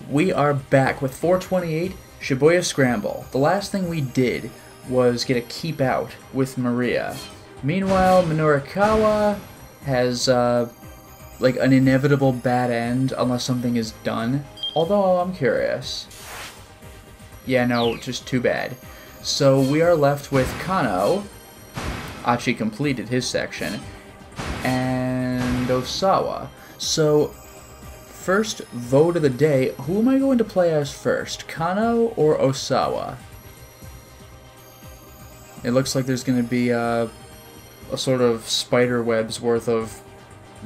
We are back with 428 Shibuya Scramble. The last thing we did was get a keep out with Maria. Meanwhile, Minorikawa has like an inevitable bad end unless something is done. Although I'm curious. Yeah, no, just too bad. So we are left with Kano. Achi completed his section. And Osawa. So, first vote of the day. Who am I going to play as first? Kano or Osawa? It looks like there's going to be a sort of spider web's worth of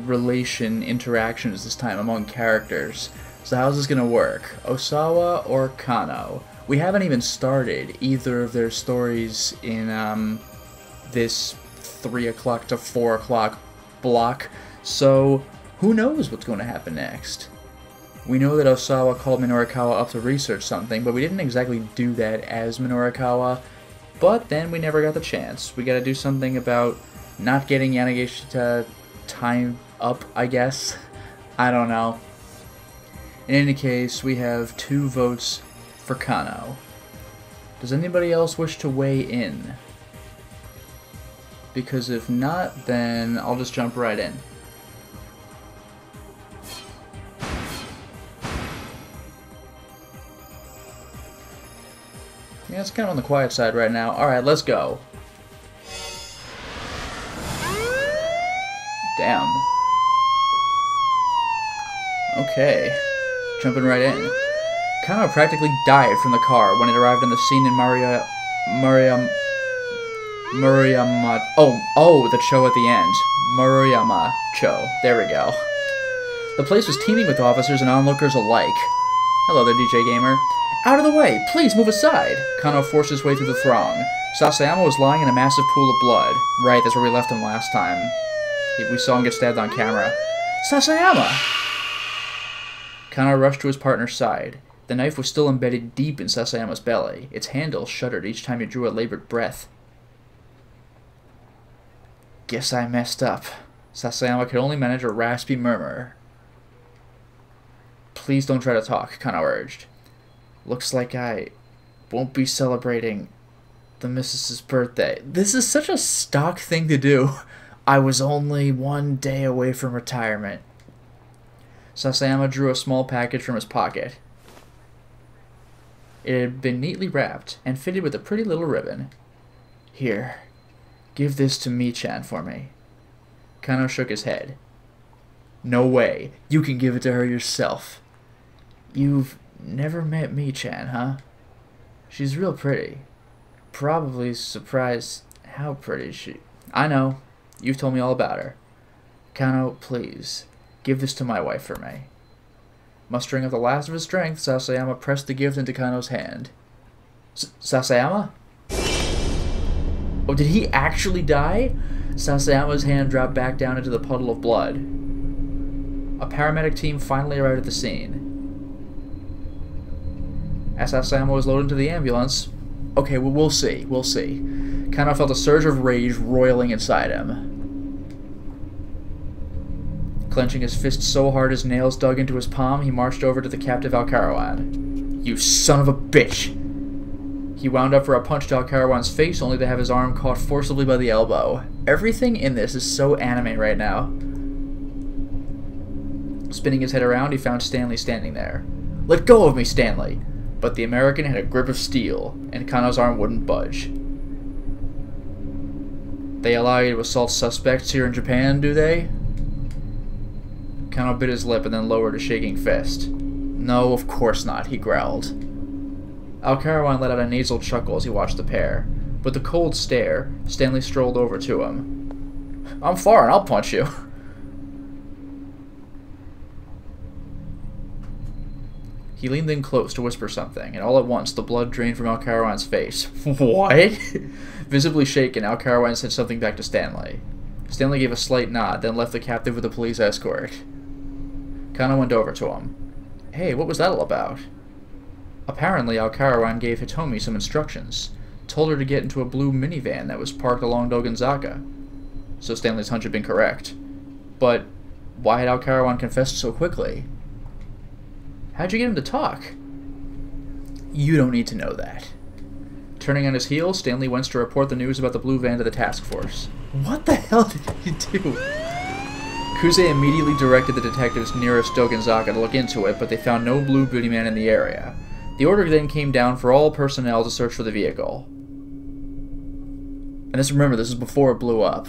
interactions this time among characters. So how's this going to work? Osawa or Kano? We haven't even started either of their stories in this 3 o'clock to 4 o'clock block, so who knows what's going to happen next. We know that Osawa called Minorikawa up to research something, but we didn't exactly do that as Minorikawa, but then we never got the chance. We gotta do something about not getting Yanagishita time up, I guess. I don't know. In any case, we have 2 votes for Kano. Does anybody else wish to weigh in? Because if not, then I'll just jump right in. Yeah, it's kind of on the quiet side right now. Alright, let's go. Damn. Okay. Jumping right in. Kano practically died from the car when it arrived on the scene in Murayama. Oh, the Cho at the end. Murayama Cho. There we go. The place was teeming with officers and onlookers alike. Hello there, DJ Gamer. Out of the way! Please move aside! Kano forced his way through the throng. Sasayama was lying in a massive pool of blood. Right, that's where we left him last time. We saw him get stabbed on camera. Sasayama! Kano rushed to his partner's side. The knife was still embedded deep in Sasayama's belly. Its handle shuddered each time he drew a labored breath. Guess I messed up. Sasayama could only manage a raspy murmur. Please don't try to talk, Kano urged. Looks like I won't be celebrating the missus's birthday. This is such a stock thing to do. I was only 1 day away from retirement. Sasayama drew a small package from his pocket. It had been neatly wrapped and fitted with a pretty little ribbon. Here, give this to Mi-chan for me. Kano shook his head. No way. You can give it to her yourself. You've never met Mi-chan, huh? She's real pretty. Probably surprised how pretty she... I know. You've told me all about her. Kano, please, give this to my wife for me. Mustering up the last of his strength, Sasayama pressed the gift into Kano's hand. Sasayama? Oh, did he actually die? Sasayama's hand dropped back down into the puddle of blood. A paramedic team finally arrived at the scene. As Sasayama was loaded into the ambulance... Okay, well, we'll see. We'll see. Kano felt a surge of rage roiling inside him. Clenching his fist so hard his nails dug into his palm, he marched over to the captive Alcarawan. You son of a bitch! He wound up for a punch to Alcarawan's face, only to have his arm caught forcibly by the elbow. Everything in this is so anime right now. Spinning his head around, he found Stanley standing there. Let go of me, Stanley! But the American had a grip of steel, and Kano's arm wouldn't budge. They allow you to assault suspects here in Japan, do they? Kano bit his lip and then lowered a shaking fist. No, of course not, he growled. Alcarawan let out a nasal chuckle as he watched the pair. With a cold stare, Stanley strolled over to him. I'm far and I'll punch you. He leaned in close to whisper something, and all at once the blood drained from Alcarawan's face. What? Visibly shaken, Alcarawan said something back to Stanley. Stanley gave a slight nod, then left the captive with a police escort. Kano went over to him. Hey, what was that all about? Apparently, Alcarawan gave Hitomi some instructions. Told her to get into a blue minivan that was parked along Dogonzaka. So Stanley's hunch had been correct. But why had Alcarawan confessed so quickly? How'd you get him to talk? You don't need to know that. Turning on his heel, Stanley went to report the news about the blue van to the task force. What the hell did he do? Kuze immediately directed the detectives nearest Dogonzaka to look into it, but they found no blue booty man in the area. The order then came down for all personnel to search for the vehicle. And remember, this is before it blew up.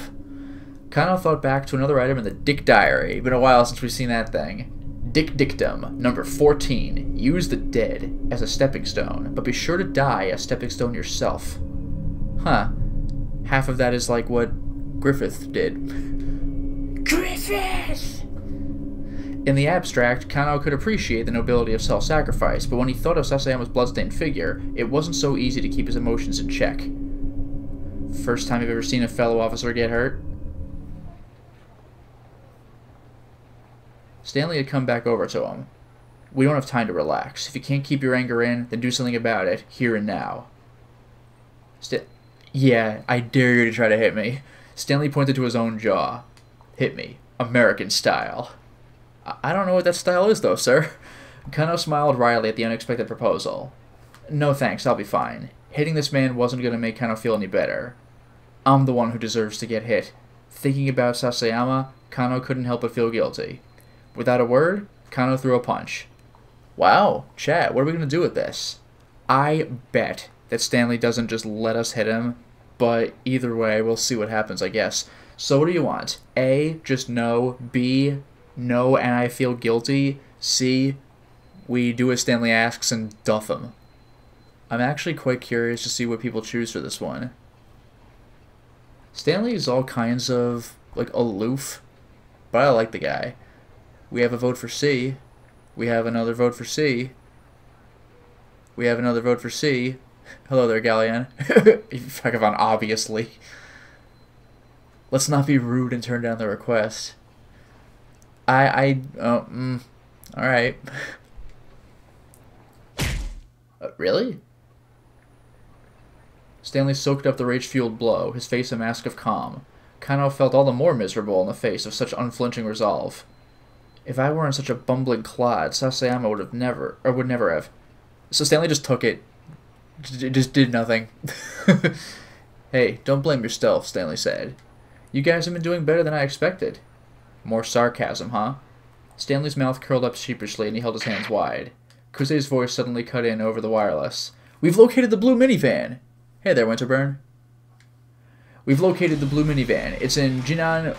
Kano thought back to another item in the Dick Diary. Been a while since we've seen that thing. Dick Dictum, number 14. Use the dead as a stepping stone, but be sure to die a stepping stone yourself. Huh. Half of that is like what Griffith did. Griffith! In the abstract, Kano could appreciate the nobility of self-sacrifice, but when he thought of Sasayama's bloodstained figure, it wasn't so easy to keep his emotions in check. First time you've ever seen a fellow officer get hurt? Stanley had come back over to him. We don't have time to relax. If you can't keep your anger in, then do something about it, here and now. Yeah, I dare you to try to hit me. Stanley pointed to his own jaw. Hit me. American style. I don't know what that style is, though, sir. Kano smiled wryly at the unexpected proposal. No thanks, I'll be fine. Hitting this man wasn't going to make Kano feel any better. I'm the one who deserves to get hit. Thinking about Sasayama, Kano couldn't help but feel guilty. Without a word, Kano threw a punch. Wow, chat, what are we going to do with this? I bet that Stanley doesn't just let us hit him, but either way, we'll see what happens, I guess. So what do you want? A, just no. B, no and I feel guilty. C, we do as Stanley asks and duff him. I'm actually quite curious to see what people choose for this one. Stanley is all kinds of, like, aloof, but I like the guy. We have a vote for C. We have another vote for C. We have another vote for C. Hello there, Galleon. Fucking obviously. Let's not be rude and turn down the request. Alright. Really? Stanley soaked up the rage-fueled blow, his face a mask of calm. Kano felt all the more miserable in the face of such unflinching resolve. If I weren't such a bumbling clod, Sasayama would never have. So Stanley just took it. Just did nothing. Hey, don't blame yourself, Stanley said. You guys have been doing better than I expected. More sarcasm, huh? Stanley's mouth curled up sheepishly and he held his hands wide. Kuse's voice suddenly cut in over the wireless. We've located the blue minivan! Hey there, Winterburn. We've located the blue minivan. It's in Jinan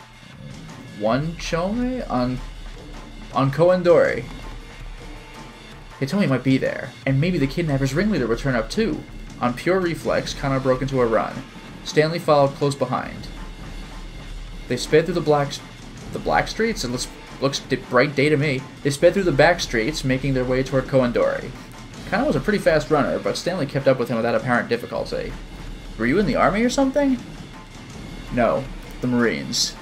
Wanchome on Koendori. They told me it might be there. And maybe the kidnapper's ringleader would turn up too. On pure reflex, Kano broke into a run. Stanley followed close behind. They sped through the black streets? It looks bright day to me. They sped through the back streets, making their way toward Koendori. Kano was a pretty fast runner, but Stanley kept up with him without apparent difficulty. Were you in the army or something? No, the Marines.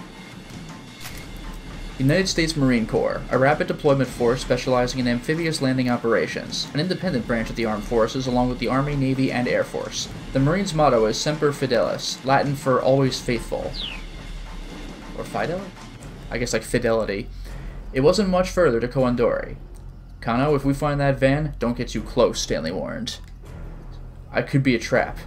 United States Marine Corps, a rapid deployment force specializing in amphibious landing operations, an independent branch of the armed forces along with the Army, Navy, and Air Force. The Marines' motto is Semper Fidelis, Latin for always faithful. Or fidel? I guess like fidelity. It wasn't much further to Koendori. Kano, if we find that van, don't get too close, Stanley warned. I could be a trap.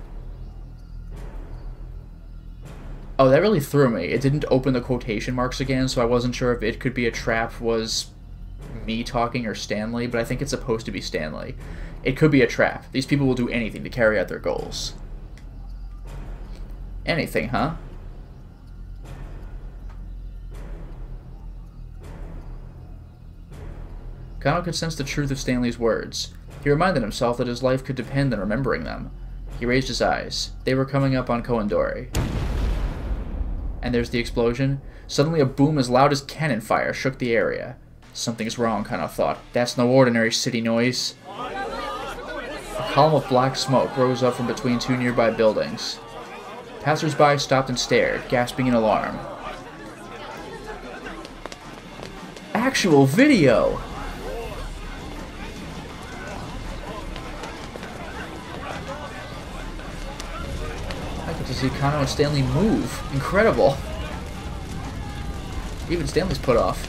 Oh, that really threw me. It didn't open the quotation marks again, so I wasn't sure if it could be a trap was me talking or Stanley, but I think it's supposed to be Stanley. It could be a trap. These people will do anything to carry out their goals. Anything, huh? Kano could sense the truth of Stanley's words. He reminded himself that his life could depend on remembering them. He raised his eyes. They were coming up on Koendori. And there's the explosion. Suddenly a boom as loud as cannon fire shook the area. Something's wrong, Kano thought. That's no ordinary city noise. A column of black smoke rose up from between two nearby buildings. Passers-by stopped and stared, gasping in alarm. Actual video! To see Kano and Stanley move. Incredible. Even Stanley's put off.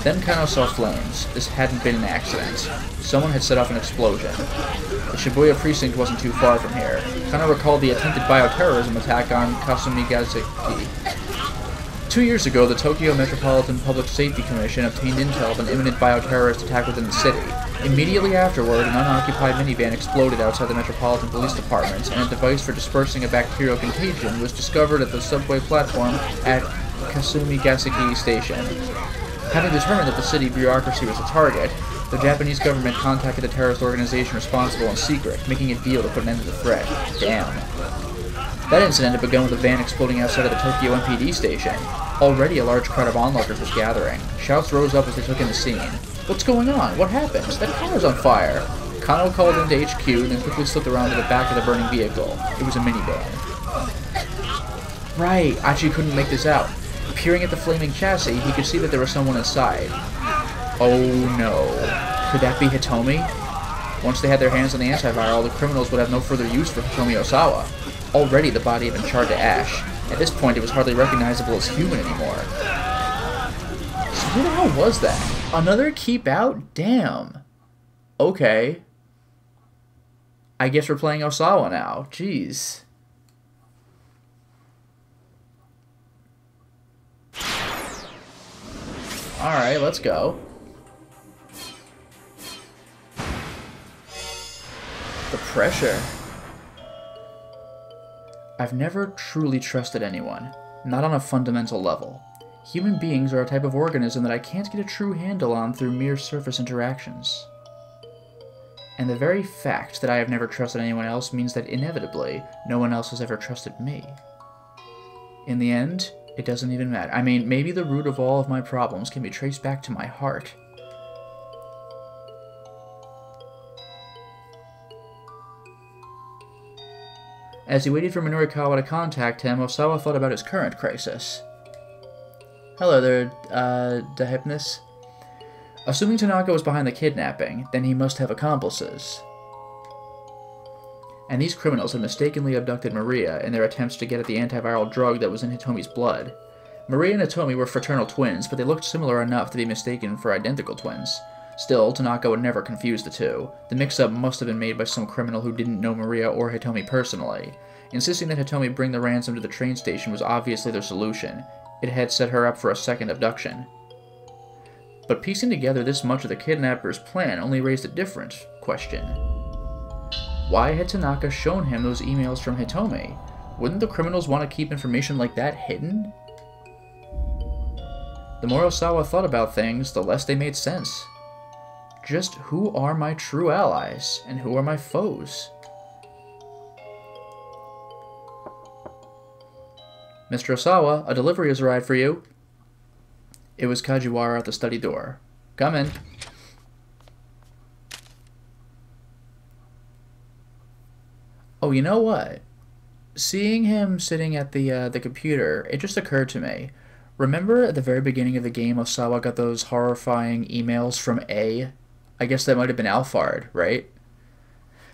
Then Kano saw flames. This hadn't been an accident. Someone had set off an explosion. The Shibuya precinct wasn't too far from here. Kano recalled the attempted bioterrorism attack on Kasumigaseki. 2 years ago, the Tokyo Metropolitan Public Safety Commission obtained intel of an imminent bioterrorist attack within the city. Immediately afterward, an unoccupied minivan exploded outside the Metropolitan Police Department, and a device for dispersing a bacterial contagion was discovered at the subway platform at Kasumigaseki Station. Having determined that the city bureaucracy was the target, the Japanese government contacted the terrorist organization responsible in secret, making a deal to put an end to the threat. Damn. That incident had begun with a van exploding outside of the Tokyo MPD station. Already a large crowd of onlookers was gathering. Shouts rose up as they took in the scene. What's going on? What happened? That car's on fire! Kano called into HQ and then quickly slipped around to the back of the burning vehicle. It was a minivan. Right, Achi couldn't make this out. Peering at the flaming chassis, he could see that there was someone inside. Oh no. Could that be Hitomi? Once they had their hands on the antiviral, the criminals would have no further use for Hitomi Osawa. Already the body had been charred to ash. At this point, it was hardly recognizable as human anymore. So who the hell was that? Another keep out? Damn. Okay. I guess we're playing Osawa now. Jeez. Alright, let's go. The pressure. I've never truly trusted anyone, not on a fundamental level. Human beings are a type of organism that I can't get a true handle on through mere surface interactions. And the very fact that I have never trusted anyone else means that inevitably, no one else has ever trusted me. In the end, it doesn't even matter. I mean, maybe the root of all of my problems can be traced back to my heart. As he waited for Minorikawa to contact him, Osawa thought about his current crisis. Hello there, Dehypnus. Assuming Tanaka was behind the kidnapping, then he must have accomplices. And these criminals had mistakenly abducted Maria in their attempts to get at the antiviral drug that was in Hitomi's blood. Maria and Hitomi were fraternal twins, but they looked similar enough to be mistaken for identical twins. Still, Tanaka would never confuse the two. The mix-up must have been made by some criminal who didn't know Maria or Hitomi personally. Insisting that Hitomi bring the ransom to the train station was obviously their solution. It had set her up for a second abduction. But piecing together this much of the kidnapper's plan only raised a different question. Why had Tanaka shown him those emails from Hitomi? Wouldn't the criminals want to keep information like that hidden? The more Osawa thought about things, the less they made sense. Just who are my true allies, and who are my foes? Mr. Osawa, a delivery has arrived for you. It was Kajiwara at the study door. Come in. Oh, you know what? Seeing him sitting at the computer, it just occurred to me. Remember at the very beginning of the game, Osawa got those horrifying emails from A? I guess that might have been Alphard, right?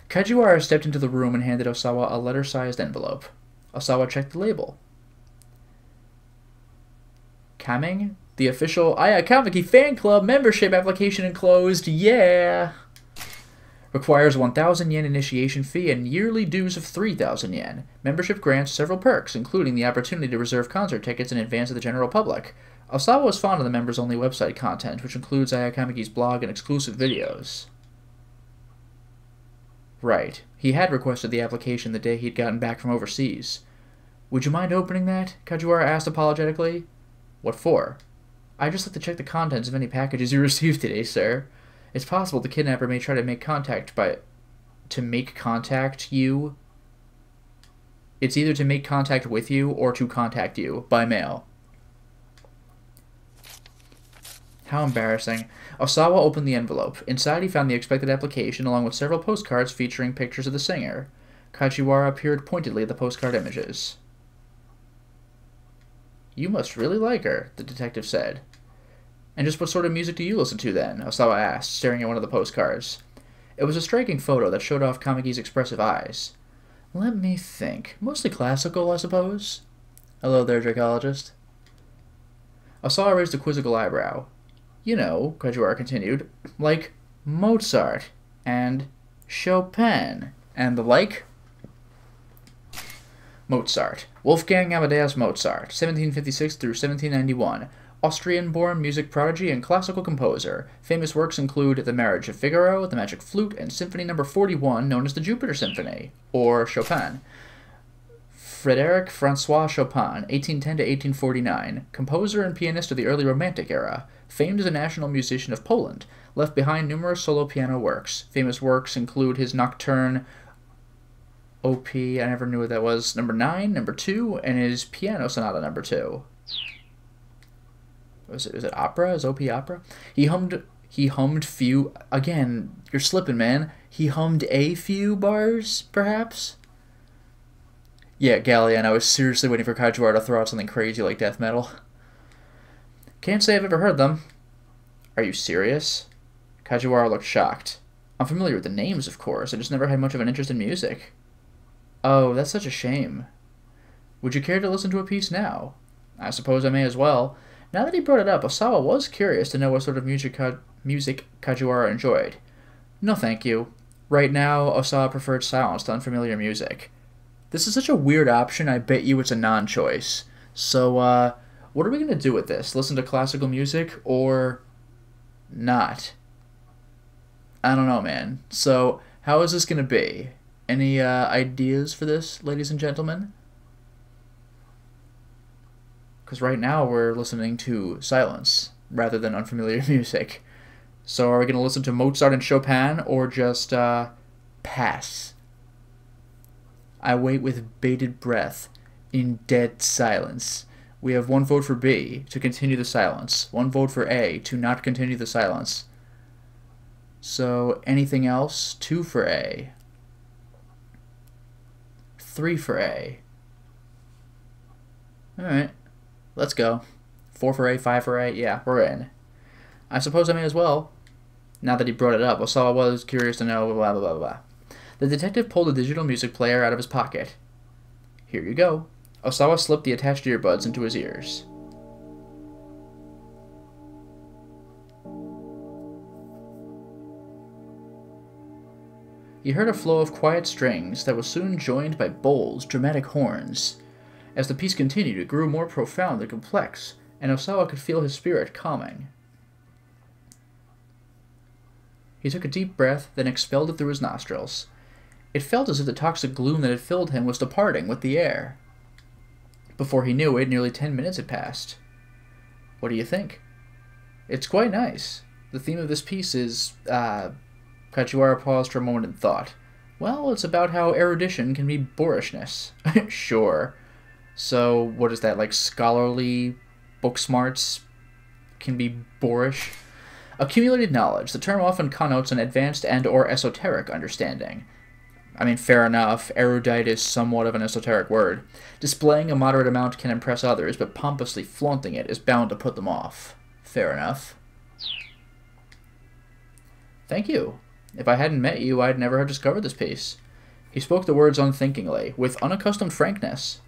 Kajiwara stepped into the room and handed Osawa a letter-sized envelope. Osawa checked the label. Coming? The official Ayakamaki fan club membership application enclosed, yeah! Requires 1,000 yen initiation fee and yearly dues of 3,000 yen. Membership grants several perks, including the opportunity to reserve concert tickets in advance of the general public. Osawa was fond of the members-only website content, which includes Ayakamiki's blog and exclusive videos. Right. He had requested the application the day he'd gotten back from overseas. Would you mind opening that? Kajiwara asked apologetically. What for? I'd just like to check the contents of any packages you received today, sir. It's possible the kidnapper may try to make contact you. It's either to make contact with you or to contact you by mail. How embarrassing. Osawa opened the envelope. Inside he found the expected application along with several postcards featuring pictures of the singer. Kajiwara peered pointedly at the postcard images. You must really like her, the detective said. And just what sort of music do you listen to then? Osawa asked, staring at one of the postcards. It was a striking photo that showed off Kamiki's expressive eyes. Let me think. Mostly classical, I suppose? Hello there, Dracologist. Osawa raised a quizzical eyebrow. You know, Kajiwara continued, like Mozart and Chopin and the like. Mozart. Wolfgang Amadeus Mozart, 1756 through 1791. Austrian-born music prodigy and classical composer. Famous works include The Marriage of Figaro, The Magic Flute, and Symphony No. 41, known as the Jupiter Symphony, or Chopin. Frédéric François Chopin, 1810 to 1849, composer and pianist of the early Romantic era, famed as a national musician of Poland, left behind numerous solo piano works. Famous works include his Nocturne OP, I never knew what that was, number 9, number 2, and his Piano Sonata number 2. Was it opera? Is OP opera? He hummed few, again, you're slipping, man. He hummed a few bars, perhaps? Yeah, Galleon, I was seriously waiting for Kajiwara to throw out something crazy like death metal. Can't say I've ever heard them. Are you serious? Kajiwara looked shocked. I'm familiar with the names, of course. I just never had much of an interest in music. Oh, that's such a shame. Would you care to listen to a piece now? I suppose I may as well. Now that he brought it up, Osawa was curious to know what sort of music Kajiwara enjoyed. No thank you. Right now, Osawa preferred silence to unfamiliar music. This is such a weird option, I bet you it's a non-choice. So, what are we going to do with this? Listen to classical music, or not? I don't know, man. So, how is this going to be? Any ideas for this, ladies and gentlemen? Because right now we're listening to silence rather than unfamiliar music. So are we going to listen to Mozart and Chopin, or just pass? I wait with bated breath in dead silence. We have one vote for B, to continue the silence. One vote for A, to not continue the silence. So anything else? 2 for A. 3 for A. Alright, let's go. 4 for A, 5 for A, yeah, we're in. I suppose I may as well. Now that he brought it up, Osawa was curious to know blah blah blah blah. The detective pulled a digital music player out of his pocket. Here you go. Osawa slipped the attached earbuds into his ears. He heard a flow of quiet strings that was soon joined by bowls, dramatic horns. As the piece continued, it grew more profound and complex, and Osawa could feel his spirit calming. He took a deep breath, then expelled it through his nostrils. It felt as if the toxic gloom that had filled him was departing with the air. Before he knew it, nearly 10 minutes had passed. What do you think? It's quite nice. The theme of this piece is, Kajiwara paused for a moment in thought. Well, it's about how erudition can be boorishness. Sure. So, what is that, like scholarly book smarts can be boorish? Accumulated knowledge. The term often connotes an advanced and or esoteric understanding. I mean, fair enough. Erudite is somewhat of an esoteric word. Displaying a moderate amount can impress others, but pompously flaunting it is bound to put them off. Fair enough. Thank you. If I hadn't met you, I'd never have discovered this piece. He spoke the words unthinkingly, with unaccustomed frankness.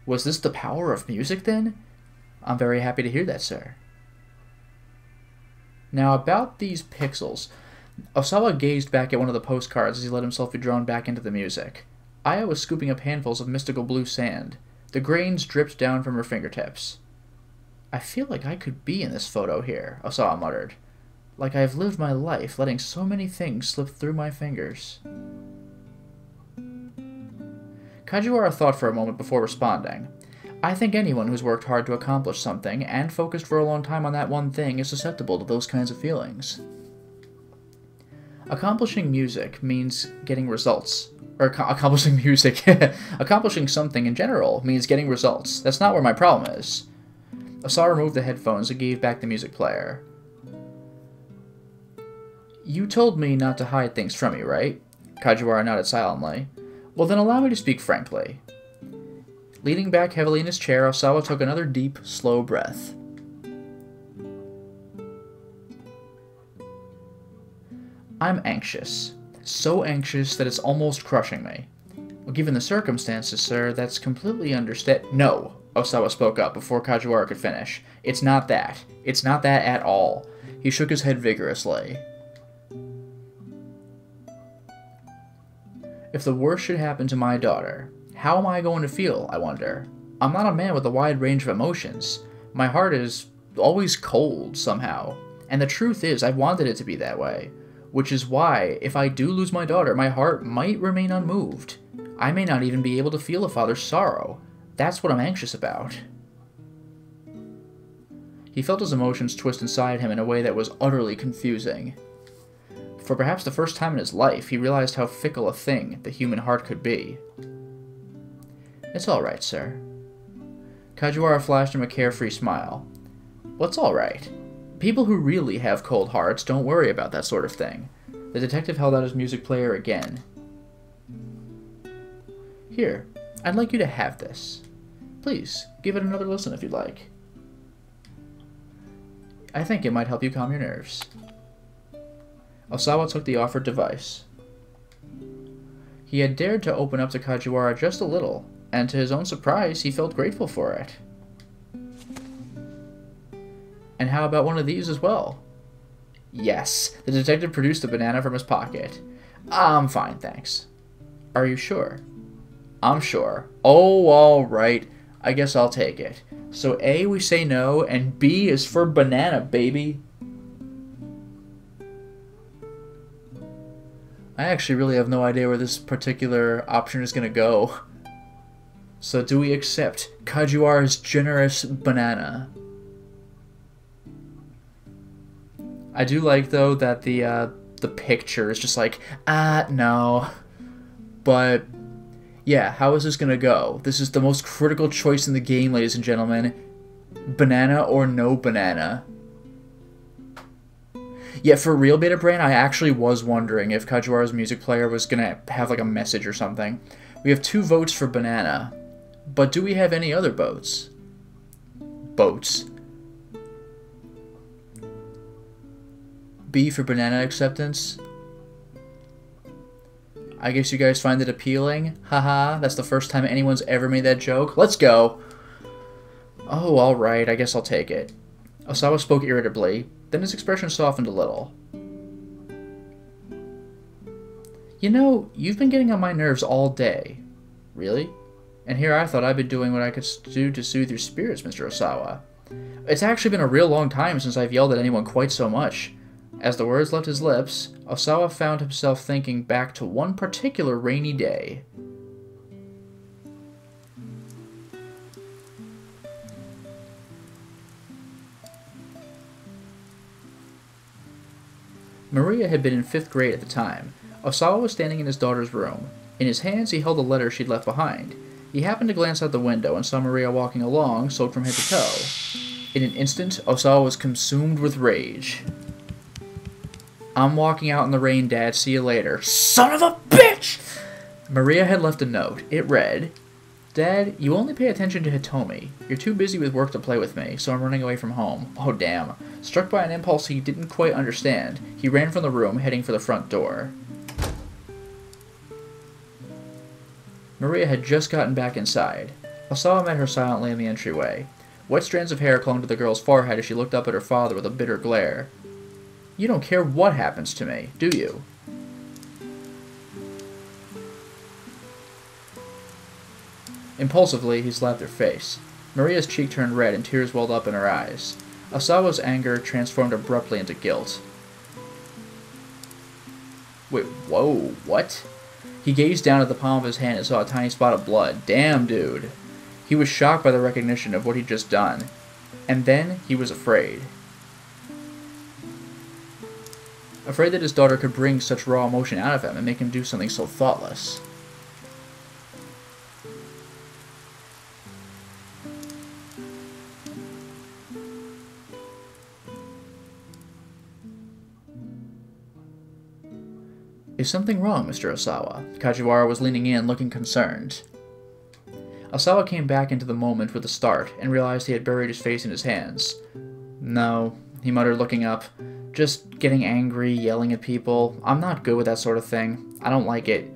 Was this the power of music, then? I'm very happy to hear that, sir. Now, about these pixels. Osawa gazed back at one of the postcards as he let himself be drawn back into the music. Aya was scooping up handfuls of mystical blue sand. The grains dripped down from her fingertips. I feel like I could be in this photo here, Osawa muttered. Like I've lived my life, letting so many things slip through my fingers. Kajiwara thought for a moment before responding. I think anyone who's worked hard to accomplish something, and focused for a long time on that one thing, is susceptible to those kinds of feelings. Accomplishing music means getting results. Or accomplishing music. Accomplishing something in general means getting results. That's not where my problem is. Osawa removed the headphones and gave back the music player. You told me not to hide things from you, right? Kajiwara nodded silently. Well, then allow me to speak frankly. Leaning back heavily in his chair, Osawa took another deep, slow breath. I'm anxious. So anxious that it's almost crushing me. Well, given the circumstances, sir, that's completely No, Osawa spoke up before Kajiwara could finish. It's not that. It's not that at all. He shook his head vigorously. If the worst should happen to my daughter, how am I going to feel, I wonder? I'm not a man with a wide range of emotions. My heart is always cold, somehow. And the truth is, I've wanted it to be that way. Which is why, if I do lose my daughter, my heart might remain unmoved. I may not even be able to feel a father's sorrow. That's what I'm anxious about. He felt his emotions twist inside him in a way that was utterly confusing. For perhaps the first time in his life, he realized how fickle a thing the human heart could be. It's all right, sir. Kajiwara flashed him a carefree smile. What's all right? People who really have cold hearts don't worry about that sort of thing. The detective held out his music player again. Here, I'd like you to have this. Please, give it another listen if you'd like. I think it might help you calm your nerves. Osawa took the offered device. He had dared to open up to Kajiwara just a little, and to his own surprise, he felt grateful for it. And how about one of these as well? Yes, the detective produced a banana from his pocket. I'm fine, thanks. Are you sure? I'm sure. Oh, all right. I guess I'll take it. So A, we say no, and B is for banana, baby. I actually really have no idea where this particular option is going to go. So do we accept Kajiwara's generous banana? I do like, though, that the picture is just like, no. But, yeah, how is this going to go? This is the most critical choice in the game, ladies and gentlemen. Banana or no banana. Yeah, for real, Beta Brain, I actually was wondering if Kajiwara's music player was going to have, like, a message or something. We have 2 votes for banana. But do we have any other votes? Boats. B for banana acceptance. I guess you guys find it appealing? Haha, that's the first time anyone's ever made that joke. Let's go! Oh, alright, I guess I'll take it. Osawa spoke irritably, then his expression softened a little. You know, you've been getting on my nerves all day. Really? And here I thought I'd been doing what I could do to soothe your spirits, Mr. Osawa. It's actually been a real long time since I've yelled at anyone quite so much. As the words left his lips, Osawa found himself thinking back to one particular rainy day. Maria had been in 5th grade at the time. Osawa was standing in his daughter's room. In his hands he held a letter she'd left behind. He happened to glance out the window and saw Maria walking along, soaked from head to toe. In an instant, Osawa was consumed with rage. I'm walking out in the rain, Dad. See you later. Son of a bitch! Maria had left a note. It read, Dad, you only pay attention to Hitomi. You're too busy with work to play with me, so I'm running away from home. Oh, damn. Struck by an impulse he didn't quite understand, he ran from the room, heading for the front door. Maria had just gotten back inside. Osawa met her silently in the entryway. Wet strands of hair clung to the girl's forehead as she looked up at her father with a bitter glare. You don't care what happens to me, do you? Impulsively, he slapped her face. Maria's cheek turned red and tears welled up in her eyes. Osawa's anger transformed abruptly into guilt. Wait, whoa, what? He gazed down at the palm of his hand and saw a tiny spot of blood. Damn, dude. He was shocked by the recognition of what he'd just done. And then he was afraid. Afraid that his daughter could bring such raw emotion out of him and make him do something so thoughtless. Is something wrong, Mr. Osawa? Kajiwara was leaning in, looking concerned. Osawa came back into the moment with a start, and realized he had buried his face in his hands. No, he muttered, looking up. Just getting angry, yelling at people. I'm not good with that sort of thing. I don't like it.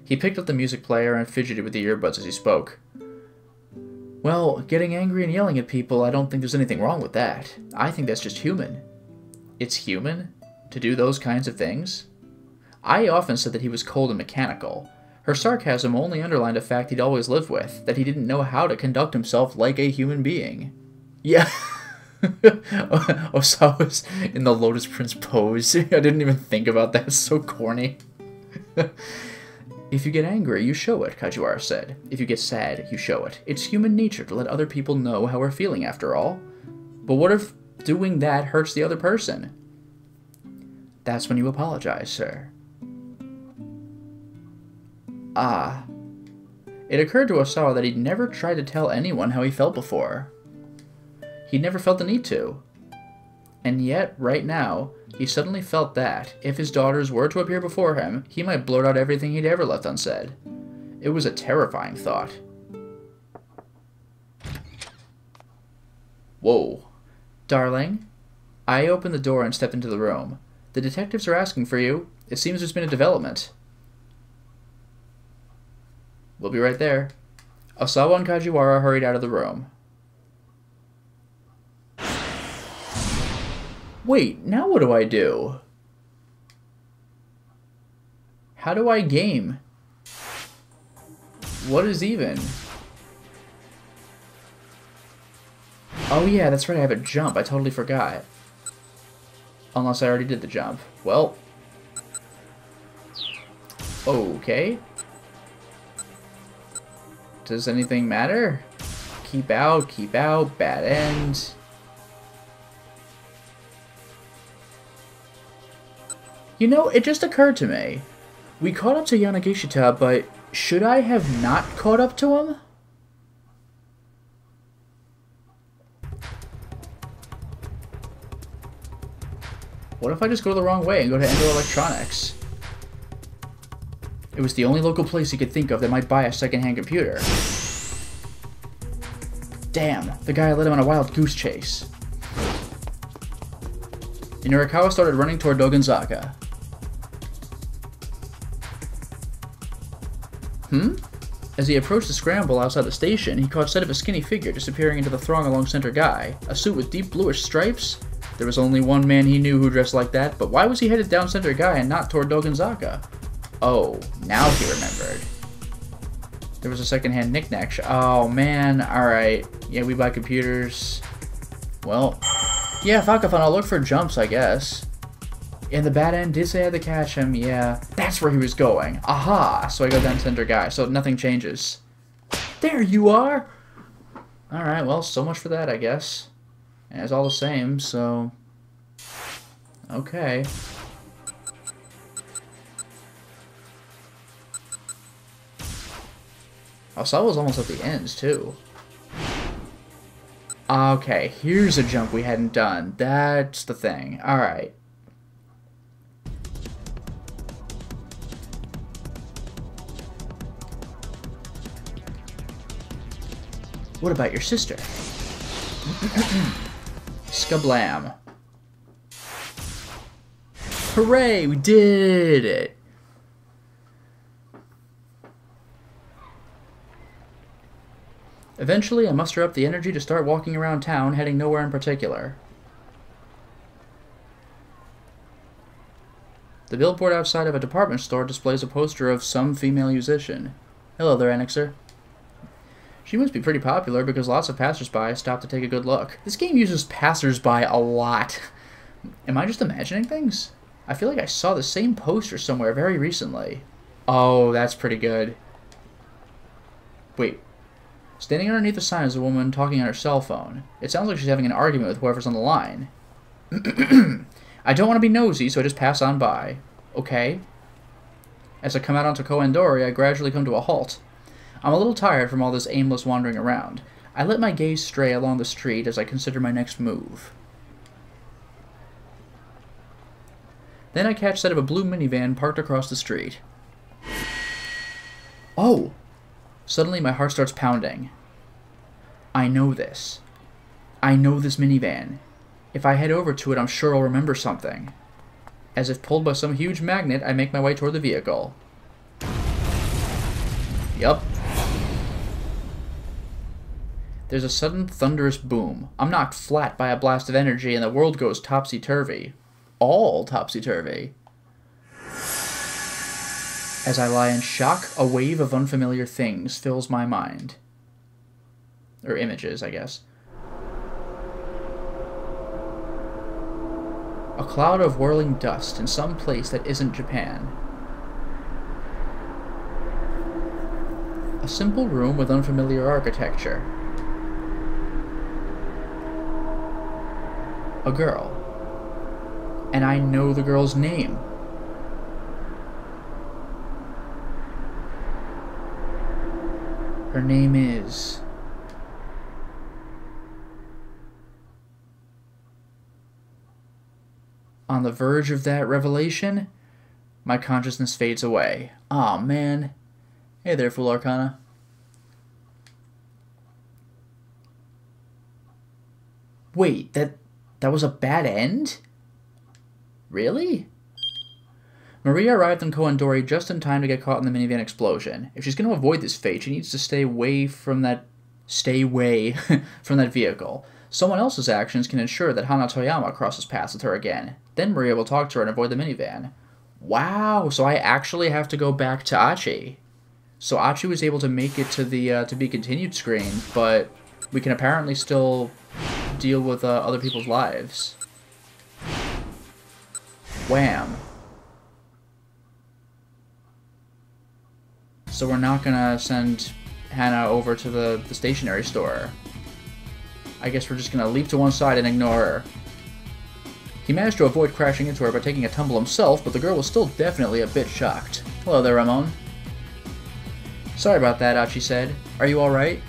He picked up the music player and fidgeted with the earbuds as he spoke. Well, getting angry and yelling at people, I don't think there's anything wrong with that. I think that's just human. it's human to do those kinds of things? I often said that he was cold and mechanical. Her sarcasm only underlined a fact he'd always lived with, that he didn't know how to conduct himself like a human being. Yeah. Osawa's in the Lotus Prince pose. I didn't even think about that. It's so corny. If you get angry, you show it, Kajiwara said. If you get sad, you show it. It's human nature to let other people know how we're feeling after all. But what if doing that hurts the other person? That's when you apologize, sir. Ah. It occurred to Osawa that he'd never tried to tell anyone how he felt before. He'd never felt the need to. And yet, right now, he suddenly felt that, if his daughters were to appear before him, he might blurt out everything he'd ever left unsaid. It was a terrifying thought. Whoa. Darling? I opened the door and stepped into the room. The detectives are asking for you. It seems there's been a development. We'll be right there. Osawa and Kajiwara hurried out of the room. Wait, now what do I do? How do I game? What is even? Oh yeah, that's right, I have a jump. I totally forgot. Unless I already did the jump. Well. Okay. Does anything matter? Keep out, bad end. You know, it just occurred to me. We caught up to Yanagishita, but should I have not caught up to him? What if I just go the wrong way and go to Endo Electronics? It was the only local place he could think of that might buy a second-hand computer. Damn, the guy led him on a wild goose chase. And Yorikawa started running toward Dogonzaka. As he approached the scramble outside the station, he caught sight of a skinny figure disappearing into the throng along Center Guy. A suit with deep bluish stripes? There was only one man he knew who dressed like that, but why was he headed down Center Guy and not toward Dogonzaka? Oh, now he remembered. There was a second-hand knick-knack shop. Oh, man. Alright. Yeah, we buy computers. Well, yeah, Fakafun, I'll look for jumps, I guess. And the bad end did say I had to catch him. Yeah, that's where he was going. Aha! So I go down to Center Guy, so nothing changes. There you are! Alright, well, so much for that, I guess. And it's all the same, so... Okay. Osawa's almost at the ends, too. Okay, here's a jump we hadn't done. That's the thing. Alright. What about your sister? Skablam. Hooray, we did it! Eventually, I muster up the energy to start walking around town, heading nowhere in particular. The billboard outside of a department store displays a poster of some female musician. Hello there, Annexer. She must be pretty popular because lots of passersby stop to take a good look. This game uses passersby a lot. Am I just imagining things? I feel like I saw the same poster somewhere very recently. Oh, that's pretty good. Wait. Standing underneath the sign is a woman talking on her cell phone. It sounds like she's having an argument with whoever's on the line. I don't want to be nosy, so I just pass on by. Okay. As I come out onto Koendori, I gradually come to a halt. I'm a little tired from all this aimless wandering around. I let my gaze stray along the street as I consider my next move. Then I catch sight of a blue minivan parked across the street. Oh! Suddenly my heart starts pounding. I know this. I know this minivan. If I head over to it, I'm sure I'll remember something. As if pulled by some huge magnet, I make my way toward the vehicle. Yup. There's a sudden thunderous boom. I'm knocked flat by a blast of energy and the world goes topsy-turvy. all topsy-turvy. As I lie in shock, a wave of unfamiliar things fills my mind. Or images, I guess. A cloud of whirling dust in some place that isn't Japan. A simple room with unfamiliar architecture. A girl. And I know the girl's name. Her name is... On the verge of that revelation, my consciousness fades away. Aw, man. Hey there, Full Arcana. Wait, that was a bad end? Really? Maria arrived in Koandori just in time to get caught in the minivan explosion. If she's going to avoid this fate, she needs to stay away from that vehicle. Someone else's actions can ensure that Hana Toyama crosses paths with her again. Then Maria will talk to her and avoid the minivan. Wow, so I actually have to go back to Achi. So Achi was able to make it to the to be continued screen, but we can apparently still deal with other people's lives. Wham. So we're not gonna send Hana over to the stationery store. I guess we're just gonna leap to one side and ignore her. He managed to avoid crashing into her by taking a tumble himself, but the girl was still definitely a bit shocked. Hello there, Ramon. Sorry about that, Achi said. Are you alright?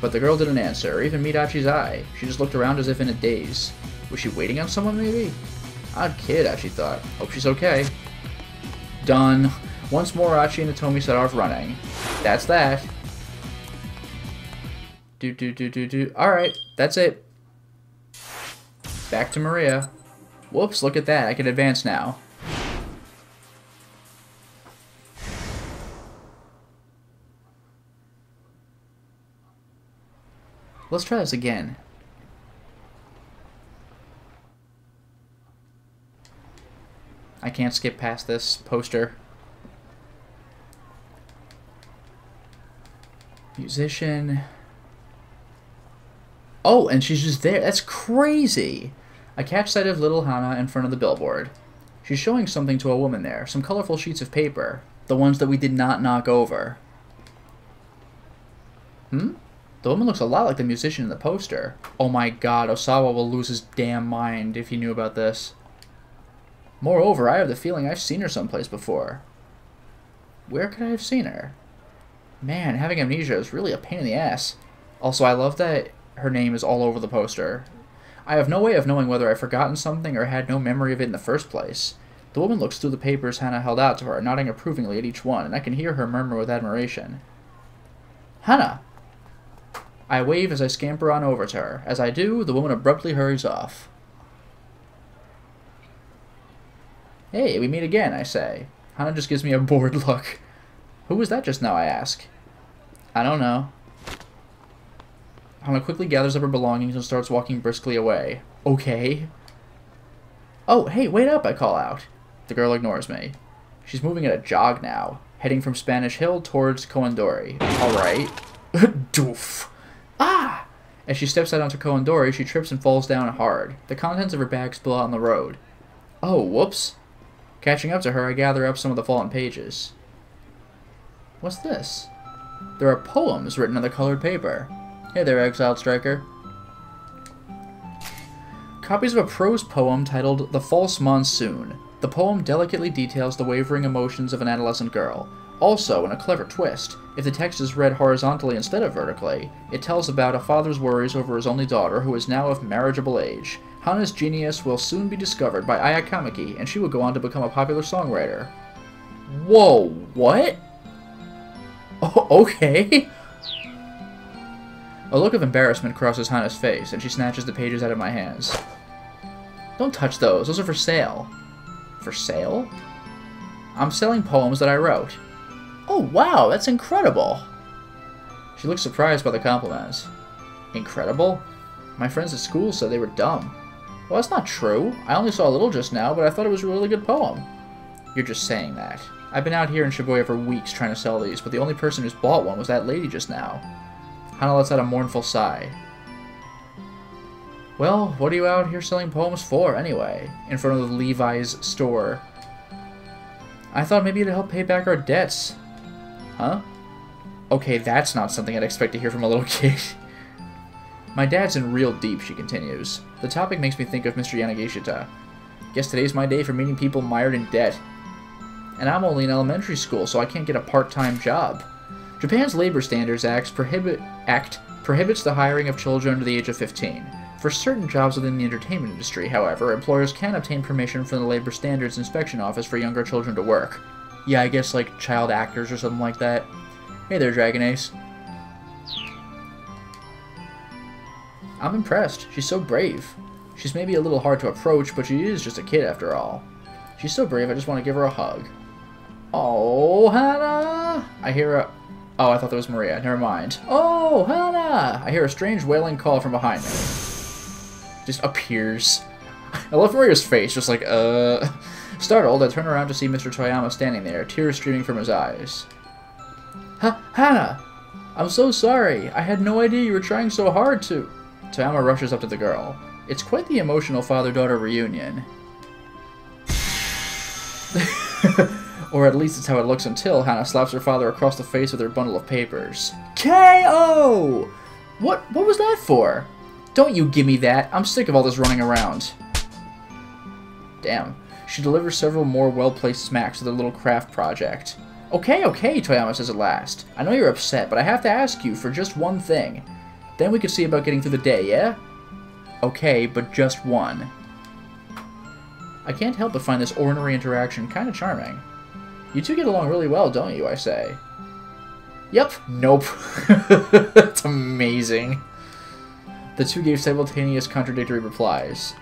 But the girl didn't answer, or even meet Achi's eye. She just looked around as if in a daze. Was she waiting on someone, maybe? Odd kid, Achi thought. Hope she's okay. Done. Once more, Achi and Hitomi set off running. That's that. Alright, that's it. Back to Maria. Whoops, look at that. I can advance now. Let's try this again. I can't skip past this poster. Musician. Oh, and she's just there. That's crazy. I catch sight of little Hana in front of the billboard. She's showing something to a woman there. Some colorful sheets of paper. The ones that we did not knock over. The woman looks a lot like the musician in the poster. Oh my god, Osawa will lose his damn mind if he knew about this. Moreover, I have the feeling I've seen her someplace before. Where could I have seen her? Man, having amnesia is really a pain in the ass. Also, I love that her name is all over the poster. I have no way of knowing whether I've forgotten something or had no memory of it in the first place. The woman looks through the papers Hana held out to her, nodding approvingly at each one, and I can hear her murmur with admiration. Hana! I wave as I scamper on over to her. As I do, the woman abruptly hurries off. Hey, we meet again, I say. Hana just gives me a bored look. Who was that just now, I ask. I don't know. Hana quickly gathers up her belongings and starts walking briskly away. Okay. Oh, hey, wait up, I call out. The girl ignores me. She's moving at a jog now, heading from Spanish Hill towards Koandori. Alright. Doof. Ah! As she steps out onto Koandori, she trips and falls down hard. The contents of her bag spill out on the road. Oh, whoops. Catching up to her, I gather up some of the fallen pages. What's this? There are poems written on the colored paper. Hey there, exiled striker. Copies of a prose poem titled The False Monsoon. The poem delicately details the wavering emotions of an adolescent girl. Also, in a clever twist, if the text is read horizontally instead of vertically, it tells about a father's worries over his only daughter who is now of marriageable age. Hana's genius will soon be discovered by Aya Kamiki, and she will go on to become a popular songwriter. Whoa, what? Oh, okay. A look of embarrassment crosses Hana's face, and she snatches the pages out of my hands. Don't touch those. Those are for sale. For sale? I'm selling poems that I wrote. Oh, wow, that's incredible. She looks surprised by the compliments. Incredible? My friends at school said they were dumb. Well, that's not true. I only saw a little just now, but I thought it was a really good poem. You're just saying that. I've been out here in Shibuya for weeks trying to sell these, but the only person who's bought one was that lady just now. Hana lets out a mournful sigh. Well, what are you out here selling poems for, anyway? In front of the Levi's store. I thought maybe it'd help pay back our debts. Huh? Okay, that's not something I'd expect to hear from a little kid. My dad's in real deep, she continues. The topic makes me think of Mr. Yanagishita. Guess today's my day for meeting people mired in debt. And I'm only in elementary school, so I can't get a part-time job. Japan's Labor Standards Act prohibits the hiring of children under the age of 15. For certain jobs within the entertainment industry, however, employers can obtain permission from the Labor Standards Inspection Office for younger children to work. Yeah, I guess like child actors or something like that. Hey there, Dragon Ace. I'm impressed. She's so brave. She's maybe a little hard to approach, but she is just a kid after all. She's so brave, I just want to give her a hug. Oh, Hana! I hear a... Oh, I thought that was Maria. Never mind. Oh, Hana! I hear a strange wailing call from behind me. Just appears. I love Maria's face, just like, Startled, I turn around to see Mr. Toyama standing there, tears streaming from his eyes. Hana! I'm so sorry. I had no idea you were trying so hard to... Toyama rushes up to the girl. It's quite the emotional father-daughter reunion. Or at least it's how it looks until Hana slaps her father across the face with her bundle of papers. KO! What was that for? Don't you give me that. I'm sick of all this running around. Damn. She delivers several more well-placed smacks to their little craft project. Okay, Toyama says at last. I know you're upset, but I have to ask you for just one thing. Then we can see about getting through the day, yeah? Okay, but just one. I can't help but find this ornery interaction kind of charming. You two get along really well, don't you, I say. Yep. Nope. It's amazing. The two gave simultaneous contradictory replies.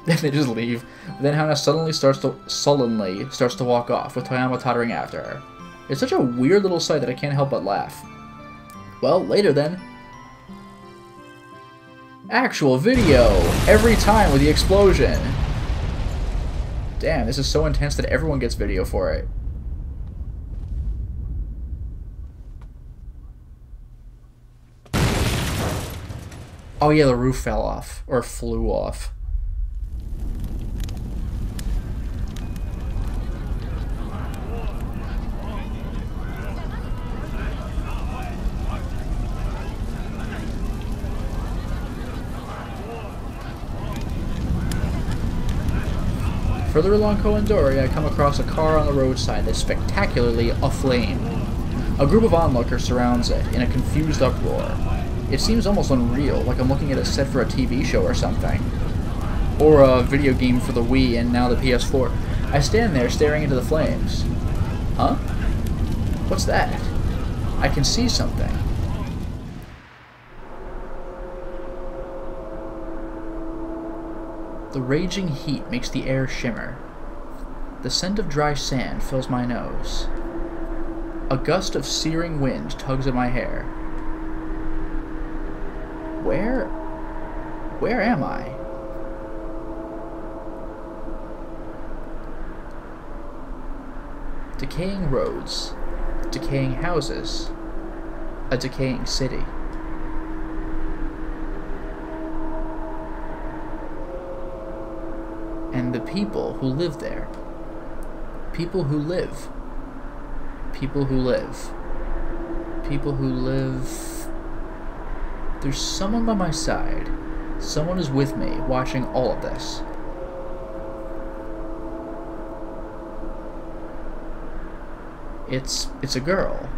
Then they just leave. Then Hana sullenly starts to walk off, with Toyama tottering after her. It's such a weird little sight that I can't help but laugh. Well, later then. Actual video! Every time with the explosion! Damn, this is so intense that everyone gets video for it. Oh yeah, the roof fell off. Or flew off. Further along Koendori, I come across a car on the roadside that's spectacularly aflame. A group of onlookers surrounds it, in a confused uproar. It seems almost unreal, like I'm looking at a set for a TV show or something. Or a video game for the Wii and now the PS4. I stand there staring into the flames. Huh? What's that? I can see something. The raging heat makes the air shimmer. The scent of dry sand fills my nose. A gust of searing wind tugs at my hair. Where am I? Decaying roads, decaying houses, a decaying city. And the people who live there. People who live. People who live. People who live... There's someone by my side. Someone is with me, watching all of this. It's a girl.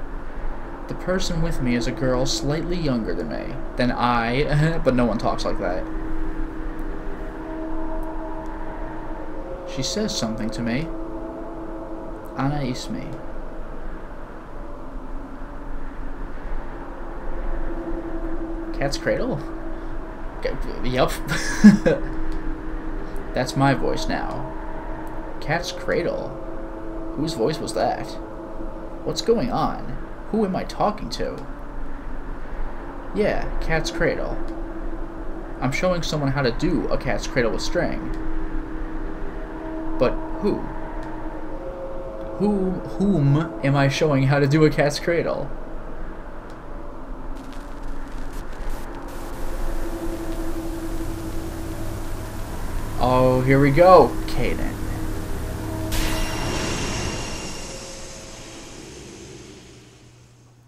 The person with me is a girl slightly younger than me. Than I, but no one talks like that. She says something to me. Ana ismi. Cat's Cradle? Yup. That's my voice now. Cat's Cradle? Whose voice was that? What's going on? Who am I talking to? Yeah, Cat's Cradle. I'm showing someone how to do a cat's cradle with string. But who? Whom am I showing how to do a cat's cradle? Oh, here we go, Kaden.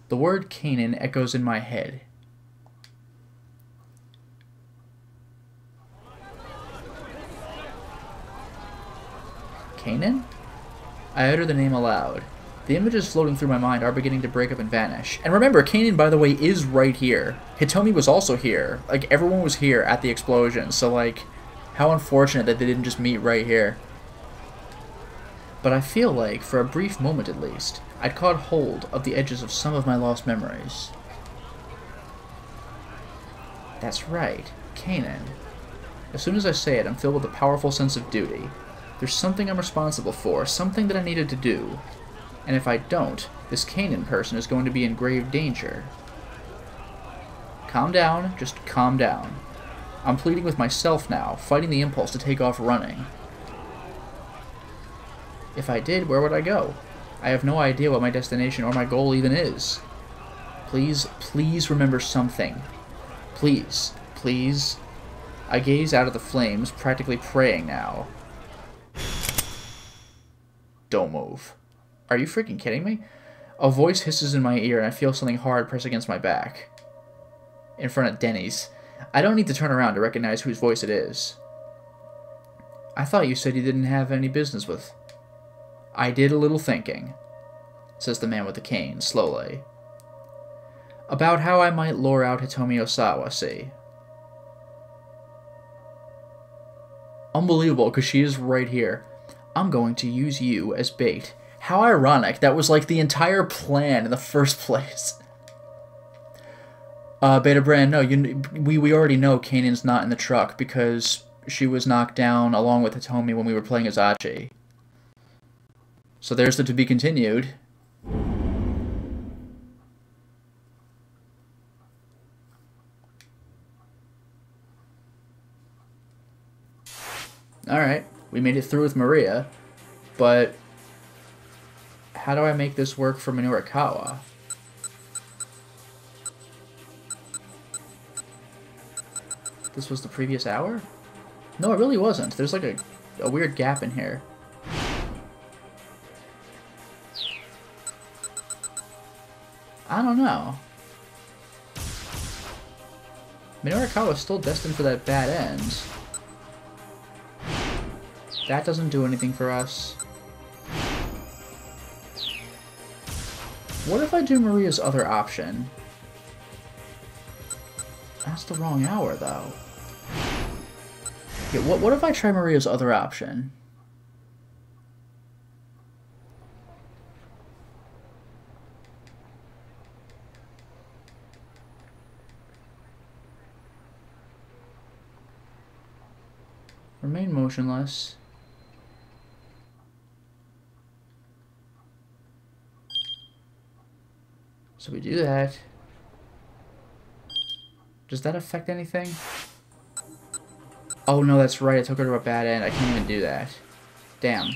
The word Kanan echoes in my head. Kanan? I utter the name aloud. The images floating through my mind are beginning to break up and vanish. And remember, Kanan, by the way, is right here. Hitomi was also here. Like, everyone was here at the explosion, so, like, how unfortunate that they didn't just meet right here. But I feel like, for a brief moment at least, I'd caught hold of the edges of some of my lost memories. That's right, Kanan. As soon as I say it, I'm filled with a powerful sense of duty. There's something I'm responsible for, something that I needed to do. And if I don't, this Kanan person is going to be in grave danger. Calm down, just calm down. I'm pleading with myself now, fighting the impulse to take off running. If I did, where would I go? I have no idea what my destination or my goal even is. Please, please remember something. Please, please. I gaze out at the flames, practically praying now. Don't move. Are you freaking kidding me? A voice hisses in my ear and I feel something hard press against my back. In front of Denny's. I don't need to turn around to recognize whose voice it is. I thought you said you didn't have any business with... I did a little thinking, says the man with the cane, slowly. About how I might lure out Hitomi Osawa, see? Unbelievable, because she is right here. I'm going to use you as bait. How ironic. That was like the entire plan in the first place. Beta Brand, no, we already know Kanan's not in the truck because she was knocked down along with Hitomi when we were playing as Achi. So there's the to be continued. Alright, we made it through with Maria, but how do I make this work for Minurikawa? This was the previous hour? No, it really wasn't. There's like a weird gap in here. I don't know. Minurikawa is still destined for that bad end. That doesn't do anything for us. What if I do Maria's other option? That's the wrong hour, though. Yeah, what if I try Maria's other option? Remain motionless. So we do that. Does that affect anything? Oh no, that's right. I took her to a bad end. I can't even do that. Damn.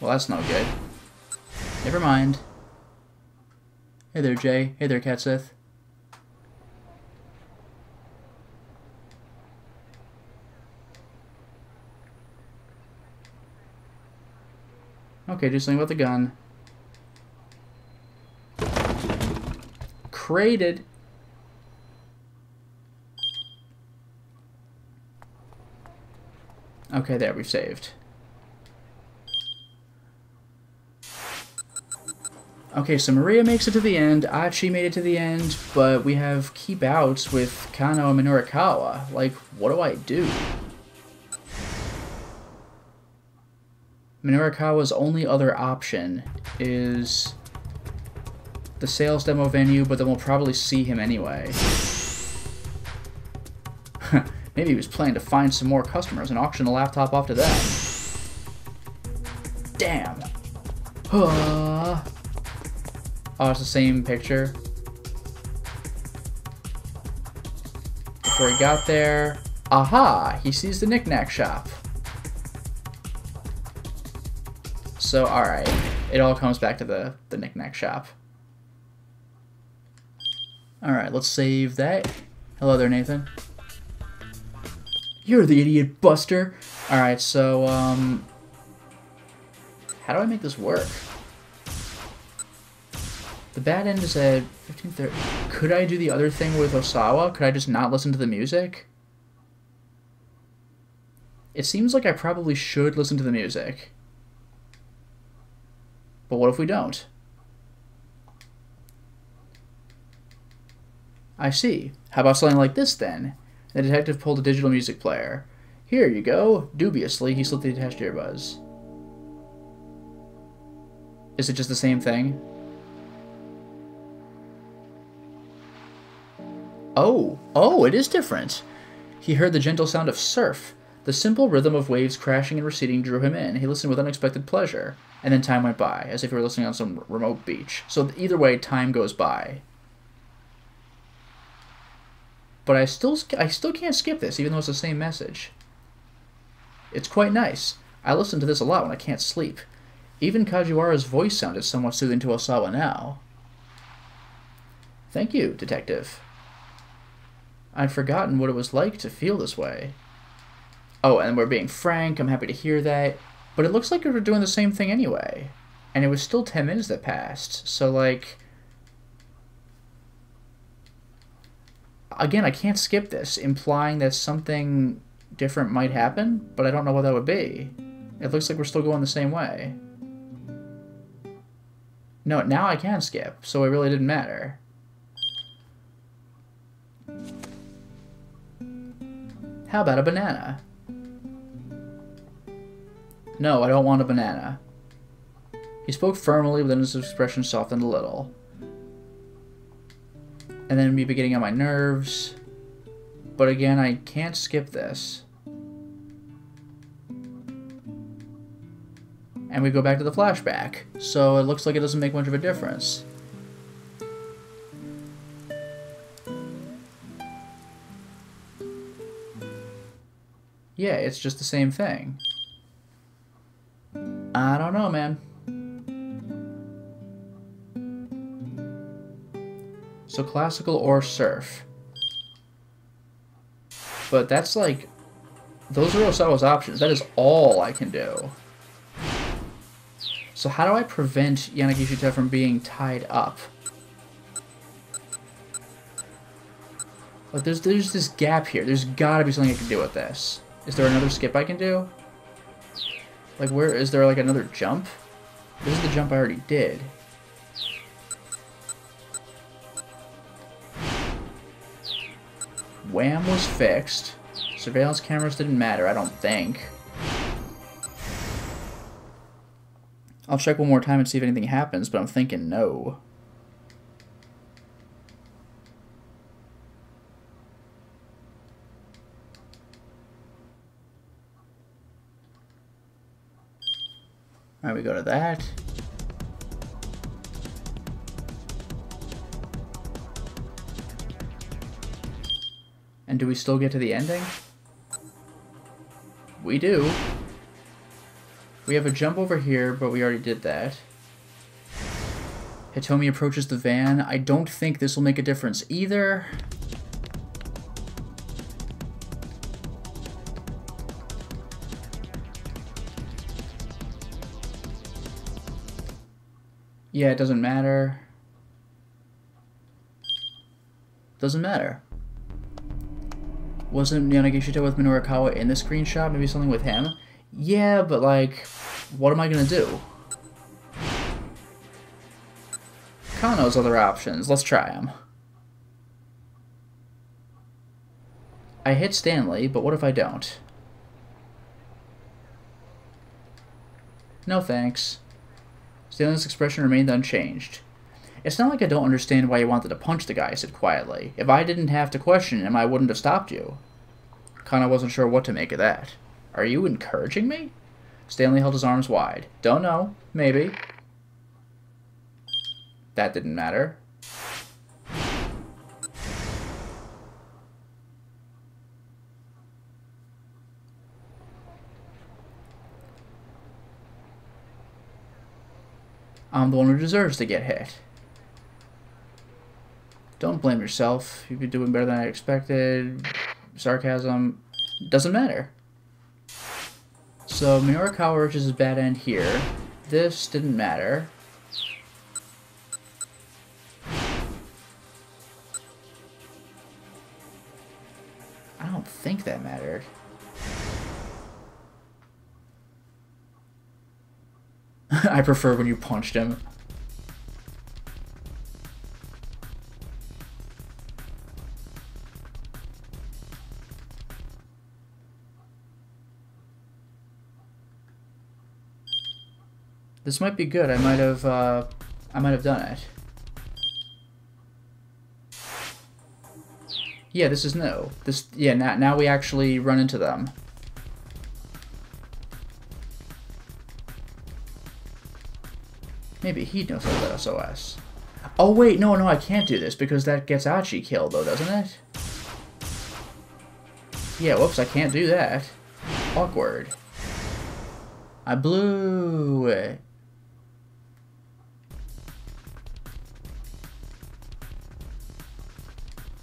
Well, that's no good. Never mind. Hey there, Jay. Hey there, Katsith. Okay, do something about the gun. Crated. Okay, there, we've saved. Okay, so Maria makes it to the end, Achi made it to the end, but we have keep outs with Kano and Minurikawa. Like, what do I do? Minurikawa's only other option is the sales demo venue, but then we'll probably see him anyway. Maybe he was planning to find some more customers and auction the laptop off to them. Damn. Oh, it's the same picture. before he got there. Aha! He sees the knick-knack shop. So, alright. It all comes back to the knick-knack shop. Alright, let's save that. Hello there, Nathan. You're the idiot buster! Alright, so, how do I make this work? The bad end is at 15:30. Could I do the other thing with Osawa? Could I just not listen to the music? It seems like I probably should listen to the music. But what if we don't? I see. How about something like this, then? The detective pulled a digital music player. Here you go. Dubiously, he slipped the attached earbuds. Is it just the same thing? Oh, it is different. He heard the gentle sound of surf. The simple rhythm of waves crashing and receding drew him in. He listened with unexpected pleasure. And then time went by, as if he were listening on some remote beach. So either way, time goes by. But I still can't skip this, even though it's the same message. It's quite nice. I listen to this a lot when I can't sleep. Even Kajiwara's voice sounded somewhat soothing to Osawa now. Thank you, detective. I'd forgotten what it was like to feel this way. Oh, and we're being frank. I'm happy to hear that. But it looks like we were doing the same thing anyway. And it was still 10 minutes that passed. So, like... Again, I can't skip this, implying that something different might happen, but I don't know what that would be. It looks like we're still going the same way. No, now I can skip, so it really didn't matter. How about a banana? No, I don't want a banana. He spoke firmly, but then his expression softened a little. And then me getting on my nerves. But again, I can't skip this. And we go back to the flashback. So it looks like it doesn't make much of a difference. Yeah, it's just the same thing. I don't know, man. So classical or surf. But that's like... Those are Osawa's options. That is all I can do. So how do I prevent Yanagishita from being tied up? Like there's this gap here. There's gotta be something I can do with this. Is there another skip I can do? Like where is there like another jump? This is the jump I already did. Wham was fixed. Surveillance cameras didn't matter, I don't think. I'll check one more time and see if anything happens, but I'm thinking no. Alright, we go to that. And do we still get to the ending? We do. We have a jump over here, but we already did that. Hitomi approaches the van. I don't think this will make a difference either. Yeah, it doesn't matter. Doesn't matter. Wasn't Yanagishita with Minorukawa in the screenshot? Maybe something with him? Yeah, but like, what am I gonna do? Kano's other options. Let's try them. I hit Stanley, but what if I don't? No thanks. Stanley's expression remained unchanged. It's not like I don't understand why you wanted to punch the guy, I said quietly. If I didn't have to question him, I wouldn't have stopped you. Kana wasn't sure what to make of that. Are you encouraging me? Stanley held his arms wide. Don't know. Maybe. That didn't matter. I'm the one who deserves to get hit. Don't blame yourself. You've been doing better than I expected. Sarcasm. Doesn't matter. So Minorikawa reaches his bad end here. This didn't matter. I don't think that mattered. I prefer when you punched him. This might be good. I might have done it. Yeah, this is new. Yeah, now we actually run into them. Maybe he knows how to SOS. Oh wait, no, I can't do this because that gets Achi killed though, doesn't it? Yeah, whoops, I can't do that. Awkward. I blew it.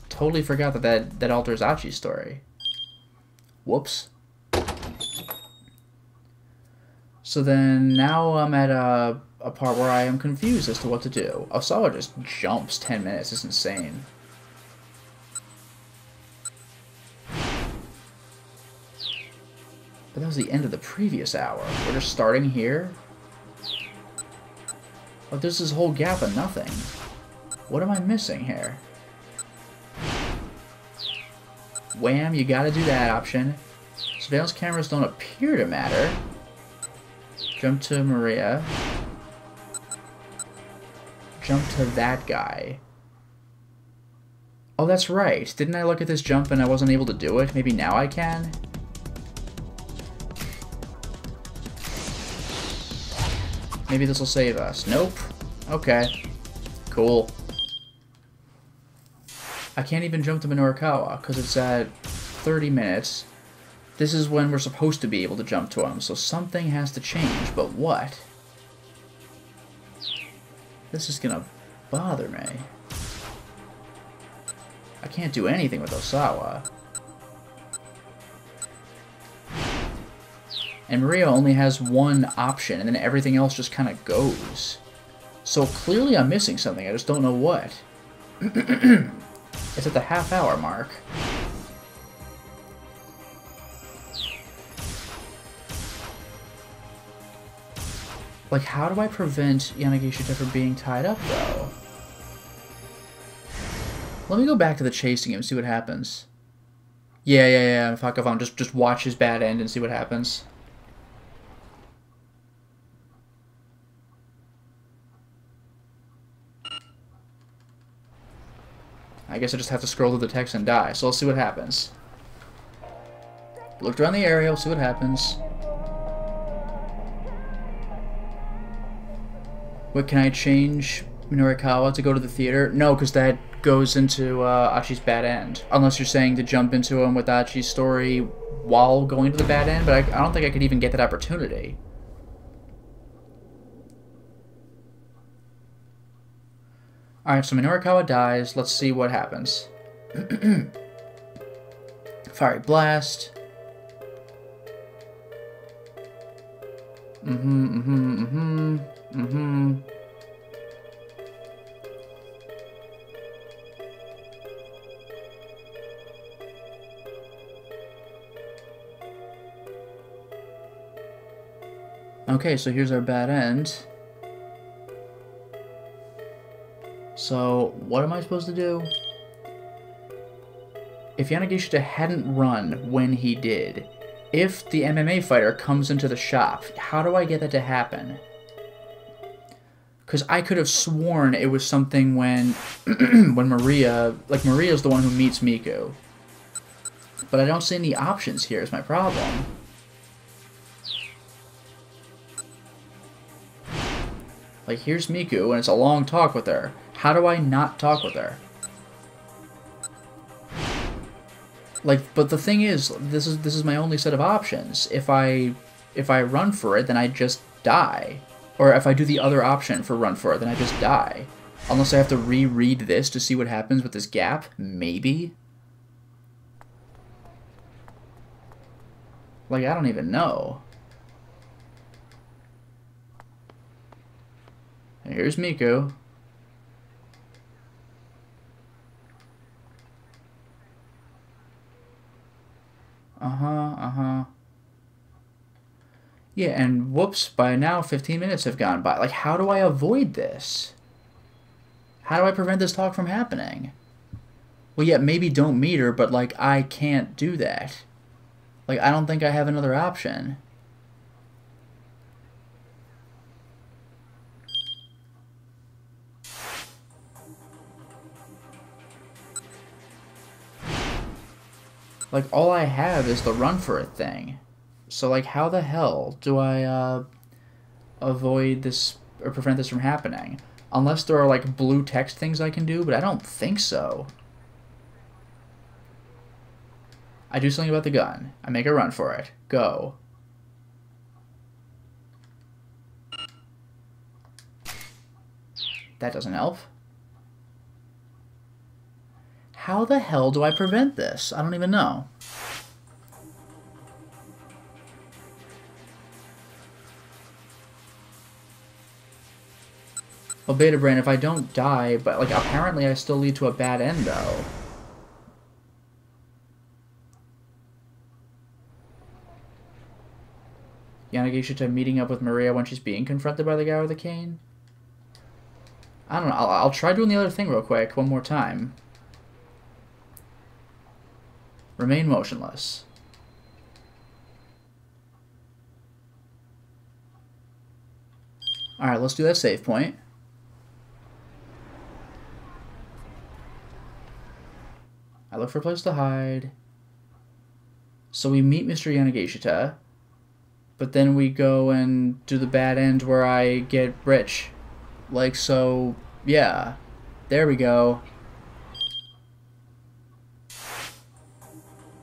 Totally forgot that alters Achi's story. Whoops. So then now I'm at a part where I am confused as to what to do. Osawa just jumps 10 minutes. It's insane. But that was the end of the previous hour. We're just starting here? Oh, there's this whole gap of nothing. What am I missing here? Wham, you gotta do that option. Surveillance cameras don't appear to matter. Jump to Maria. Jump to that guy. Oh, that's right. Didn't I look at this jump and I wasn't able to do it? Maybe now I can? Maybe this will save us. Nope. Okay. Cool. I can't even jump to Minorikawa because it's at 30 minutes. This is when we're supposed to be able to jump to him, so something has to change, but what? This is gonna bother me. I can't do anything with Osawa. And Maria only has one option, and then everything else just kind of goes. So clearly I'm missing something, I just don't know what. It's at the half-hour mark. Like, how do I prevent Yanagishita from being tied up, though? Let me go back to the chasing him and see what happens. Yeah. Fuck off on. Just watch his bad end and see what happens. I guess I just have to scroll through the text and die, so let's see what happens. Looked around the area, we'll see what happens. Wait, can I change Minorikawa to go to the theater? No, because that goes into Achi's bad end. Unless you're saying to jump into him with Achi's story while going to the bad end, but I don't think I could even get that opportunity. Alright, so Minorikawa dies. Let's see what happens. Fiery Blast. Okay, so here's our bad end. So, what am I supposed to do? If Yanagishita hadn't run when he did, if the MMA fighter comes into the shop, how do I get that to happen? Because I could have sworn it was something when Maria, like Maria's the one who meets Miku. But I don't see any options here is my problem. Like, here's Miku, and it's a long talk with her. How do I not talk with her? Like, but the thing is, this is my only set of options. If I run for it, then I just die. Or if I do the other option for run for it, then I just die. Unless I have to reread this to see what happens with this gap. Maybe? Like, I don't even know. Here's Miku. Yeah, and whoops, by now 15 minutes have gone by. Like, how do I avoid this? How do I prevent this talk from happening? Well, yeah, maybe don't meet her, but, like, I can't do that. Like, I don't think I have another option. Like, all I have is the run for it thing. So, like, how the hell do I, avoid this, or prevent this from happening? Unless there are, like, blue text things I can do, but I don't think so. I do something about the gun. I make a run for it. Go. That doesn't help. How the hell do I prevent this? I don't even know. Well, Beta Brain, if I don't die, but, like, apparently I still lead to a bad end, though. Yanagishita meeting up with Maria when she's being confronted by the guy with the cane? I don't know. I'll try doing the other thing real quick, one more time. Remain motionless. Alright, let's do that save point. I look for a place to hide. So we meet Mr. Yanagishita. But then we go and do the bad end where I get rich. Like, so, yeah. There we go.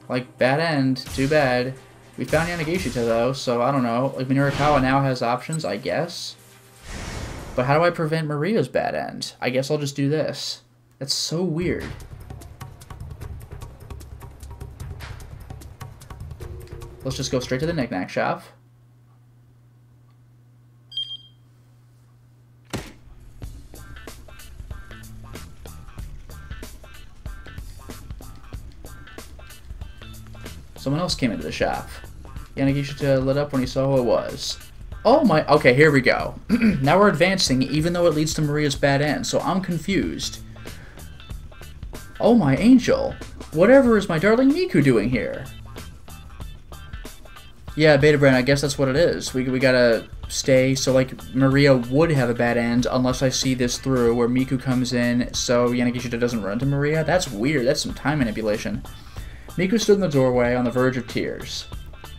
Like, bad end. Too bad. We found Yanagishita, though, so I don't know. Like, Minurikawa now has options, I guess. But how do I prevent Maria's bad end? I guess I'll just do this. That's so weird. Let's just go straight to the knick-knack shop. Someone else came into the shop. Yanagishita lit up when he saw who it was. Oh my... Okay, here we go. Now we're advancing, even though it leads to Maria's bad end, so I'm confused. Oh my angel. Whatever is my darling Miku doing here? Yeah, Beta Brain, I guess that's what it is. We gotta stay, so like, Maria would have a bad end unless I see this through, where Miku comes in, so Yanagishita doesn't run to Maria. That's weird, that's some time manipulation. Miku stood in the doorway on the verge of tears.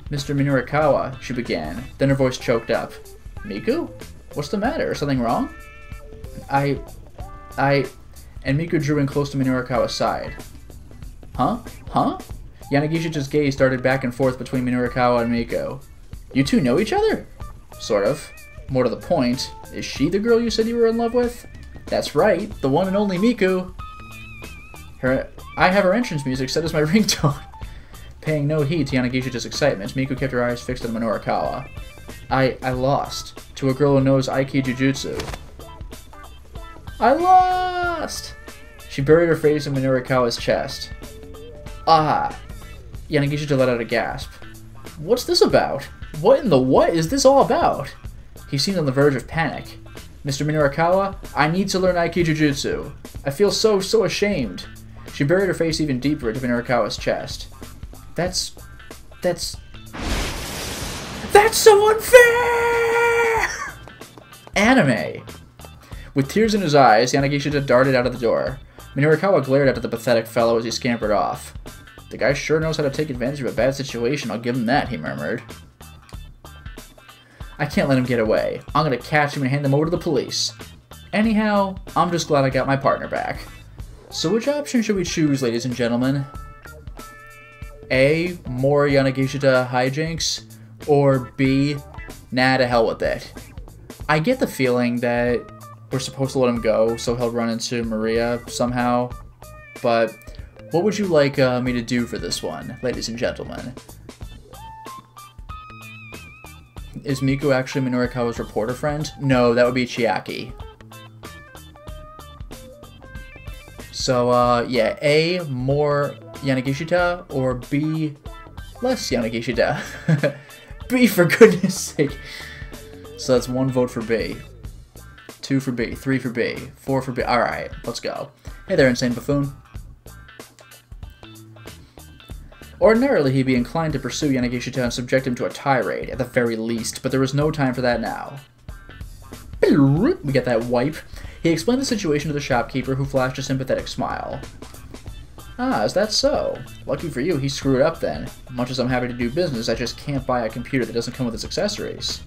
Mr. Minurikawa, she began, then her voice choked up. Miku? What's the matter? Is something wrong? And Miku drew in close to Minurikawa's side. Huh? Huh? Yanagishita's gaze darted back and forth between Minurikawa and Miku. You two know each other? Sort of. More to the point, is she the girl you said you were in love with? That's right, the one and only Miku. I have her entrance music set as my ringtone. Paying no heed to Yanagishita's excitement, Miku kept her eyes fixed on Minurikawa. I lost. To a girl who knows Aiki Jujutsu. I lost! She buried her face in Minurikawa's chest. Ah! Yanagishita let out a gasp. What's this about? What in the what is this all about? He seemed on the verge of panic. Mr. Minurikawa, I need to learn Aiki Jujutsu. I feel so ashamed. She buried her face even deeper into Minurikawa's chest. That's so unfair! Anime! With tears in his eyes, Yanagishita darted out of the door. Minurikawa glared after the pathetic fellow as he scampered off. The guy sure knows how to take advantage of a bad situation, I'll give him that, he murmured. I can't let him get away. I'm gonna catch him and hand him over to the police. Anyhow, I'm just glad I got my partner back. So which option should we choose, ladies and gentlemen? A, more Yanagishita hijinks, or B, nah, to hell with it. I get the feeling that we're supposed to let him go, so he'll run into Maria somehow. But what would you like me to do for this one, ladies and gentlemen? Is Miku actually Minorikawa's reporter friend? No, that would be Chiaki. So, yeah, A, more Yanagishita, or B, less Yanagishita. B, for goodness sake. So that's 1 vote for B. 2 for B, 3 for B, 4 for B. Alright, let's go. Hey there, insane buffoon. Ordinarily, he'd be inclined to pursue Yanagishita and subject him to a tirade, at the very least, but there was no time for that now. We get that wipe. He explained the situation to the shopkeeper, who flashed a sympathetic smile. Ah, is that so? Lucky for you, he screwed up then. Much as I'm happy to do business, I just can't buy a computer that doesn't come with its accessories.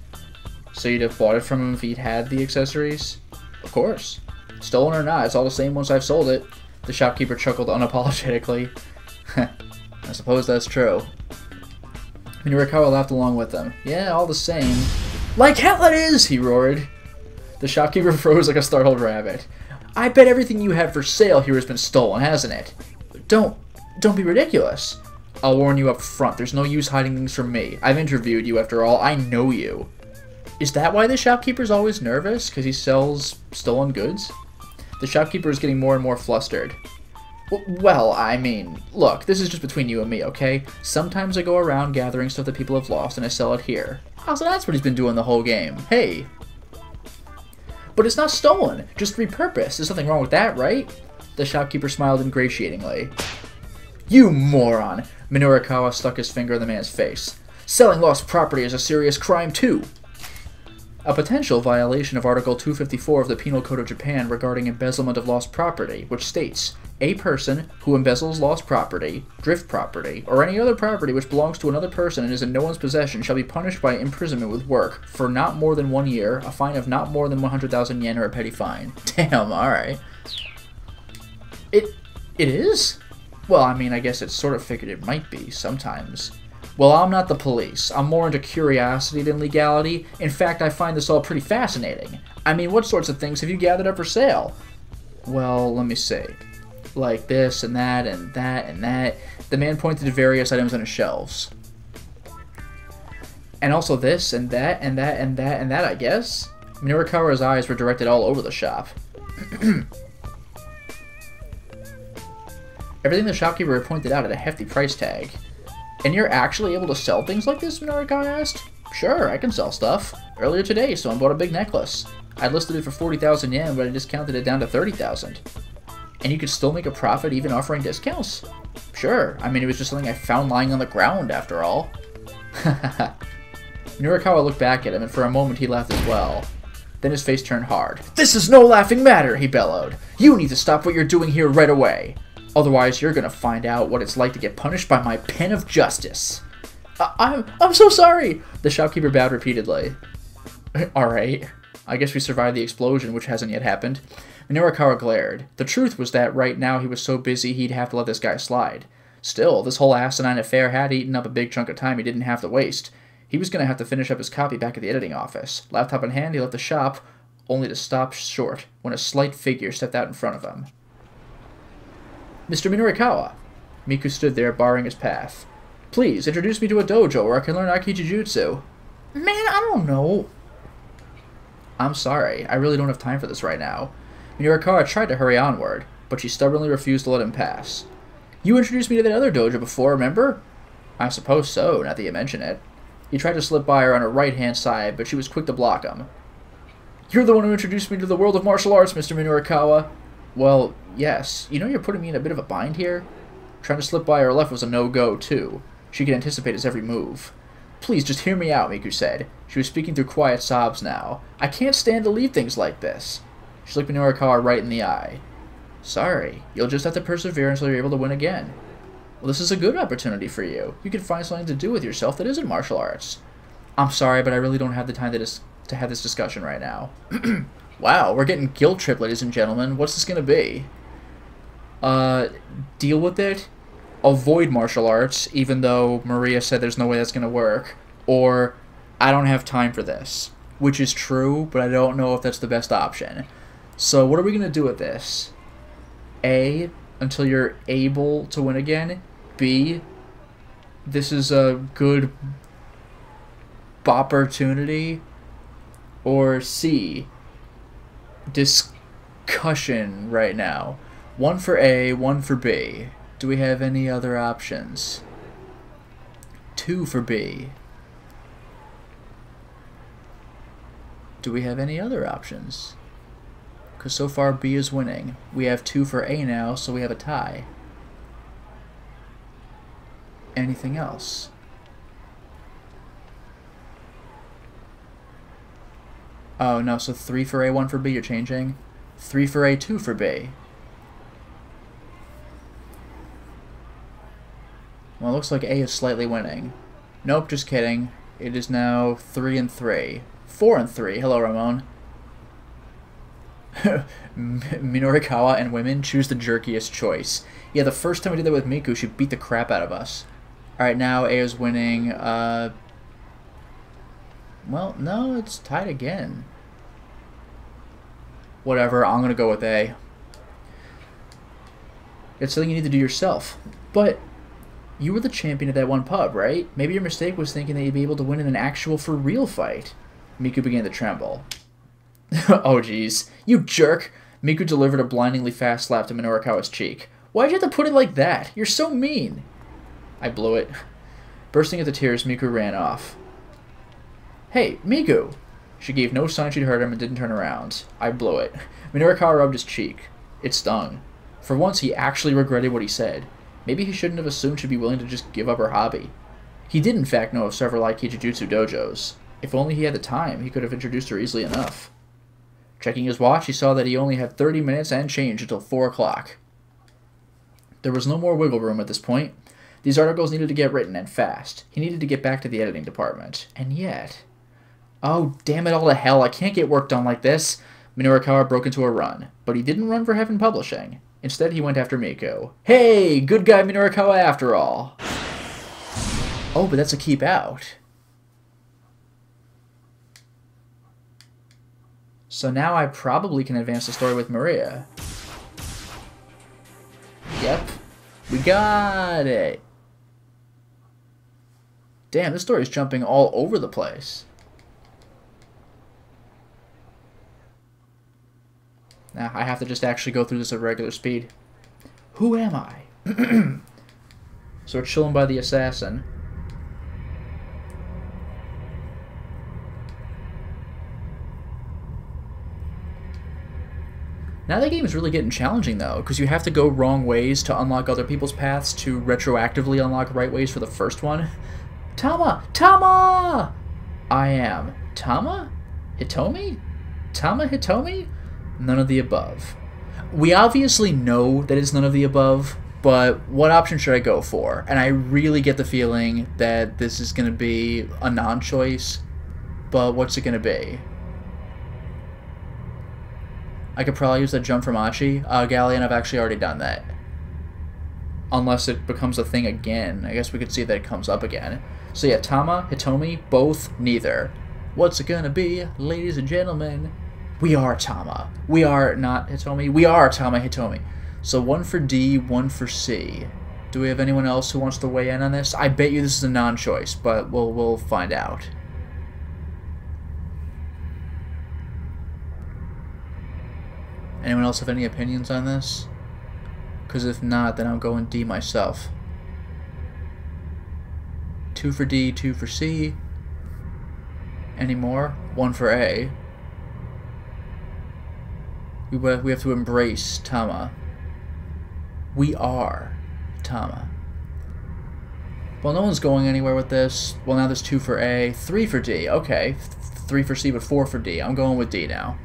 So you'd have bought it from him if he'd had the accessories? Of course. Stolen or not, it's all the same once I've sold it. The shopkeeper chuckled unapologetically. I suppose that's true. Minorikawa laughed along with them. Yeah, all the same. Like hell it is, he roared. The shopkeeper froze like a startled rabbit. I bet everything you had for sale here has been stolen, hasn't it? Don't be ridiculous. I'll warn you up front, there's no use hiding things from me. I've interviewed you after all, I know you. Is that why the shopkeeper's always nervous? Because he sells stolen goods? The shopkeeper is getting more and more flustered. Well, I mean, look, this is just between you and me, okay? Sometimes I go around gathering stuff that people have lost and I sell it here. Oh, so that's what he's been doing the whole game. Hey. But it's not stolen, just repurposed. There's nothing wrong with that, right? The shopkeeper smiled ingratiatingly. You moron! Minorikawa stuck his finger in the man's face. Selling lost property is a serious crime, too. A potential violation of Article 254 of the Penal Code of Japan regarding embezzlement of lost property, which states, a person who embezzles lost property, drift property, or any other property which belongs to another person and is in no one's possession shall be punished by imprisonment with work for not more than 1 year, a fine of not more than 100,000 yen, or a petty fine. Damn, alright. It is? Well, I mean, I guess it sort of figured it might be, sometimes. Well, I'm not the police. I'm more into curiosity than legality. In fact, I find this all pretty fascinating. I mean, what sorts of things have you gathered up for sale? Well, let me see. Like this and that and that and that. The man pointed to various items on his shelves. And also this and that and that and that and that, I guess? Minorikawa's eyes were directed all over the shop. Everything the shopkeeper had pointed out had a hefty price tag. And you're actually able to sell things like this, Minorikawa asked? Sure, I can sell stuff. Earlier today, someone bought a big necklace. I listed it for 40,000 yen, but I discounted it down to 30,000. And you could still make a profit even offering discounts? Sure, I mean it was just something I found lying on the ground after all. Minorikawa looked back at him, and for a moment he laughed as well. Then his face turned hard. This is no laughing matter, he bellowed. You need to stop what you're doing here right away. Otherwise, you're gonna find out what it's like to get punished by my pen of justice. I'm so sorry! The shopkeeper bowed repeatedly. Alright. I guess we survived the explosion, which hasn't yet happened. Minorikawa glared. The truth was that right now he was so busy he'd have to let this guy slide. Still, this whole asinine affair had eaten up a big chunk of time he didn't have to waste. He was gonna have to finish up his copy back at the editing office. Laptop in hand, he left the shop, only to stop short when a slight figure stepped out in front of him. Mr. Minorikawa. Miku stood there, barring his path. Please, introduce me to a dojo where I can learn Aiki Jujutsu. Man, I don't know. I'm sorry, I really don't have time for this right now. Minorikawa tried to hurry onward, but she stubbornly refused to let him pass. You introduced me to that other dojo before, remember? I suppose so, now that you mention it. He tried to slip by her on her right-hand side, but she was quick to block him. You're the one who introduced me to the world of martial arts, Mr. Minorikawa. Well, yes. You know you're putting me in a bit of a bind here? Trying to slip by her left was a no-go, too. She could anticipate his every move. Please, just hear me out, Miku said. She was speaking through quiet sobs now. I can't stand to leave things like this. She looked Minorikawa right in the eye. Sorry. You'll just have to persevere until you're able to win again. Well, this is a good opportunity for you. You can find something to do with yourself that isn't martial arts. I'm sorry, but I really don't have the time to have this discussion right now. Wow, we're getting guilt tripped, ladies and gentlemen. What's this gonna be? Deal with it? Avoid martial arts, even though Maria said there's no way that's gonna work. Or, I don't have time for this. which is true, but I don't know if that's the best option. So what are we going to do with this? A, until you're able to win again. B, this is a good opportunity. Or C, discussion right now. 1 for A, 1 for B. Do we have any other options? 2 for B. Do we have any other options? Because so far B is winning. We have 2 for A now, so we have a tie. Anything else? Oh no, so 3 for A, 1 for B, you're changing? 3 for A, 2 for B. Well, it looks like A is slightly winning. Nope, just kidding. It is now 3 and 3. 4 and 3. Hello, Ramon. Minorikawa and women choose the jerkiest choice. Yeah, the first time we did that with Miku, she beat the crap out of us. Alright, now A is winning. Well, no, it's tied again. Whatever, I'm gonna go with A. It's something you need to do yourself. But you were the champion of that one pub, right? Maybe your mistake was thinking that you'd be able to win in an actual for real fight. Miku began to tremble. Oh jeez. You jerk! Miku delivered a blindingly fast slap to Minorikawa's cheek. Why'd you have to put it like that? You're so mean! I blew it. Bursting into tears, Miku ran off. Hey, Miku! She gave no sign she'd heard him and didn't turn around. I blew it. Minorikawa rubbed his cheek. It stung. For once, he actually regretted what he said. Maybe he shouldn't have assumed she'd be willing to just give up her hobby. He did in fact know of several Aikijujutsu dojos. If only he had the time, he could have introduced her easily enough. Checking his watch, he saw that he only had 30 minutes and change until 4 o'clock. There was no more wiggle room at this point. These articles needed to get written, and fast. He needed to get back to the editing department. And yet... Oh, damn it all to hell, I can't get work done like this! Minorikawa broke into a run, but he didn't run for Heaven Publishing. Instead, he went after Miku. Hey, good guy Minorikawa after all! Oh, but that's a keep out. So now I probably can advance the story with Maria. Yep. We got it! Damn, this story is jumping all over the place. Now, I have to just actually go through this at regular speed. Who am I? So we're chilling by the assassin. Now the game is really getting challenging, though, because you have to go wrong ways to unlock other people's paths to retroactively unlock right ways for the first one. Tama! Tama! I am Tama? Hitomi? Tama Hitomi? None of the above. We obviously know that it's none of the above, but what option should I go for? And I really get the feeling that this is going to be a non-choice, but what's it going to be? I could probably use that jump from Achi. Galleon, I've actually already done that. Unless it becomes a thing again. I guess we could see that it comes up again. So yeah, Tama, Hitomi, both, neither. What's it gonna be, ladies and gentlemen? We are Tama. We are not Hitomi. We are Tama Hitomi. So 1 for D, 1 for C. Do we have anyone else who wants to weigh in on this? I bet you this is a non-choice, but we'll find out. Anyone else have any opinions on this? Because if not, then I'm going D myself. 2 for D, 2 for C. Any more? 1 for A. We have to embrace Tama. We are Tama. Well, no one's going anywhere with this. Well, now there's 2 for A, 3 for D. Okay, 3 for C, but 4 for D. I'm going with D now.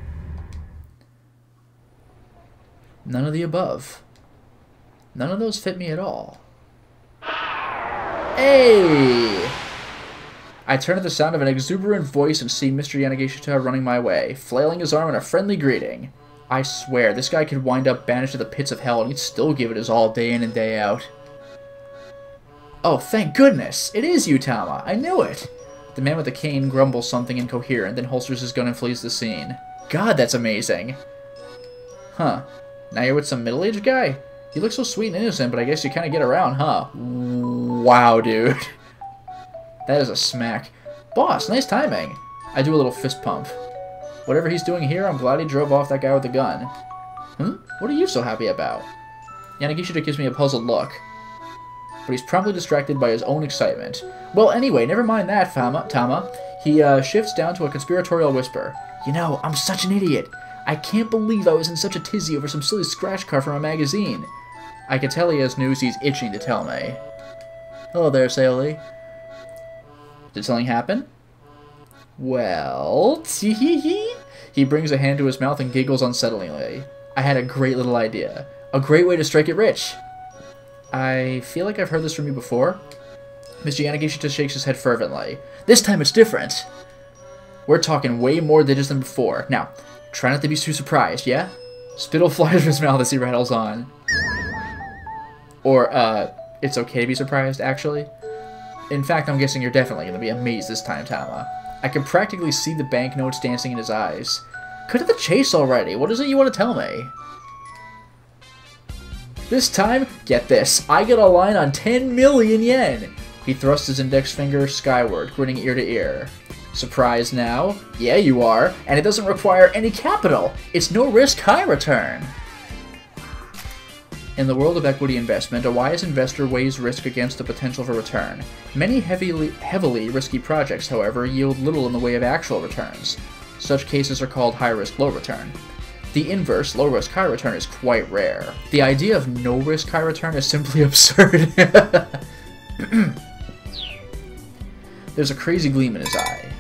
None of the above. None of those fit me at all. Hey! I turn at the sound of an exuberant voice and see Mr. Yanagishita running my way, flailing his arm in a friendly greeting. I swear, this guy could wind up banished to the pits of hell and he'd still give it his all day in and day out. Oh, thank goodness! It is you, Tama! I knew it! The man with the cane grumbles something incoherent, then holsters his gun and flees the scene. God, that's amazing. Huh. Now you're with some middle-aged guy? You look so sweet and innocent, but I guess you kind of get around, huh? Wow, dude. That is a smack. Boss, nice timing. I do a little fist pump. Whatever he's doing here, I'm glad he drove off that guy with the gun. What are you so happy about? Yanagishita gives me a puzzled look. But he's promptly distracted by his own excitement. Well, anyway, never mind that, Tama. He shifts down to a conspiratorial whisper. You know, I'm such an idiot. I can't believe I was in such a tizzy over some silly scratch card from a magazine. I can tell he has news he's itching to tell me. Hello there, Sayoli. Did something happen? Well, tee-hee-hee. He brings a hand to his mouth and giggles unsettlingly. I had a great little idea. A great way to strike it rich. I feel like I've heard this from you before. Mr. Yanagishita shakes his head fervently. This time it's different. We're talking way more digits than before. Now, try not to be too surprised, yeah? Spittle flies from his mouth as he rattles on. Or, it's okay to be surprised, actually. In fact, I'm guessing you're definitely going to be amazed this time, Tama. I can practically see the banknotes dancing in his eyes. Cut to the chase already. What is it you want to tell me? This time, get this. I get a line on 10 million yen. He thrusts his index finger skyward, grinning ear to ear. Surprised now? Yeah, you are. And it doesn't require any capital. It's no risk, high return. In the world of equity investment, a wise investor weighs risk against the potential for return. Many heavily risky projects, however, yield little in the way of actual returns. Such cases are called high-risk, low-return. The inverse, low-risk, high-return, is quite rare. The idea of no-risk, high-return is simply absurd. There's a crazy gleam in his eye.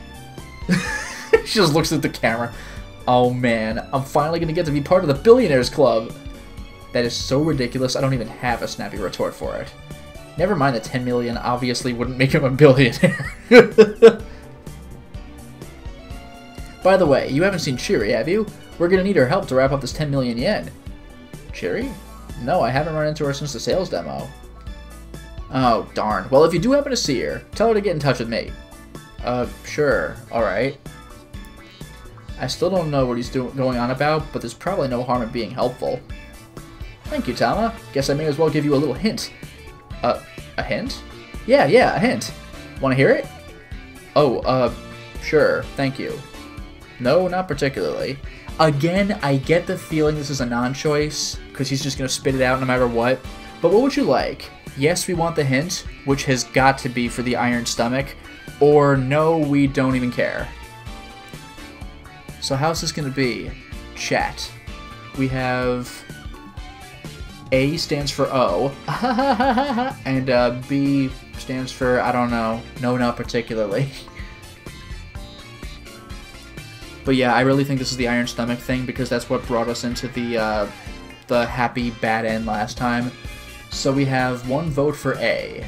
She just looks at the camera. Oh man, I'm finally gonna get to be part of the Billionaires Club! That is so ridiculous, I don't even have a snappy retort for it. Never mind that 10 million obviously wouldn't make him a billionaire. By the way, you haven't seen Chiri, have you? We're gonna need her help to wrap up this 10 million yen. Chiri? No, I haven't run into her since the sales demo. Oh, darn. Well, if you do happen to see her, tell her to get in touch with me. Sure. Alright. I still don't know what he's going on about, but there's probably no harm in being helpful. Thank you, Tama. Guess I may as well give you a little hint. A hint? Yeah, a hint. Wanna hear it? Oh, sure. Thank you. No, not particularly. Again, I get the feeling this is a non-choice, because he's just gonna spit it out no matter what. But what would you like? Yes, we want the hint, which has got to be for the iron stomach, or no, we don't even care. So how's this gonna be? Chat. We have... A stands for O, and B stands for, I don't know, no, not particularly. But yeah, I really think this is the iron stomach thing, because that's what brought us into the happy bad end last time. So we have one vote for A.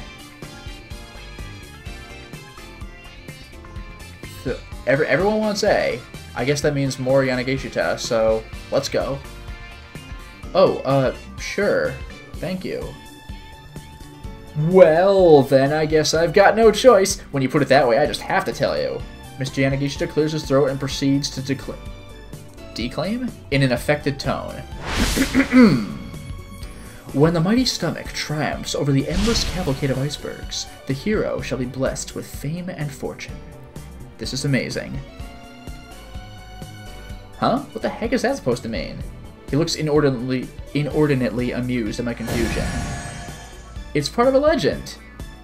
So everyone wants A. I guess that means more Yanagishita, so let's go. Oh, sure. Thank you. Well, then I guess I've got no choice. When you put it that way, I just have to tell you. Mr. Yanagishita clears his throat and proceeds to declaim? In an affected tone. When the mighty stomach triumphs over the endless cavalcade of icebergs, the hero shall be blessed with fame and fortune. This is amazing. Huh? What the heck is that supposed to mean? He looks inordinately amused at my confusion. It's part of a legend.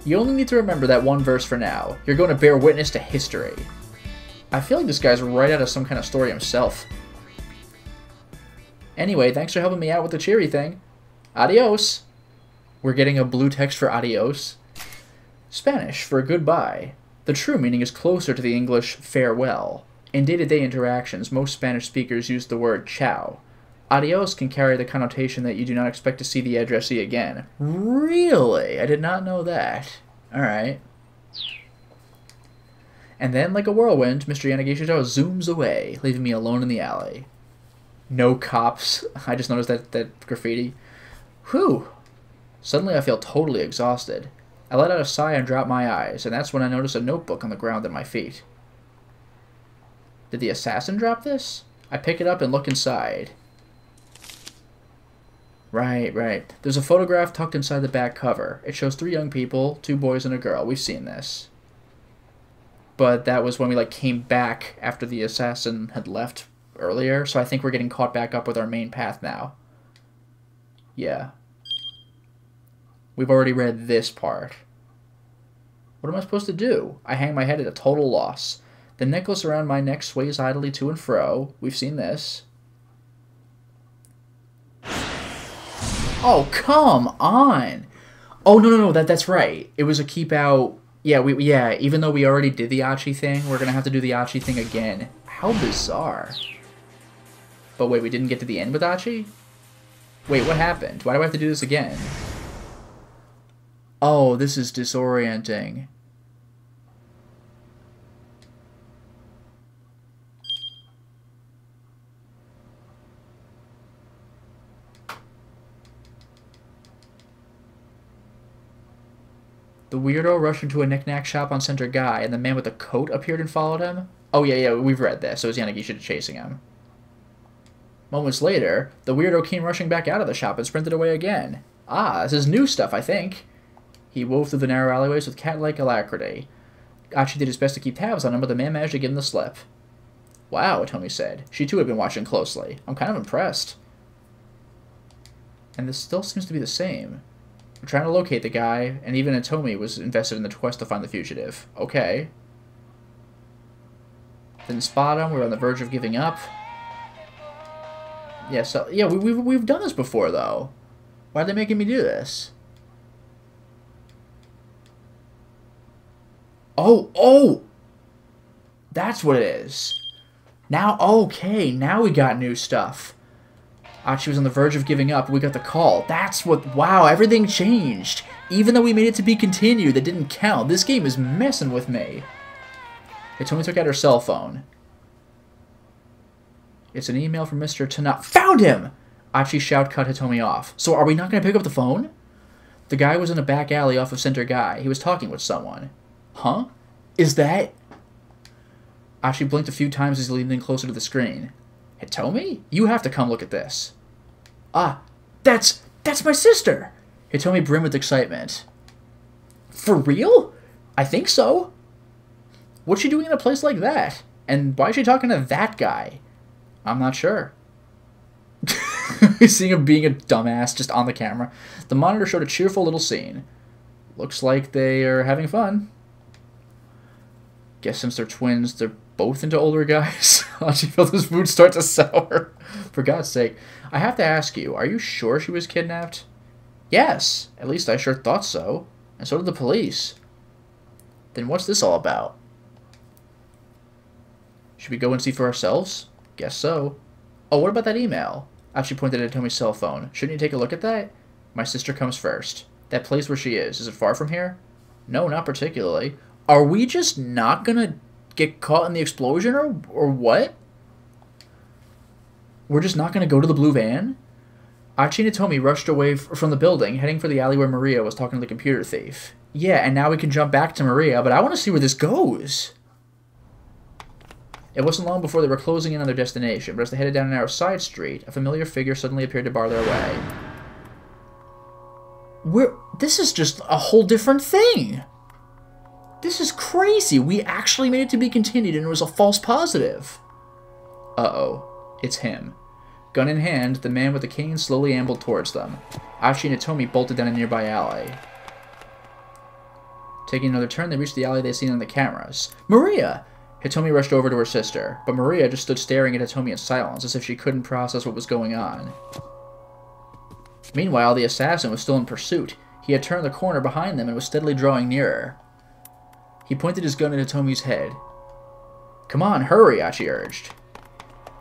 You only need to remember that one verse for now. You're going to bear witness to history. I feel like this guy's right out of some kind of story himself. Anyway, thanks for helping me out with the cheery thing. Adios. We're getting a blue text for adios. Spanish for goodbye. The true meaning is closer to the English farewell. In day-to-day interactions, most Spanish speakers use the word ciao. Adios can carry the connotation that you do not expect to see the addressee again. Really? I did not know that. Alright. And then, like a whirlwind, Mr. Yanagishita zooms away, leaving me alone in the alley. No cops. I just noticed that graffiti. Whew. Suddenly I feel totally exhausted. I let out a sigh and dropped my eyes, and that's when I noticed a notebook on the ground at my feet. Did the assassin drop this? I pick it up and look inside. Right. There's a photograph tucked inside the back cover. It shows 3 young people, 2 boys and a girl. We've seen this. But that was when we, like, came back after the assassin had left earlier, so I think we're getting caught back up with our main path now. Yeah. We've already read this part. What am I supposed to do? I hang my head at a total loss. The necklace around my neck sways idly to and fro. We've seen this. Oh, come on! Oh, no, that's right. It was a keep out... Yeah, even though we already did the Achi thing, we're gonna have to do the Achi thing again. How bizarre. But wait, we didn't get to the end with Achi? Wait, what happened? Why do I have to do this again? Oh, this is disorienting. The weirdo rushed into a knick-knack shop on Center Guy, and the man with the coat appeared and followed him? Oh, yeah, we've read this, so it was Yanagishi chasing him. Moments later, the weirdo came rushing back out of the shop and sprinted away again. Ah, this is new stuff, I think. He wove through the narrow alleyways with cat-like alacrity. Achi did his best to keep tabs on him, but the man managed to give him the slip. Wow, Hitomi said. She too had been watching closely. I'm kind of impressed. And this still seems to be the same. We're trying to locate the guy, and even Hitomi was invested in the quest to find the fugitive. Okay. Didn't spot him. We're on the verge of giving up. Yeah, so yeah, we've done this before though. Why are they making me do this? Oh, that's what it is. Now, okay, now we got new stuff. Achi was on the verge of giving up. We got the call. That's what... Wow, everything changed. Even though we made it to be continued, that didn't count. This game is messing with me. Hitomi took out her cell phone. It's an email from Mr. Tana. Found him! Achi shout cut Hitomi off. So are we not going to pick up the phone? The guy was in a back alley off of Center Guy. He was talking with someone. Huh? Is that... Achi blinked a few times as he leaned in closer to the screen. Hitomi? You have to come look at this. Ah, that's my sister! Hitomi brimmed with excitement. For real? I think so. What's she doing in a place like that? And why is she talking to that guy? I'm not sure. Seeing him being a dumbass just on the camera. The monitor showed a cheerful little scene. Looks like they are having fun. Guess since they're twins, they're both into older guys. She felt his mood start to sour. For God's sake. I have to ask you, are you sure she was kidnapped? Yes. At least I sure thought so. And so did the police. Then what's this all about? Should we go and see for ourselves? Guess so. Oh, what about that email? Achi pointed at Hitomi's cell phone. Shouldn't you take a look at that? My sister comes first. That place where she is it far from here? No, not particularly. Are we just not gonna get caught in the explosion or what? We're just not gonna go to the blue van? Achi and Hitomi rushed away from the building, heading for the alley where Maria was talking to the computer thief. Yeah, and now we can jump back to Maria, but I want to see where this goes. It wasn't long before they were closing in on their destination, but as they headed down a narrow side street, a familiar figure suddenly appeared to bar their way. This is just a whole different thing! This is crazy! We actually made it to be continued and it was a false positive! Uh-oh. It's him. Gun in hand, the man with the cane slowly ambled towards them. Achi and Hitomi bolted down a nearby alley. Taking another turn, they reached the alley they'd seen on the cameras. Maria! Hitomi rushed over to her sister, but Maria just stood staring at Hitomi in silence, as if she couldn't process what was going on. Meanwhile, the assassin was still in pursuit. He had turned the corner behind them and was steadily drawing nearer. He pointed his gun at Hitomi's head. Come on, hurry, Achi urged.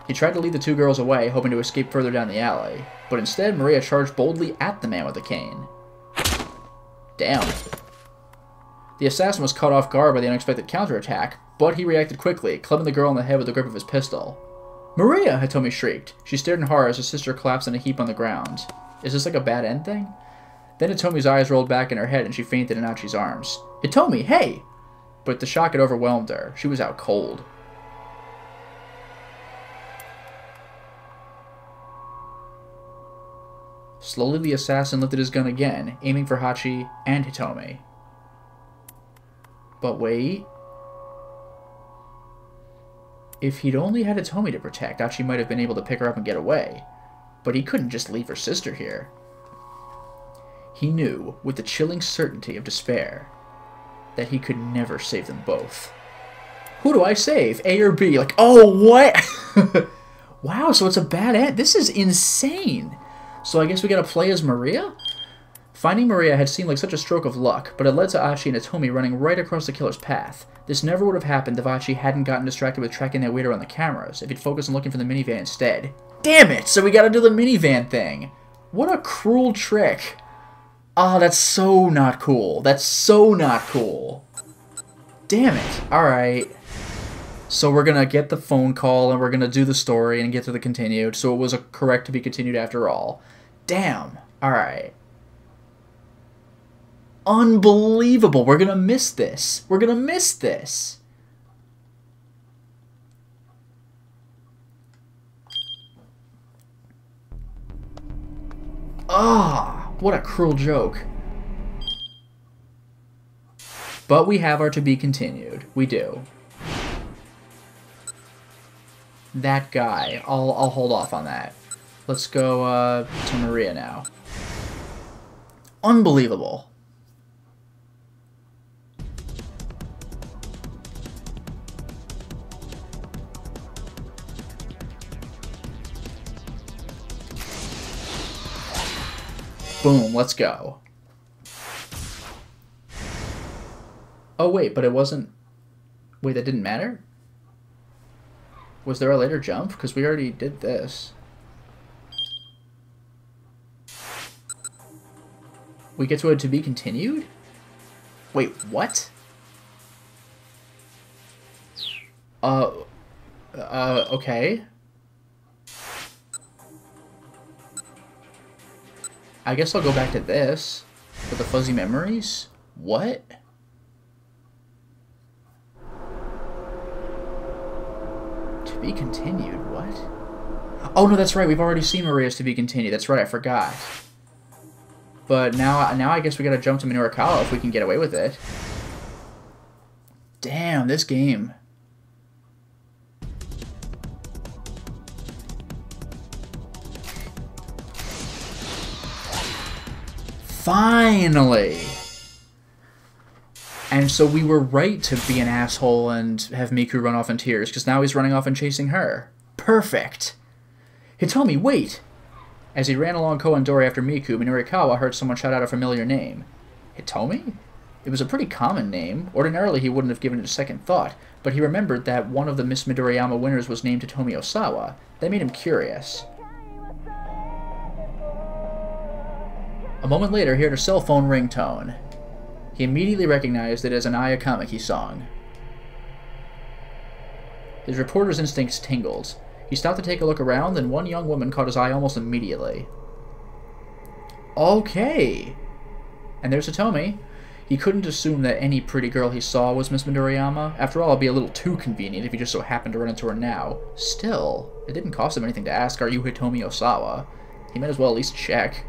He tried to lead the two girls away, hoping to escape further down the alley, but instead Maria charged boldly at the man with the cane. Damn. The assassin was caught off guard by the unexpected counterattack, but he reacted quickly, clubbing the girl in the head with the grip of his pistol. Maria! Hitomi shrieked. She stared in horror as her sister collapsed in a heap on the ground. Is this like a bad end thing? Then Hitomi's eyes rolled back in her head and she fainted in Achi's arms. Hitomi, hey! But the shock had overwhelmed her. She was out cold. Slowly the assassin lifted his gun again, aiming for Hachi and Hitomi. But wait. If he'd only had Hitomi to protect, Hachi might have been able to pick her up and get away. But he couldn't just leave her sister here. He knew, with the chilling certainty of despair, that he could never save them both. Who do I save? A or B? Like, oh, what? Wow, so it's a bad end. This is insane. So I guess we gotta play as Maria? Finding Maria had seemed like such a stroke of luck, but it led to Achi and Hitomi running right across the killer's path. This never would have happened if Achi hadn't gotten distracted with tracking that weirdo on the cameras, if he'd focused on looking for the minivan instead. Damn it! So we gotta do the minivan thing! What a cruel trick! Ah, that's so not cool. That's so not cool. Damn it. Alright. So we're gonna get the phone call, and we're gonna do the story, and get to the continued, so it was correct to be continued after all. Damn. Alright. Unbelievable. We're gonna miss this. We're gonna miss this. Ah, what a cruel joke. But we have our to be continued. We do. That guy. I'll hold off on that. Let's go to Maria now. Unbelievable. Boom, let's go. Oh, wait, but it wasn't... Wait, that didn't matter? Was there a later jump? Because we already did this. We get to a to be continued? Wait, what? Okay. I guess I'll go back to this. For the fuzzy memories? What? To be continued? What? Oh, no, that's right. We've already seen Maria's to be continued. That's right. I forgot. But now I guess we gotta jump to Minorikawa if we can get away with it. Damn, this game. Finally! And so we were right to be an asshole and have Miku run off in tears, because now he's running off and chasing her. Perfect! Hitomi, wait! As he ran along Koandori after Miku, Minorikawa heard someone shout out a familiar name. Hitomi? It was a pretty common name. Ordinarily he wouldn't have given it a second thought, but he remembered that one of the Miss Midoriyama winners was named Hitomi Osawa. That made him curious. A moment later, he heard a cell phone ringtone. He immediately recognized it as an Aya Kameki song. His reporter's instincts tingled. He stopped to take a look around, and one young woman caught his eye almost immediately. Okay! And there's Hitomi. He couldn't assume that any pretty girl he saw was Miss Midoriyama. After all, it'd be a little too convenient if he just so happened to run into her now. Still, it didn't cost him anything to ask, "Are you Hitomi Osawa?" He might as well at least check.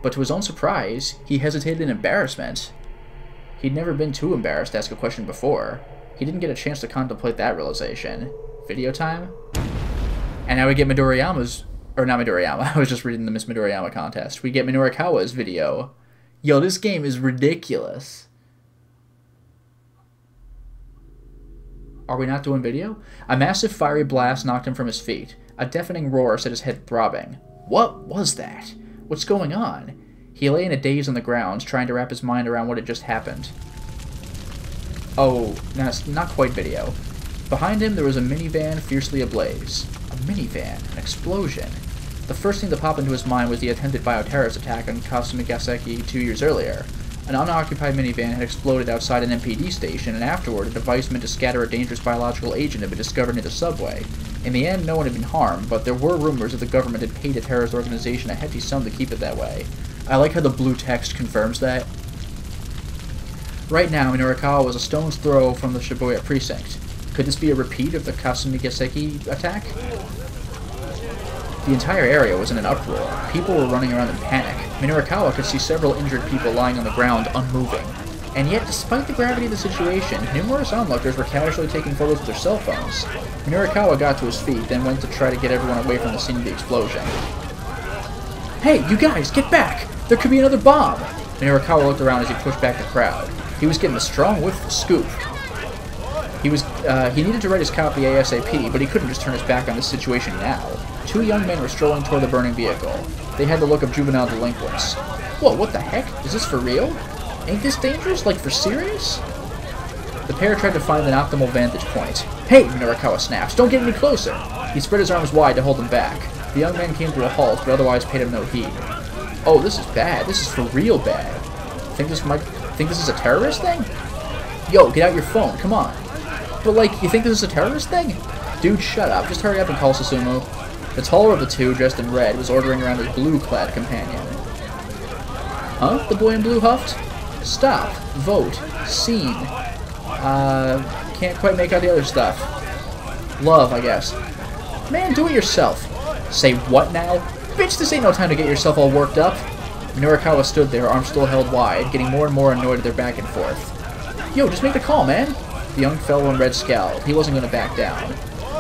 But to his own surprise, he hesitated in embarrassment. He'd never been too embarrassed to ask a question before. He didn't get a chance to contemplate that realization. Video time? And now we get Midoriyama's... Or not Midoriyama, I was just reading the Miss Midoriyama contest. We get Minorikawa's video. Yo, this game is ridiculous. Are we not doing video? A massive fiery blast knocked him from his feet. A deafening roar set his head throbbing. What was that? What's going on? He lay in a daze on the ground, trying to wrap his mind around what had just happened. Oh, no, it's not quite video. Behind him, there was a minivan fiercely ablaze. A minivan. An explosion. The first thing to pop into his mind was the attempted bioterrorist attack on Kasumigaseki 2 years earlier. An unoccupied minivan had exploded outside an MPD station, and afterward, a device meant to scatter a dangerous biological agent had been discovered near the subway. In the end, no one had been harmed, but there were rumors that the government had paid a terrorist organization a hefty sum to keep it that way. I like how the blue text confirms that. Right now, Minorikawa was a stone's throw from the Shibuya precinct. Could this be a repeat of the Kasumigaseki attack? The entire area was in an uproar. People were running around in panic. Minorikawa could see several injured people lying on the ground, unmoving. And yet, despite the gravity of the situation, numerous onlookers were casually taking photos with their cell phones. Minorikawa got to his feet, then went to try to get everyone away from the scene of the explosion. Hey, you guys, get back! There could be another bomb! Minorikawa looked around as he pushed back the crowd. He was getting a strong whiff of the scoop. He needed to write his copy ASAP, but he couldn't just turn his back on this situation now. Two young men were strolling toward the burning vehicle. They had the look of juvenile delinquents. Whoa, what the heck? Is this for real? Ain't this dangerous? Like, for serious? The pair tried to find an optimal vantage point. Hey, Minorikawa snaps, don't get any closer! He spread his arms wide to hold them back. The young man came to a halt, but otherwise paid him no heed. Oh, this is bad. This is for real bad. Think this is a terrorist thing? Yo, get out your phone, come on. But, like, you think this is a terrorist thing? Dude, shut up. Just hurry up and call Susumu. The taller of the two, dressed in red, was ordering around his blue-clad companion. Huh? The boy in blue huffed? Stop. Vote. Scene. Can't quite make out the other stuff. Love, I guess. Man, do it yourself. Say what now? Bitch, this ain't no time to get yourself all worked up. Minorikawa stood there, arms still held wide, getting more and more annoyed at their back and forth. Yo, just make the call, man. The young fellow in red scowled. He wasn't going to back down.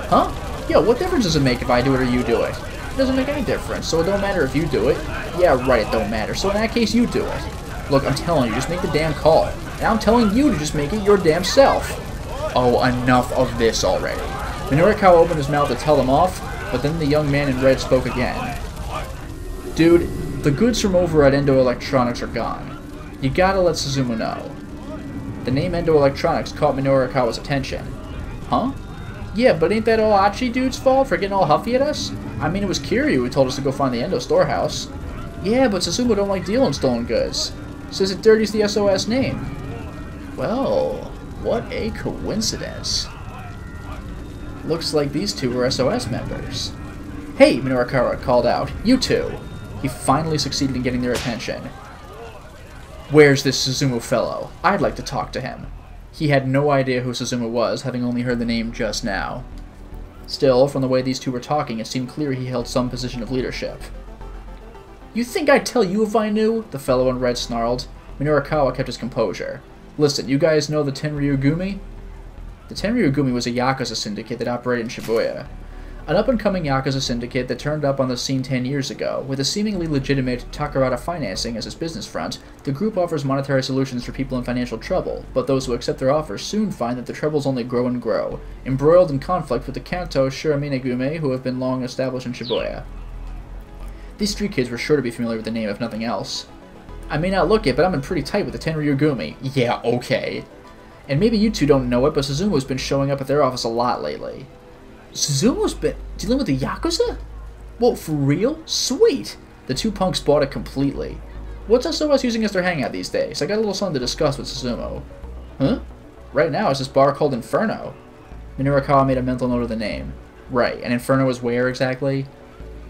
Huh? Yo, what difference does it make if I do it or you do it? It doesn't make any difference, so it don't matter if you do it. Yeah, right, it don't matter, so in that case, you do it. Look, I'm telling you, just make the damn call. And I'm telling you to just make it your damn self. Oh, enough of this already. Minorikawa opened his mouth to tell them off, but then the young man in red spoke again. Dude, the goods from over at Endo Electronics are gone. You gotta let Suzumu know. The name Endo Electronics caught Minorikawa's attention. Huh? Yeah, but ain't that all Achi dude's fault for getting all huffy at us? I mean, it was Kiryu who told us to go find the Endo storehouse. Yeah, but Suzumu don't like dealing stolen goods. Says it dirties the SOS name. Well, what a coincidence. Looks like these two were SOS members. Hey, Minorikawa called out. You two. He finally succeeded in getting their attention. Where's this Suzumu fellow? I'd like to talk to him. He had no idea who Suzumu was, having only heard the name just now. Still, from the way these two were talking, it seemed clear he held some position of leadership. You think I'd tell you if I knew? The fellow in red snarled. Minorikawa kept his composure. Listen, you guys know the Tenryugumi? The Tenryugumi was a Yakuza syndicate that operated in Shibuya. An up-and-coming Yakuza syndicate that turned up on the scene 10 years ago. With a seemingly legitimate Takarada financing as its business front, the group offers monetary solutions for people in financial trouble, but those who accept their offers soon find that the troubles only grow and grow, embroiled in conflict with the Kanto Shiraminegumi who have been long established in Shibuya. These street kids were sure to be familiar with the name, if nothing else. I may not look it, but I'm in pretty tight with the Tenryugumi. Yeah, okay. And maybe you two don't know it, but Suzumu's been showing up at their office a lot lately. Suzumu's been dealing with the Yakuza? Whoa, for real? Sweet! The two punks bought it completely. What's SOS using as their hangout these days? I got a little something to discuss with Suzumu. Huh? Right now it's this bar called Inferno. Minorikawa made a mental note of the name. Right, and Inferno is where exactly?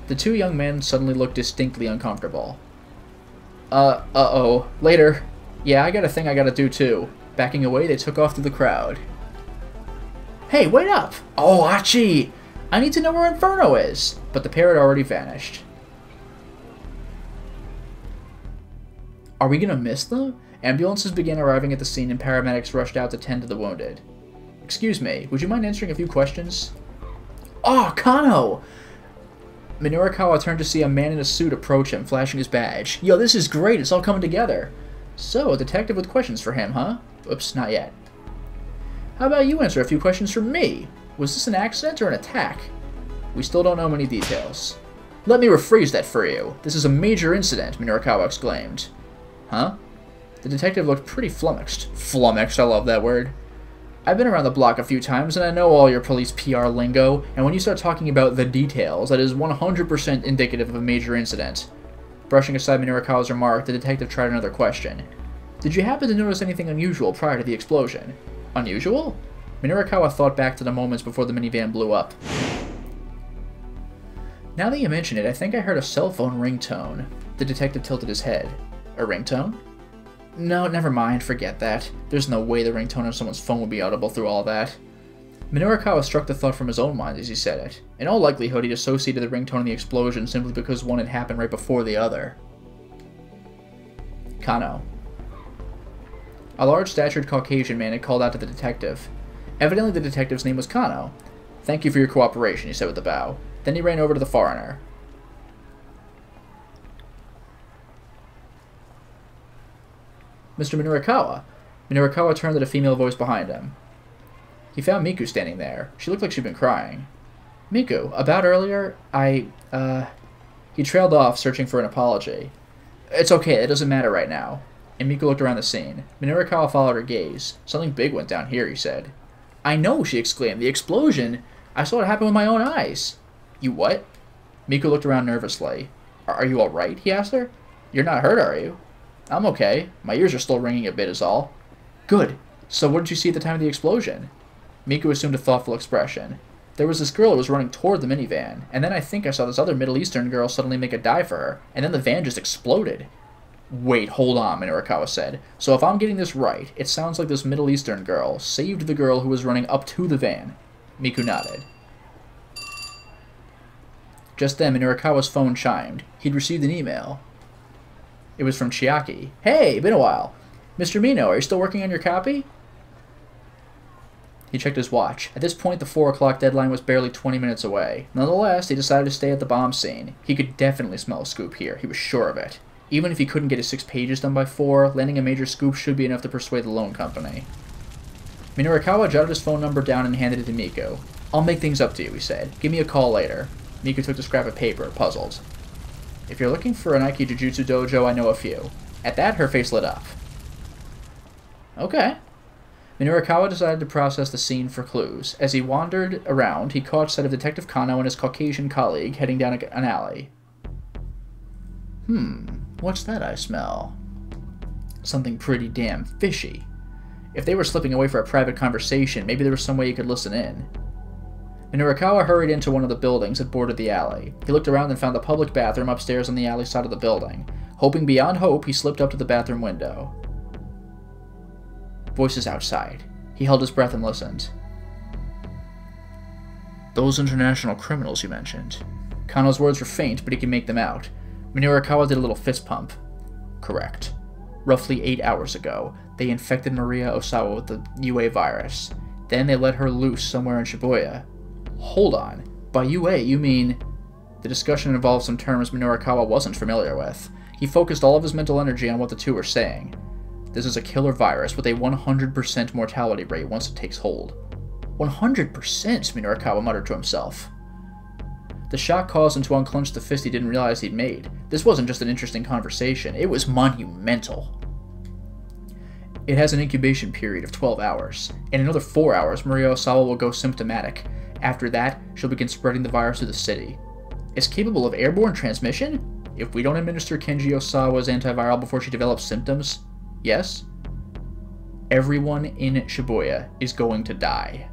The two young men suddenly looked distinctly uncomfortable. Uh-oh. Later. Yeah, I got a thing I gotta do too. Backing away, they took off through the crowd. Hey, wait up! Oh, Achi! I need to know where Inferno is! But the pair had already vanished. Are we gonna miss them? Ambulances began arriving at the scene and paramedics rushed out to tend to the wounded. Excuse me, would you mind answering a few questions? Oh, Kano! Minorikawa turned to see a man in a suit approach him, flashing his badge. Yo, this is great, it's all coming together. So, a detective with questions for him, huh? Oops, not yet. How about you answer a few questions for me? Was this an accident or an attack? We still don't know many details. Let me rephrase that for you. This is a major incident, Minorikawa exclaimed. Huh? The detective looked pretty flummoxed. Flummoxed, I love that word. I've been around the block a few times, and I know all your police PR lingo, and when you start talking about the details, that is 100% indicative of a major incident. Brushing aside Minorikawa's remark, the detective tried another question. Did you happen to notice anything unusual prior to the explosion? Unusual? Minorikawa thought back to the moments before the minivan blew up. Now that you mention it, I think I heard a cell phone ringtone. The detective tilted his head. A ringtone? No, never mind, forget that. There's no way the ringtone on someone's phone would be audible through all that. Minorukawa struck the thought from his own mind as he said it. In all likelihood, he'd associated the ringtone and the explosion simply because one had happened right before the other. Kano. A large-statured Caucasian man had called out to the detective. Evidently the detective's name was Kano. Thank you for your cooperation, he said with a bow. Then he ran over to the foreigner. Mr. Minorukawa. Minorukawa turned to the female voice behind him. He found Miku standing there. She looked like she'd been crying. Miku, about earlier, He trailed off, searching for an apology. It's okay, it doesn't matter right now. And Miku looked around the scene. Minorukawa followed her gaze. Something big went down here, he said. I know, she exclaimed. The explosion! I saw it happen with my own eyes. You what? Miku looked around nervously. Are you alright? He asked her. You're not hurt, are you? I'm okay. My ears are still ringing a bit is all. Good. So what did you see at the time of the explosion? Miku assumed a thoughtful expression. There was this girl who was running toward the minivan, and then I think I saw this other Middle Eastern girl suddenly make a dive for her, and then the van just exploded. Wait, hold on, Minorukawa said. So if I'm getting this right, it sounds like this Middle Eastern girl saved the girl who was running up to the van. Miku nodded. Just then, Minorukawa's phone chimed. He'd received an email. It was from Chiaki. Hey, been a while. Mr. Mino, are you still working on your copy? He checked his watch. At this point, the 4 o'clock deadline was barely 20 minutes away. Nonetheless, he decided to stay at the bomb scene. He could definitely smell a scoop here. He was sure of it. Even if he couldn't get his 6 pages done by 4, landing a major scoop should be enough to persuade the loan company. Minorukawa jotted his phone number down and handed it to Miku. I'll make things up to you, he said. Give me a call later. Miku took the scrap of paper, puzzled. If you're looking for an Aiki Jujutsu dojo, I know a few. At that, her face lit up. Okay. Minorukawa decided to process the scene for clues. As he wandered around, he caught sight of Detective Kano and his Caucasian colleague heading down an alley. What's that I smell? Something pretty damn fishy. If they were slipping away for a private conversation, maybe there was some way he could listen in. Minorukawa hurried into one of the buildings that bordered the alley. He looked around and found the public bathroom upstairs on the alley side of the building. Hoping beyond hope, he slipped up to the bathroom window. Voices outside. He held his breath and listened. Those international criminals you mentioned. Kano's words were faint, but he could make them out. Minorukawa did a little fist pump. Correct. Roughly 8 hours ago, they infected Maria Osawa with the UA virus. Then they let her loose somewhere in Shibuya. Hold on. By UA, you mean... The discussion involved some terms Minorukawa wasn't familiar with. He focused all of his mental energy on what the two were saying. This is a killer virus with a 100% mortality rate once it takes hold. 100%, Minorukawa muttered to himself. The shock caused him to unclench the fist he didn't realize he'd made. This wasn't just an interesting conversation, it was monumental. It has an incubation period of 12 hours. In another 4 hours, Maria Osawa will go symptomatic. After that, she'll begin spreading the virus through the city. It's capable of airborne transmission? If we don't administer Kenji Osawa's antiviral before she develops symptoms, yes? Everyone in Shibuya is going to die.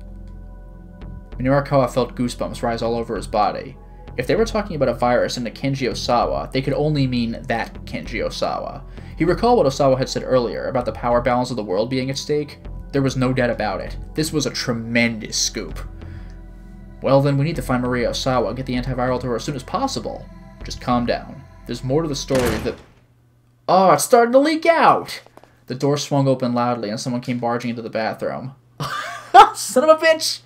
Minorukawa felt goosebumps rise all over his body. If they were talking about a virus in the Kenji Osawa, they could only mean that Kenji Osawa. He recalled what Osawa had said earlier about the power balance of the world being at stake. There was no doubt about it. This was a tremendous scoop. Well then, we need to find Maria Osawa and get the antiviral to her as soon as possible. Just calm down. There's more to the story that... Oh, it's starting to leak out! The door swung open loudly and someone came barging into the bathroom. Son of a bitch!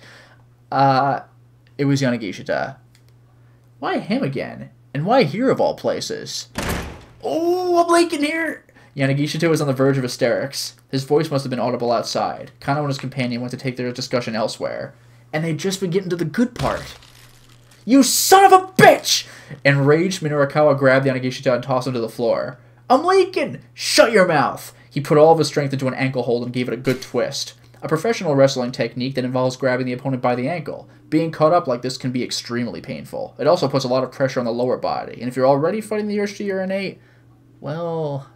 It was Yanagishita. Why him again? And why here of all places? Oh, I'm leaking here! Yanagishita was on the verge of hysterics. His voice must have been audible outside. Kano and his companion went to take their discussion elsewhere. And they'd just been getting to the good part. You son of a bitch! Enraged, Minorukawa grabbed Yanagishita and tossed him to the floor. I'm leaking! Shut your mouth! He put all of his strength into an ankle hold and gave it a good twist. A professional wrestling technique that involves grabbing the opponent by the ankle. Being caught up like this can be extremely painful. It also puts a lot of pressure on the lower body, and if you're already fighting the urge to urinate, well...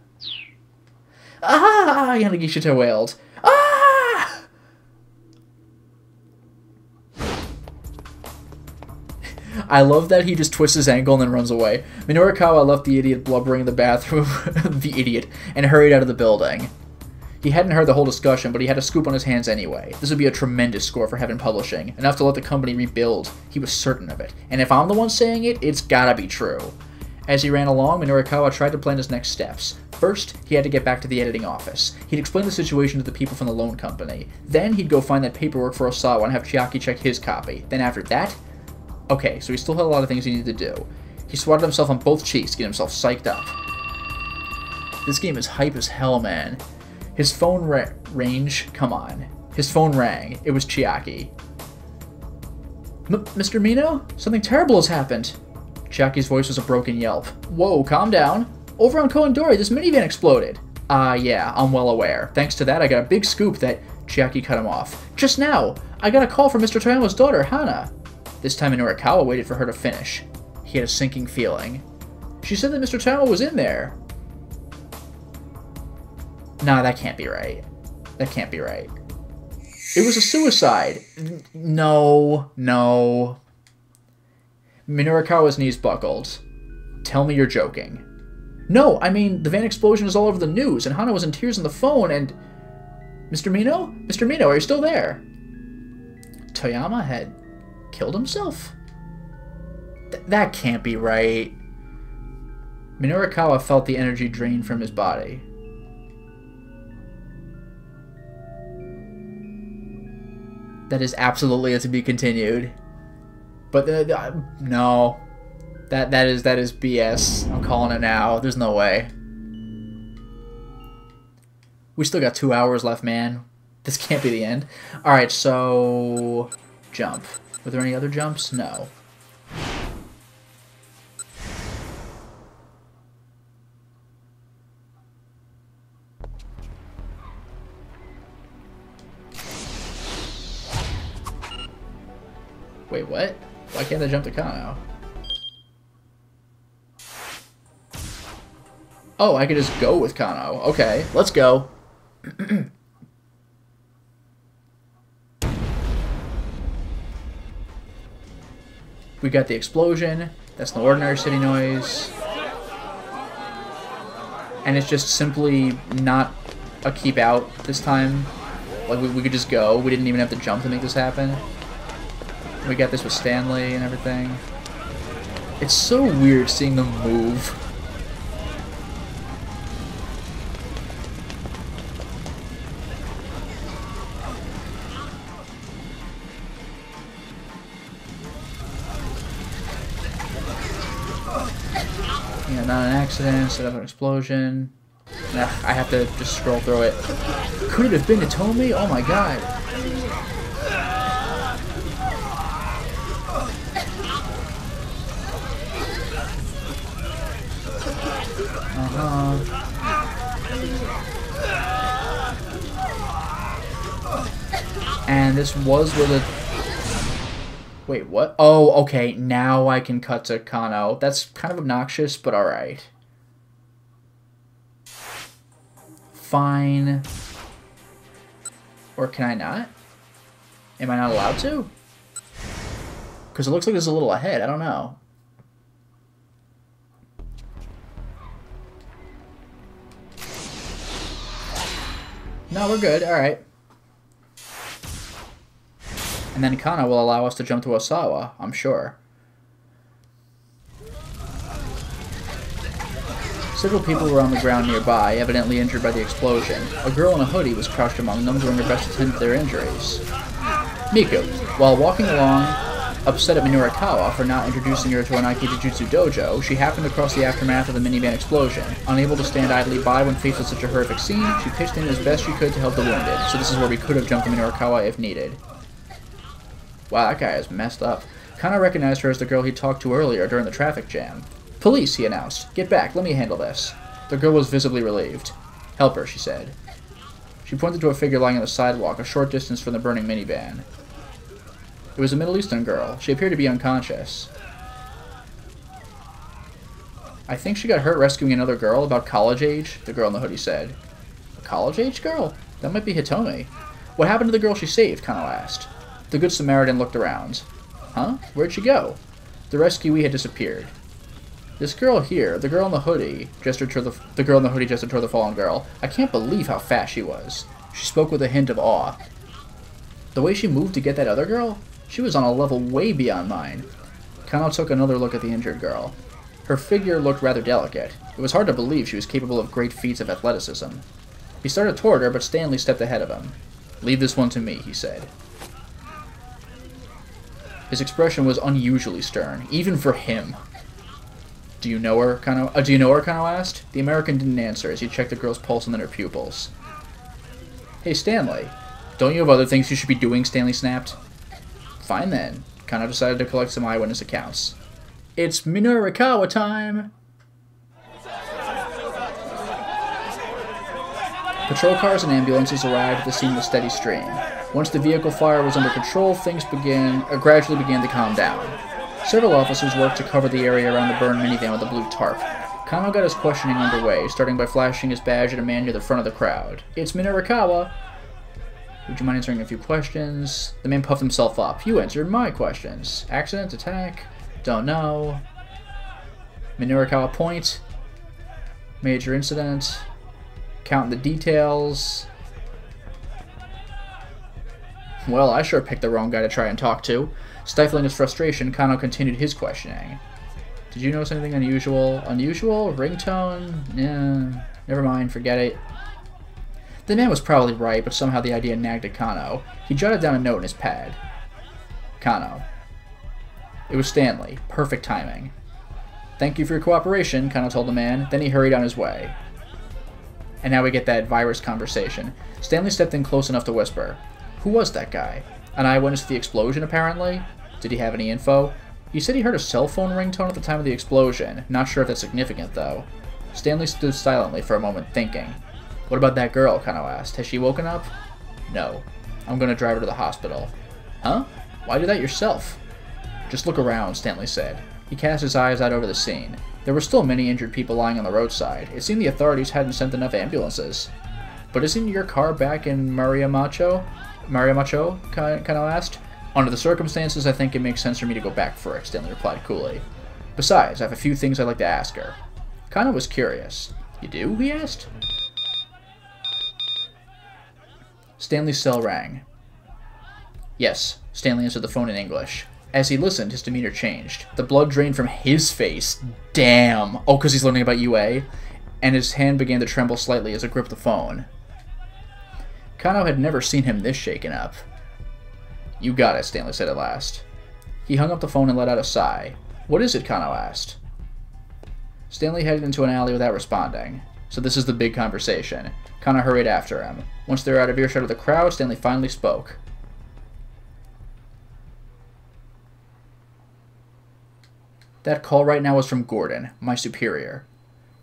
Ah! Yanagishita wailed. Ah! I love that he just twists his ankle and then runs away. Minorikawa left the idiot blubbering in the bathroom, the idiot, and hurried out of the building. He hadn't heard the whole discussion, but he had a scoop on his hands anyway. This would be a tremendous score for Heaven Publishing, enough to let the company rebuild. He was certain of it. And if I'm the one saying it, it's gotta be true. As he ran along, Minorikawa tried to plan his next steps. First, he had to get back to the editing office. He'd explain the situation to the people from the loan company. Then he'd go find that paperwork for Osawa and have Chiaki check his copy. Then after that... Okay, so he still had a lot of things he needed to do. He swatted himself on both cheeks to get himself psyched up. This game is hype as hell, man. His phone range, come on. His phone rang. It was Chiaki. Mr. Mino? Something terrible has happened. Chiaki's voice was a broken yelp. Whoa, calm down. Over on Koendori, this minivan exploded. Yeah, I'm well aware. Thanks to that, I got a big scoop that... Chiaki cut him off. Just now, I got a call from Mr. Toyama's daughter, Hana. This time Minorikawa waited for her to finish. He had a sinking feeling. She said that Mr. Toyama was in there. Nah, that can't be right. That can't be right. It was a suicide. No. Minorikawa's knees buckled. Tell me you're joking. No, I mean, the van explosion is all over the news, and Hana was in tears on the phone, and... Mr. Mino? Mr. Mino, are you still there? Toyama had killed himself? That can't be right. Minorikawa felt the energy drain from his body. That is absolutely to be continued. But no. That is BS. I'm calling it now. There's no way. We still got 2 hours left, man. This can't be the end. Alright, so... Jump. Were there any other jumps? No. Wait, what? Why can't I jump to Kano? Oh, I could just go with Kano. Okay, let's go. We got the explosion. That's no ordinary city noise. And it's just simply not a keep out this time. Like, we could just go. We didn't even have to jump to make this happen. We got this with Stanley and everything. It's so weird seeing them move. Yeah, not an accident, set up an explosion. Nah, I have to just scroll through it. Could it have been Hitomi? Oh my god. And this was where the... Wait, what? Oh, okay, now I can cut to Kano. That's kind of obnoxious, but alright. Fine. Or can I not? Am I not allowed to? Because it looks like it's a little ahead, I don't know. No, we're good, alright. And then Kana will allow us to jump to Osawa, I'm sure. Several people were on the ground nearby, evidently injured by the explosion. A girl in a hoodie was crouched among them, doing her best to tend to their injuries. Miku, while walking along, upset at Minorikawa for not introducing her to an Aikijutsu dojo, she happened across the aftermath of the minivan explosion. Unable to stand idly by when faced with such a horrific scene, she pitched in as best she could to help the wounded, so this is where we could have jumped to Minorikawa if needed. Wow, that guy is messed up. Kana recognized her as the girl he talked to earlier during the traffic jam. Police, he announced. Get back, let me handle this. The girl was visibly relieved. Help her, she said. She pointed to a figure lying on the sidewalk, a short distance from the burning minivan. It was a Middle Eastern girl. She appeared to be unconscious. I think she got hurt rescuing another girl about college age, the girl in the hoodie said. A college age girl? That might be Hitomi. What happened to the girl she saved? Kano asked. The Good Samaritan looked around. Huh? Where'd she go? The rescuee had disappeared. This girl here, the girl in the hoodie, gestured toward the fallen girl. I can't believe how fast she was. She spoke with a hint of awe. The way she moved to get that other girl? She was on a level way beyond mine. Kano took another look at the injured girl. Her figure looked rather delicate. It was hard to believe she was capable of great feats of athleticism. He started toward her, but Stanley stepped ahead of him. Leave this one to me, he said. His expression was unusually stern, even for him. Do you know her, Kano? Kano asked. The American didn't answer as he checked the girl's pulse and then her pupils. Hey, Stanley. Don't you have other things you should be doing, Stanley snapped. Fine then. Kano decided to collect some eyewitness accounts. It's Minurikawa time! Patrol cars and ambulances arrived at the scene with a steady stream. Once the vehicle fire was under control, things gradually began to calm down. Several officers worked to cover the area around the burned minivan with a blue tarp. Kano got his questioning underway, starting by flashing his badge at a man near the front of the crowd. It's Minurikawa! Would you mind answering a few questions? The man puffed himself up. You answered my questions. Accident? Attack? Don't know. Minurikawa point. Major incident. Counting the details. Well, I sure picked the wrong guy to try and talk to. Stifling his frustration, Kano continued his questioning. Did you notice anything unusual? Unusual? Ringtone? Yeah, never mind, forget it. The man was probably right, but somehow the idea nagged at Kano. He jotted down a note in his pad. Kano. It was Stanley. Perfect timing. Thank you for your cooperation, Kano told the man. Then he hurried on his way. And now we get that virus conversation. Stanley stepped in close enough to whisper. Who was that guy? An eyewitness to the explosion, apparently? Did he have any info? He said he heard a cell phone ringtone at the time of the explosion. Not sure if that's significant, though. Stanley stood silently for a moment, thinking. What about that girl? Kano asked. Has she woken up? No. I'm going to drive her to the hospital. Huh? Why do that yourself? Just look around, Stanley said. He cast his eyes out over the scene. There were still many injured people lying on the roadside. It seemed the authorities hadn't sent enough ambulances. But isn't your car back in Mariamacho? Kano asked. Under the circumstances, I think it makes sense for me to go back for it, Stanley replied coolly. Besides, I have a few things I'd like to ask her. Kano was curious. You do? He asked. Stanley's cell rang. Yes, Stanley answered the phone in English. As he listened, his demeanor changed. The blood drained from his face. Damn. Oh, because he's learning about UA? And his hand began to tremble slightly as it gripped the phone. Kano had never seen him this shaken up. You got it, Stanley said at last. He hung up the phone and let out a sigh. What is it? Kano asked. Stanley headed into an alley without responding. So this is the big conversation. Kano hurried after him. Once they were out of earshot of the crowd, Stanley finally spoke. That call right now was from Gordon, my superior.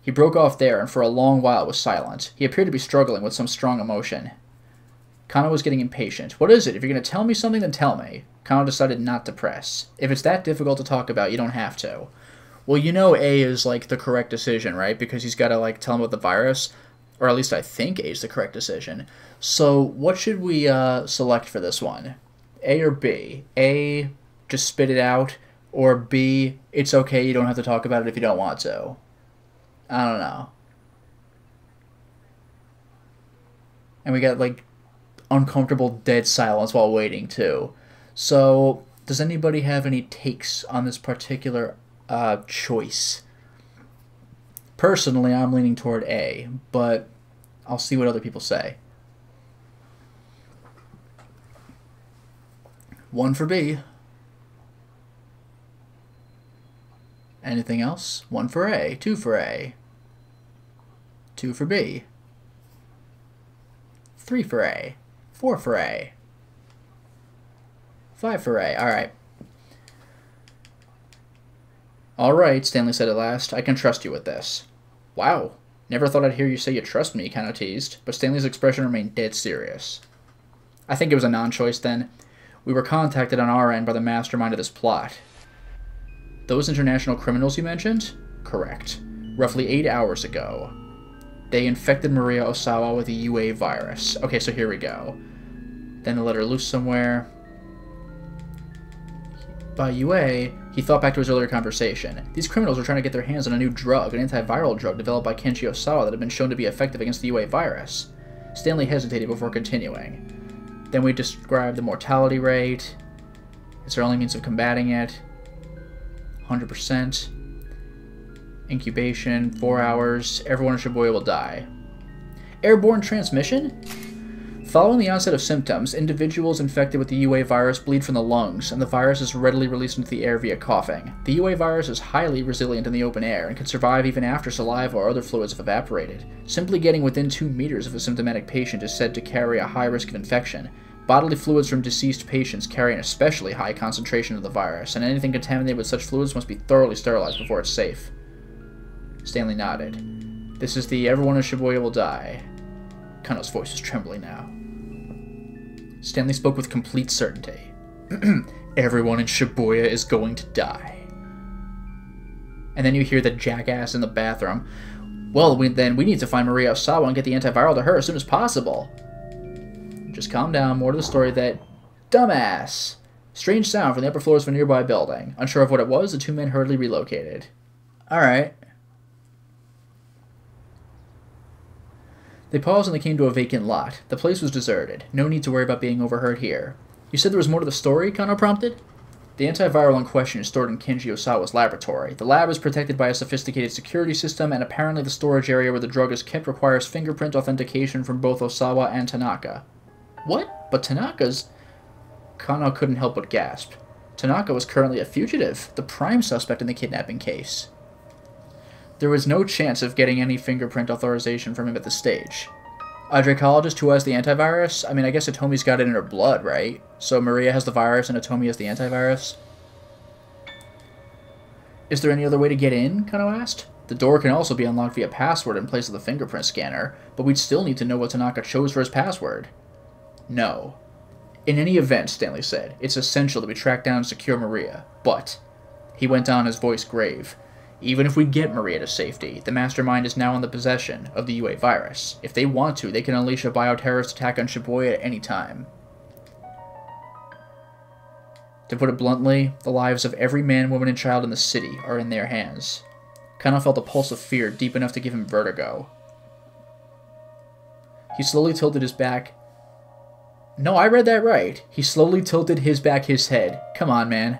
He broke off there and for a long while was silent. He appeared to be struggling with some strong emotion. Kano was getting impatient. What is it? If you're going to tell me something, then tell me. Kano decided not to press. If it's that difficult to talk about, you don't have to. Well, you know A is, like, the correct decision, right? Because he's got to, like, tell him about the virus. Or at least I think A is the correct decision. So, what should we select for this one? A or B? A, just spit it out. Or B, it's okay, you don't have to talk about it if you don't want to. I don't know. And we got, like, uncomfortable dead silence while waiting, too. So, does anybody have any takes on this particular choice? Personally, I'm leaning toward A, but I'll see what other people say. 1 for B. Anything else? 1 for A, 2 for A, 2 for B, 3 for A, 4 for A, 5 for A. Alright. Alright, Stanley said at last. I can trust you with this. Wow. Never thought I'd hear you say you trust me, Kano teased, but Stanley's expression remained dead serious. I think it was a non-choice then. We were contacted on our end by the mastermind of this plot. Those international criminals you mentioned? Correct. Roughly 8 hours ago. They infected Maria Osawa with the UA virus. Okay, so here we go. Then they let her loose somewhere. By UA, he He thought back to his earlier conversation. These criminals were trying to get their hands on a new drug, an antiviral drug developed by Kenji Osawa that had been shown to be effective against the UA virus. Stanley hesitated before continuing. Then we described the mortality rate. It's our only means of combating it. 100%. Incubation, 4 hours. Everyone in Shibuya will die. Airborne transmission? Following the onset of symptoms, individuals infected with the UA virus bleed from the lungs, and the virus is readily released into the air via coughing. The UA virus is highly resilient in the open air and can survive even after saliva or other fluids have evaporated. Simply getting within 2 meters of a symptomatic patient is said to carry a high risk of infection. Bodily fluids from deceased patients carry an especially high concentration of the virus, and anything contaminated with such fluids must be thoroughly sterilized before it's safe. Stanley nodded. This is the everyone in Shibuya will die. Kano's voice was trembling now. Stanley spoke with complete certainty. Everyone in Shibuya is going to die. And then you hear the jackass in the bathroom. Well, then we need to find Maria Osawa and get the antiviral to her as soon as possible. Just calm down. More to the story that... Dumbass! Strange sound from the upper floors of a nearby building. Unsure of what it was, the 2 men hurriedly relocated. Alright. They paused and they came to a vacant lot. The place was deserted. No need to worry about being overheard here. You said there was more to the story? Kano prompted. The antiviral in question is stored in Kenji Osawa's laboratory. The lab is protected by a sophisticated security system, and apparently the storage area where the drug is kept requires fingerprint authentication from both Osawa and Tanaka. What? But Tanaka's... Kano couldn't help but gasp. Tanaka was currently a fugitive, the prime suspect in the kidnapping case. There was no chance of getting any fingerprint authorization from him at this stage. A Dracologist who has the antivirus? I mean, I guess Atomi's got it in her blood, right? So Maria has the virus and Atomi has the antivirus? Is there any other way to get in? Kano asked. The door can also be unlocked via password in place of the fingerprint scanner, but we'd still need to know what Tanaka chose for his password. No. In any event, Stanley said, it's essential that we track down and secure Maria. But, he went on, his voice grave, even if we get Maria to safety, the mastermind is now in the possession of the UA virus. If they want to, they can unleash a bioterrorist attack on Shibuya at any time. To put it bluntly, the lives of every man, woman, and child in the city are in their hands. Kano felt a pulse of fear deep enough to give him vertigo. He slowly tilted his back. No, I read that right. He slowly tilted his head. Come on, man.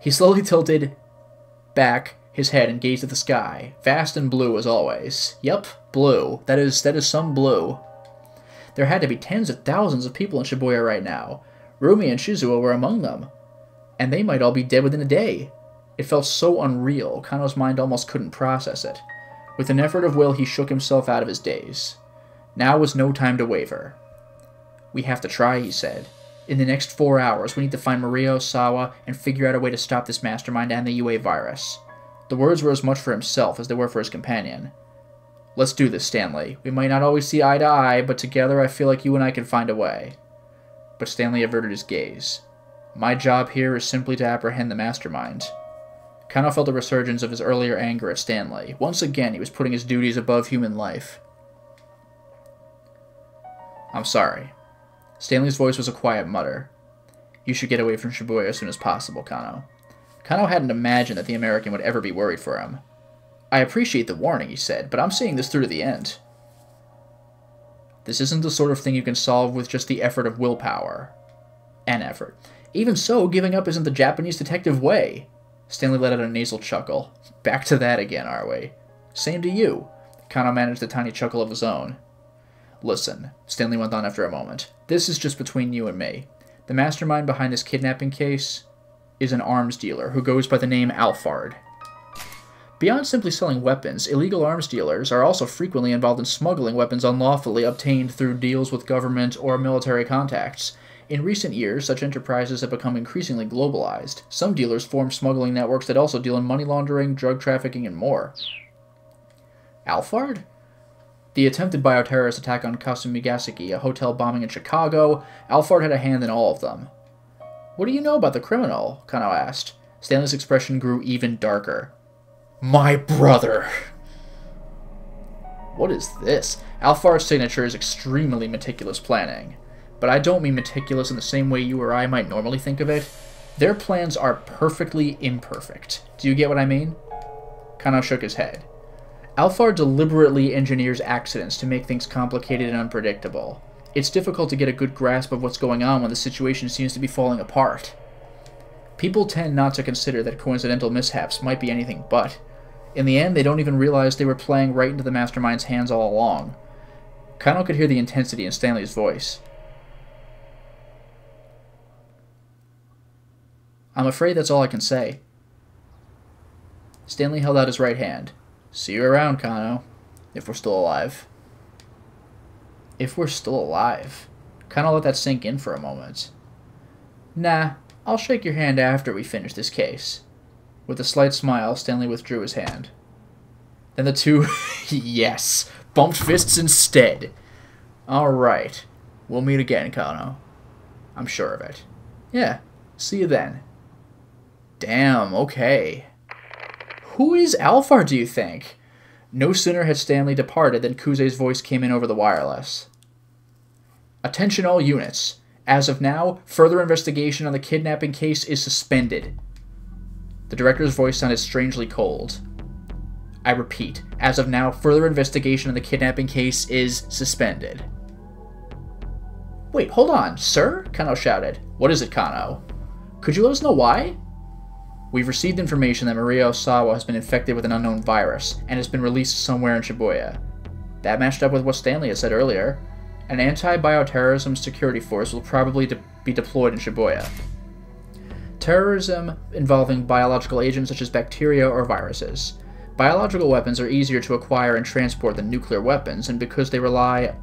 He slowly tilted back his head and gazed at the sky, vast and blue as always. Yup, blue. That is some blue. There had to be tens of thousands of people in Shibuya right now. Rumi and Shizuo were among them, and they might all be dead within a day. It felt so unreal, Kano's mind almost couldn't process it. With an effort of will, he shook himself out of his daze. Now was no time to waver. We have to try, he said. In the next 4 hours, we need to find Maria Osawa and figure out a way to stop this mastermind and the UA virus. The words were as much for himself as they were for his companion. Let's do this, Stanley. We might not always see eye to eye, but together I feel like you and I can find a way. But Stanley averted his gaze. My job here is simply to apprehend the mastermind. Kano felt a resurgence of his earlier anger at Stanley. Once again, he was putting his duties above human life. I'm sorry. Stanley's voice was a quiet mutter. You should get away from Shibuya as soon as possible, Kano. Kano hadn't imagined that the American would ever be worried for him. I appreciate the warning, he said, but I'm seeing this through to the end. This isn't the sort of thing you can solve with just the effort of willpower. An effort. Even so, giving up isn't the Japanese detective way. Stanley let out a nasal chuckle. Back to that again, are we? Same to you. Kano managed a tiny chuckle of his own. Listen, Stanley went on after a moment. This is just between you and me. The mastermind behind this kidnapping case is an arms dealer who goes by the name Alphard. Beyond simply selling weapons, illegal arms dealers are also frequently involved in smuggling weapons unlawfully obtained through deals with government or military contacts. In recent years, such enterprises have become increasingly globalized. Some dealers form smuggling networks that also deal in money laundering, drug trafficking, and more. Alphard? The attempted bioterrorist attack on Kasumigaseki, a hotel bombing in Chicago, Alphard had a hand in all of them. What do you know about the criminal? Kano asked. Stanley's expression grew even darker. My brother! What is this? Alphard's signature is extremely meticulous planning. But I don't mean meticulous in the same way you or I might normally think of it. Their plans are perfectly imperfect. Do you get what I mean? Kano shook his head. Alfar deliberately engineers accidents to make things complicated and unpredictable. It's difficult to get a good grasp of what's going on when the situation seems to be falling apart. People tend not to consider that coincidental mishaps might be anything but. In the end, they don't even realize they were playing right into the mastermind's hands all along. Kano could hear the intensity in Stanley's voice. I'm afraid that's all I can say. Stanley held out his right hand. See you around, Kano. If we're still alive. If we're still alive. Kano let that sink in for a moment. Nah, I'll shake your hand after we finish this case. With a slight smile, Stanley withdrew his hand. Then the two, yes, bumped fists instead. Alright, we'll meet again, Kano. I'm sure of it. Yeah, see you then. Damn, okay. Who is Alfar, do you think? No sooner had Stanley departed than Kuze's voice came in over the wireless. Attention all units. As of now, further investigation on the kidnapping case is suspended. The director's voice sounded strangely cold. I repeat, as of now, further investigation on the kidnapping case is suspended. Wait, hold on, sir? Kano shouted. What is it, Kano? Could you let us know why? We've received information that Maria Osawa has been infected with an unknown virus, and has been released somewhere in Shibuya. That matched up with what Stanley had said earlier. An anti-bioterrorism security force will probably be deployed in Shibuya. Terrorism involving biological agents such as bacteria or viruses. Biological weapons are easier to acquire and transport than nuclear weapons, and because they'll rely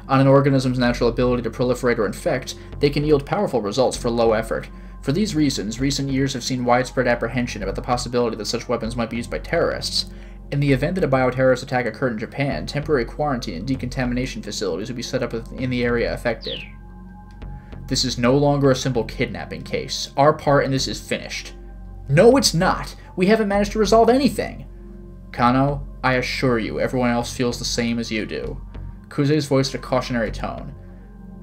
on an organism's natural ability to proliferate or infect, they can yield powerful results for low effort. For these reasons, recent years have seen widespread apprehension about the possibility that such weapons might be used by terrorists. In the event that a bioterrorist attack occurred in Japan, temporary quarantine and decontamination facilities would be set up in the area affected. This is no longer a simple kidnapping case. Our part in this is finished. No, it's not! We haven't managed to resolve anything! Kano, I assure you, everyone else feels the same as you do. Kuze's voiced a cautionary tone.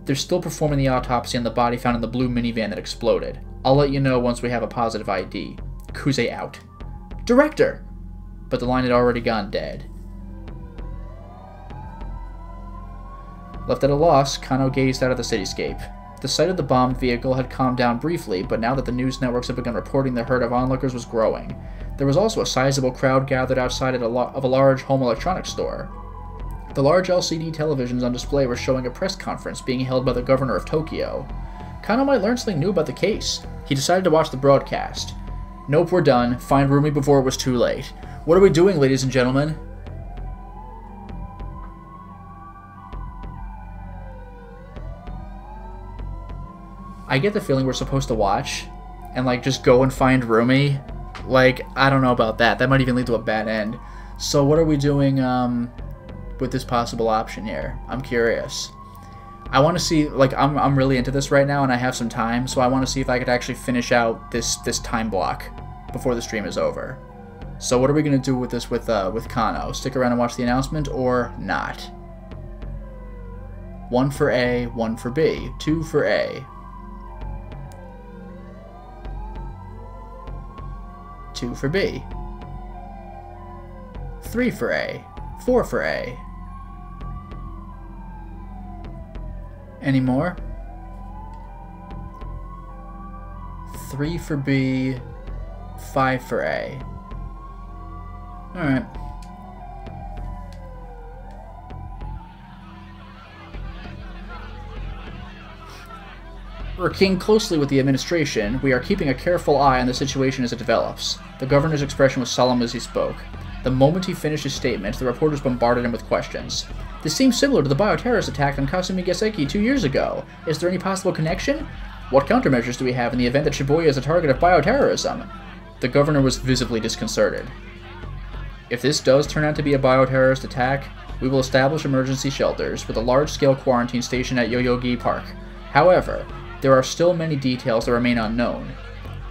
They're still performing the autopsy on the body found in the blue minivan that exploded. I'll let you know once we have a positive ID. Kuze out. Director! But the line had already gone dead. Left at a loss, Kano gazed out at the cityscape. The sight of the bombed vehicle had calmed down briefly, but now that the news networks had begun reporting, the herd of onlookers was growing. There was also a sizable crowd gathered outside of a large home electronics store. The large LCD televisions on display were showing a press conference being held by the governor of Tokyo. Kano might learn something new about the case. He decided to watch the broadcast. Nope, we're done. Find Rumi before it was too late. What are we doing, ladies and gentlemen? I get the feeling we're supposed to watch and, like, just go and find Rumi. Like, I don't know about that. That might even lead to a bad end. So what are we doing, with this possible option here? I'm curious. I want to see, like, I'm really into this right now, and I have some time, so I want to see if I could actually finish out this time block before the stream is over. So what are we going to do with this with Kano? Stick around and watch the announcement, or not? 1 for A, 1 for B, 2 for A. 2 for B. 3 for A, 4 for A. Any more? 3 for B, 5 for A. Alright. Working closely with the administration, we are keeping a careful eye on the situation as it develops. The governor's expression was solemn as he spoke. The moment he finished his statement, the reporters bombarded him with questions. This seems similar to the bioterrorist attack on Kasumi Gaseki 2 years ago. Is there any possible connection? What countermeasures do we have in the event that Shibuya is a target of bioterrorism? The governor was visibly disconcerted. If this does turn out to be a bioterrorist attack, we will establish emergency shelters with a large-scale quarantine station at Yoyogi Park. However, there are still many details that remain unknown.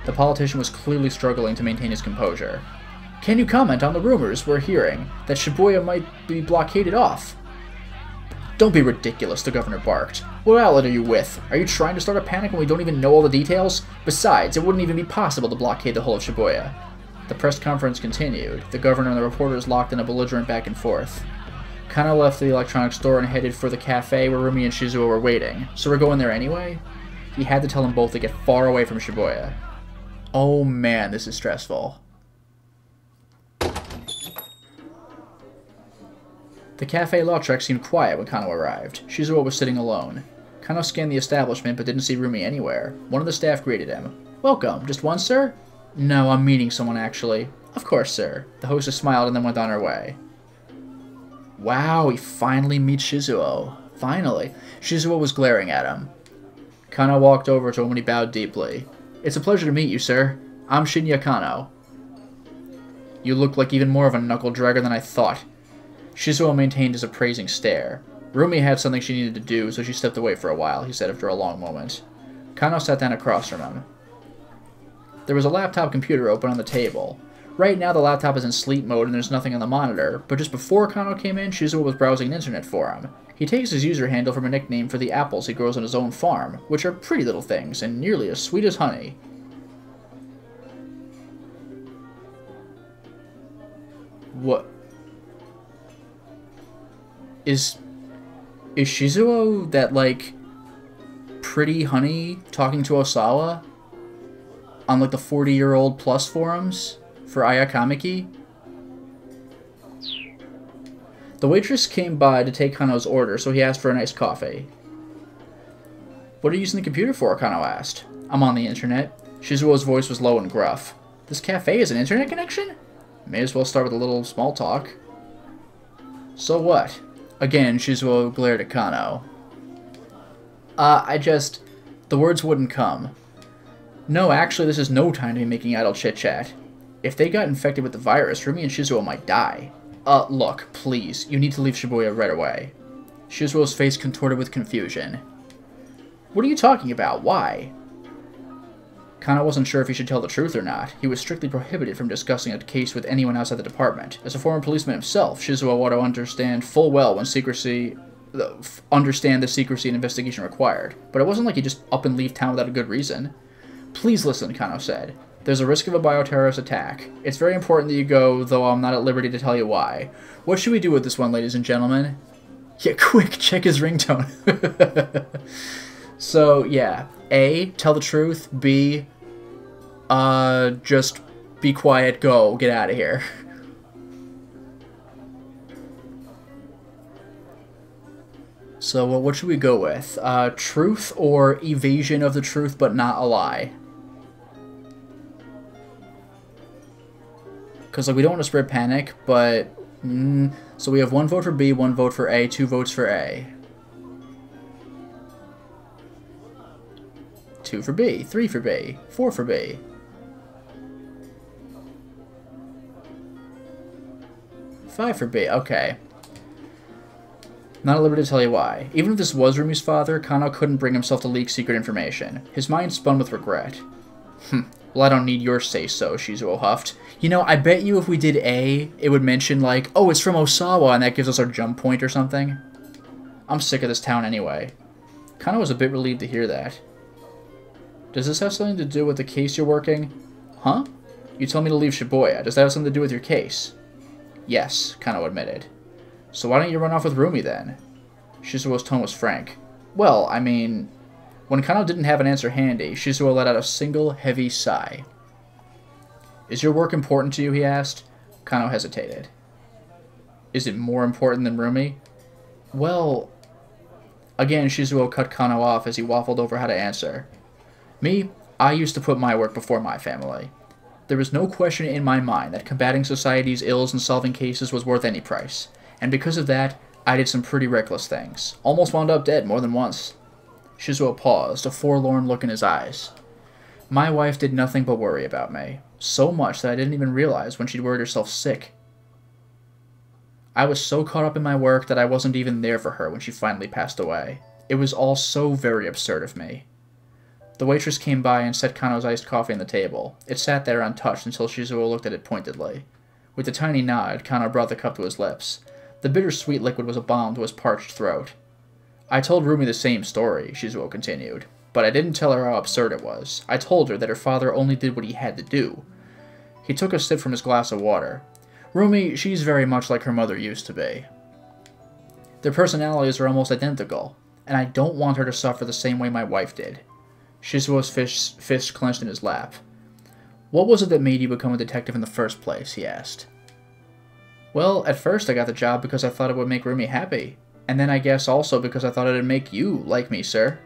The politician was clearly struggling to maintain his composure. Can you comment on the rumors we're hearing that Shibuya might be blockaded off? Don't be ridiculous, the governor barked. What outlet are you with? Are you trying to start a panic when we don't even know all the details? Besides, it wouldn't even be possible to blockade the whole of Shibuya. The press conference continued, the governor and the reporters locked in a belligerent back and forth. Kano left the electronics store and headed for the cafe where Rumi and Shizuo were waiting. So we're going there anyway? He had to tell them both to get far away from Shibuya. Oh man, this is stressful. The cafe Lautrec seemed quiet when Kano arrived. Shizuo was sitting alone. Kano scanned the establishment but didn't see Rumi anywhere. One of the staff greeted him. Welcome. Just one, sir? No, I'm meeting someone, actually. Of course, sir. The hostess smiled and then went on her way. Wow, he finally meets Shizuo. Finally. Shizuo was glaring at him. Kano walked over to him and he bowed deeply. It's a pleasure to meet you, sir. I'm Shinya Kano. You look like even more of a knuckle-dragger than I thought. Shizuo maintained his appraising stare. Rumi had something she needed to do, so she stepped away for a while, he said after a long moment. Kano sat down across from him. There was a laptop computer open on the table. Right now the laptop is in sleep mode and there's nothing on the monitor, but just before Kano came in, Shizuo was browsing the internet for him. He takes his user handle from a nickname for the apples he grows on his own farm, which are pretty little things and nearly as sweet as honey. What? Is Shizuo that, like, pretty honey talking to Osawa on, like, the 40-year-old plus forums for Ayakamiki? The waitress came by to take Kano's order, so he asked for a nice coffee. What are you using the computer for? Kano asked. I'm on the internet. Shizuo's voice was low and gruff. This cafe has an internet connection? May as well start with a little small talk. So what? Again, Shizuo glared at Kano. The words wouldn't come. No, actually, this is no time to be making idle chit-chat. If they got infected with the virus, Rumi and Shizuo might die. Look, please, you need to leave Shibuya right away. Shizuo's face contorted with confusion. What are you talking about? Why? Kano wasn't sure if he should tell the truth or not. He was strictly prohibited from discussing a case with anyone outside the department. As a former policeman himself, Shizuo ought to understand full well when the secrecy and investigation required. But it wasn't like he just up and leave town without a good reason. Please listen, Kano said. There's a risk of a bioterrorist attack. It's very important that you go, though I'm not at liberty to tell you why. What should we do with this one, ladies and gentlemen? Yeah, quick, check his ringtone. So, yeah. A, tell the truth. B, just be quiet, go, get out of here. So, what should we go with? Truth or evasion of the truth but not a lie? Because, like, we don't want to spread panic, but... so we have 1 vote for B, 1 vote for A, 2 votes for A. 2 for B, 3 for B, 4 for B. 5 for B, okay. Not at liberty to tell you why. Even if this was Rumi's father, Kano couldn't bring himself to leak secret information. His mind spun with regret. Well, I don't need your say-so, Shizuo huffed. You know, I bet you if we did A, it would mention, like, oh, it's from Osawa, and that gives us our jump point or something. I'm sick of this town anyway. Kano was a bit relieved to hear that. Does this have something to do with the case you're working? Huh? You told me to leave Shibuya. Does that have something to do with your case? Yes, Kano admitted. So why don't you run off with Rumi then? Shizuo's tone was frank. Well, I mean... When Kano didn't have an answer handy, Shizuo let out a single, heavy sigh. Is your work important to you, he asked. Kano hesitated. Is it more important than Rumi? Well... Again, Shizuo cut Kano off as he waffled over how to answer. Me, I used to put my work before my family. There was no question in my mind that combating society's ills and solving cases was worth any price. And because of that, I did some pretty reckless things. Almost wound up dead more than once. Shizuo paused, a forlorn look in his eyes. My wife did nothing but worry about me. So much that I didn't even realize when she'd worried herself sick. I was so caught up in my work that I wasn't even there for her when she finally passed away. It was all so very absurd of me. The waitress came by and set Kano's iced coffee on the table. It sat there untouched until Shizuo looked at it pointedly. With a tiny nod, Kano brought the cup to his lips. The bittersweet liquid was a balm to his parched throat. I told Rumi the same story, Shizuo continued, but I didn't tell her how absurd it was. I told her that her father only did what he had to do. He took a sip from his glass of water. Rumi, she's very much like her mother used to be. Their personalities are almost identical, and I don't want her to suffer the same way my wife did. Shizuo's fist clenched in his lap. What was it that made you become a detective in the first place, he asked. Well, at first I got the job because I thought it would make Rumi happy, and then I guess also because I thought it'd make you like me, sir.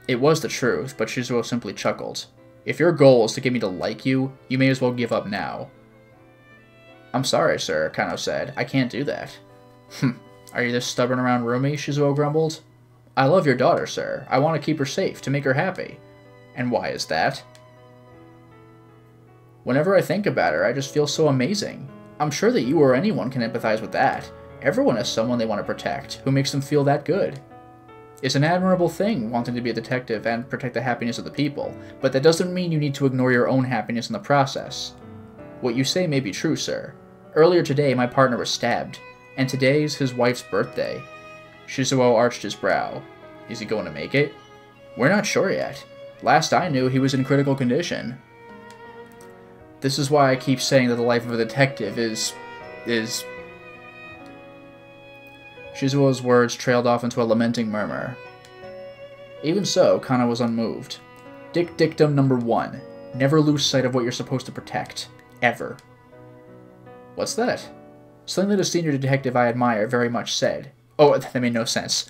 It was the truth, but Shizuo simply chuckled. If your goal is to get me to like you, you may as well give up now. I'm sorry, sir, Kano said. I can't do that. Are you this stubborn around Rumi? Shizuo grumbled. I love your daughter, sir. I want to keep her safe, to make her happy. And why is that? Whenever I think about her, I just feel so amazing. I'm sure that you or anyone can empathize with that. Everyone has someone they want to protect, who makes them feel that good. It's an admirable thing, wanting to be a detective and protect the happiness of the people, but that doesn't mean you need to ignore your own happiness in the process. What you say may be true, sir. Earlier today, my partner was stabbed, and today's his wife's birthday. Shizuo arched his brow. Is he going to make it? We're not sure yet. Last I knew, he was in critical condition. This is why I keep saying that the life of a detective is... Shizuo's words trailed off into a lamenting murmur. Even so, Kana was unmoved. Dictum number 1. Never lose sight of what you're supposed to protect. Ever. What's that? Something that a senior detective I admire very much said. Oh, that made no sense.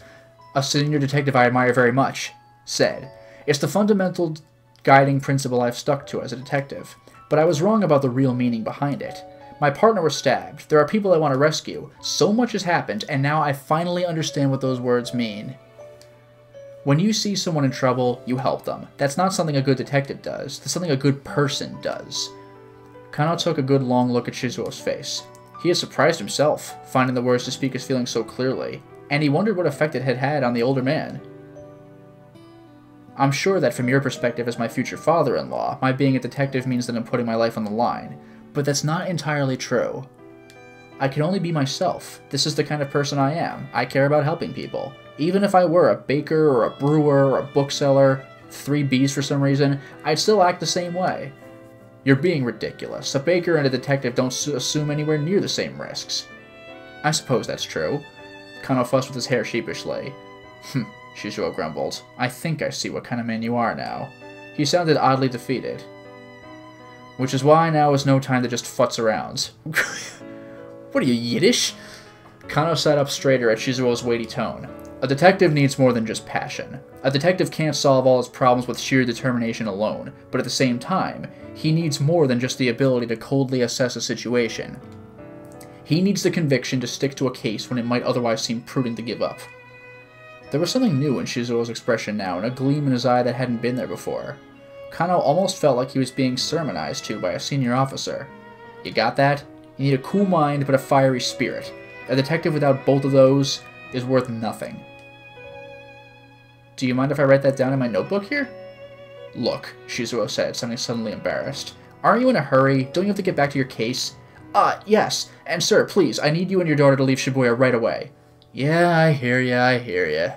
A senior detective I admire very much said. It's the fundamental guiding principle I've stuck to as a detective, but I was wrong about the real meaning behind it. My partner was stabbed. There are people I want to rescue. So much has happened, and now I finally understand what those words mean. When you see someone in trouble, you help them. That's not something a good detective does. That's something a good person does. Kano took a good long look at Shizuo's face. He had surprised himself, finding the words to speak his feelings so clearly, and he wondered what effect it had had on the older man. I'm sure that from your perspective as my future father-in-law, my being a detective means that I'm putting my life on the line, but that's not entirely true. I can only be myself. This is the kind of person I am. I care about helping people. Even if I were a baker or a brewer or a bookseller, 3 Bs for some reason, I'd still act the same way. You're being ridiculous. A baker and a detective don't assume anywhere near the same risks. I suppose that's true. Kano fussed with his hair sheepishly. Shizuo grumbled. I think I see what kind of man you are now. He sounded oddly defeated. Which is why now is no time to just futz around. What are you, Yiddish? Kano sat up straighter at Shizuo's weighty tone. A detective needs more than just passion. A detective can't solve all his problems with sheer determination alone, but at the same time, he needs more than just the ability to coldly assess a situation. He needs the conviction to stick to a case when it might otherwise seem prudent to give up. There was something new in Shizuo's expression now, and a gleam in his eye that hadn't been there before. Kano almost felt like he was being sermonized to by a senior officer. You got that? You need a cool mind but a fiery spirit. A detective without both of those is worth nothing. Do you mind if I write that down in my notebook here? Look, Shizuo said, sounding suddenly embarrassed. Aren't you in a hurry? Don't you have to get back to your case? Yes. And sir, please, I need you and your daughter to leave Shibuya right away. Yeah, I hear ya.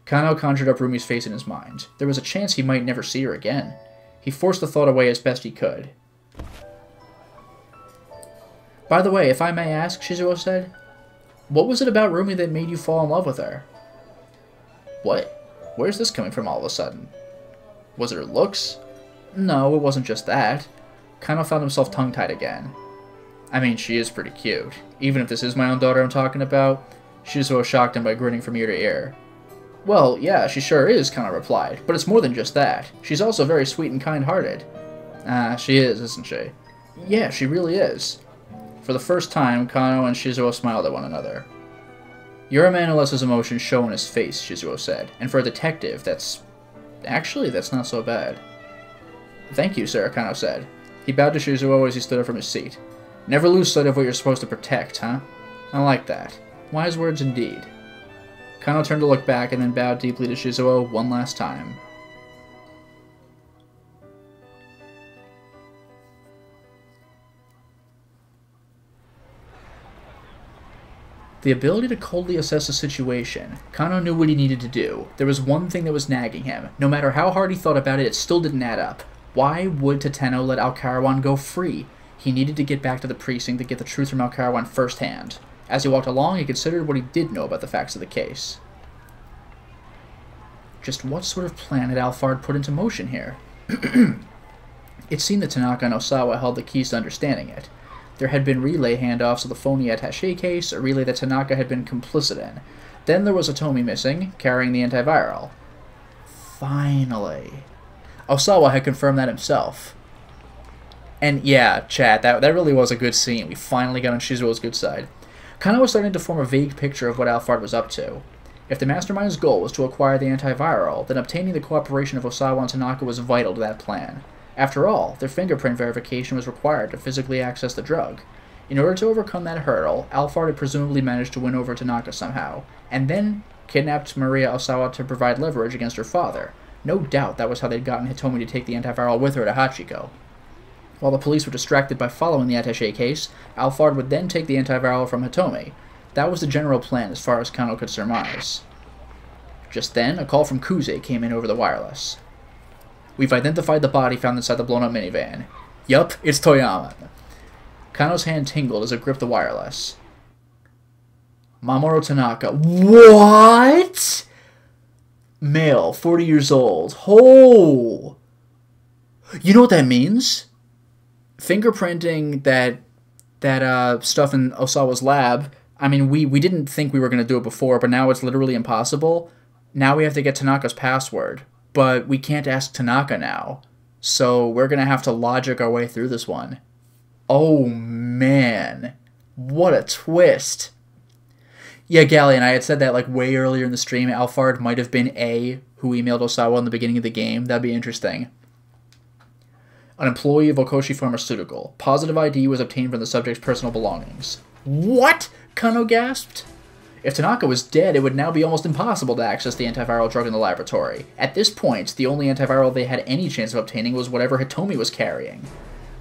Kano conjured up Rumi's face in his mind. There was a chance he might never see her again. He forced the thought away as best he could. By the way, if I may ask, Shizuo said, what was it about Rumi that made you fall in love with her? What? Where's this coming from all of a sudden? Was it her looks? No, it wasn't just that. Kano found himself tongue-tied again. I mean, she is pretty cute. Even if this is my own daughter I'm talking about, Shizuo shocked him by grinning from ear to ear. Well, yeah, she sure is, Kano replied, but it's more than just that. She's also very sweet and kind-hearted. She is, isn't she? Yeah, she really is. For the first time, Kano and Shizuo smiled at one another. You're a man who lets his emotions show in his face, Shizuo said, and for a detective, that's not so bad. Thank you, sir, Kano said. He bowed to Shizuo as he stood up from his seat. Never lose sight of what you're supposed to protect, huh? I like that. Wise words indeed. Kano turned to look back and then bowed deeply to Shizuo one last time. The ability to coldly assess a situation. Kano knew what he needed to do. There was one thing that was nagging him. No matter how hard he thought about it, it still didn't add up. Why would Tateno let Al-Karawan go free? He needed to get back to the precinct to get the truth from Al-Karawan firsthand. As he walked along, he considered what he did know about the facts of the case. Just what sort of plan had Alphard put into motion here? It seemed that Tanaka and Osawa held the keys to understanding it. There had been relay handoffs of the phony attaché case, a relay that Tanaka had been complicit in. Then there was Hitomi missing, carrying the antiviral. Finally. Osawa had confirmed that himself. And yeah, chat, that really was a good scene. We finally got on Shizuo's good side. Kano was starting to form a vague picture of what Alphard was up to. If the mastermind's goal was to acquire the antiviral, then obtaining the cooperation of Osawa and Tanaka was vital to that plan. After all, their fingerprint verification was required to physically access the drug. In order to overcome that hurdle, Alphard had presumably managed to win over Tanaka somehow, and then kidnapped Maria Osawa to provide leverage against her father. No doubt that was how they'd gotten Hitomi to take the antiviral with her to Hachiko. While the police were distracted by following the attaché case, Alphard would then take the antiviral from Hitomi. That was the general plan as far as Kano could surmise. Just then, a call from Kuze came in over the wireless. We've identified the body found inside the blown-up minivan. Yup, it's Toyama. Kano's hand tingled as it gripped the wireless. Mamoru Tanaka. What? Male, 40 years old. Oh! You know what that means? Fingerprinting that stuff in Osawa's lab, I mean, we didn't think we were going to do it before, but now it's literally impossible. Now we have to get Tanaka's password. But we can't ask Tanaka now, so we're going to have to logic our way through this one. Oh, man. What a twist. Yeah, Galleon, I had said that like way earlier in the stream. Alphard might have been A, who emailed Osawa in the beginning of the game. That'd be interesting. An employee of Okoshi Pharmaceutical. Positive ID was obtained from the subject's personal belongings. What? Kano gasped. If Tanaka was dead, it would now be almost impossible to access the antiviral drug in the laboratory. At this point, the only antiviral they had any chance of obtaining was whatever Hitomi was carrying.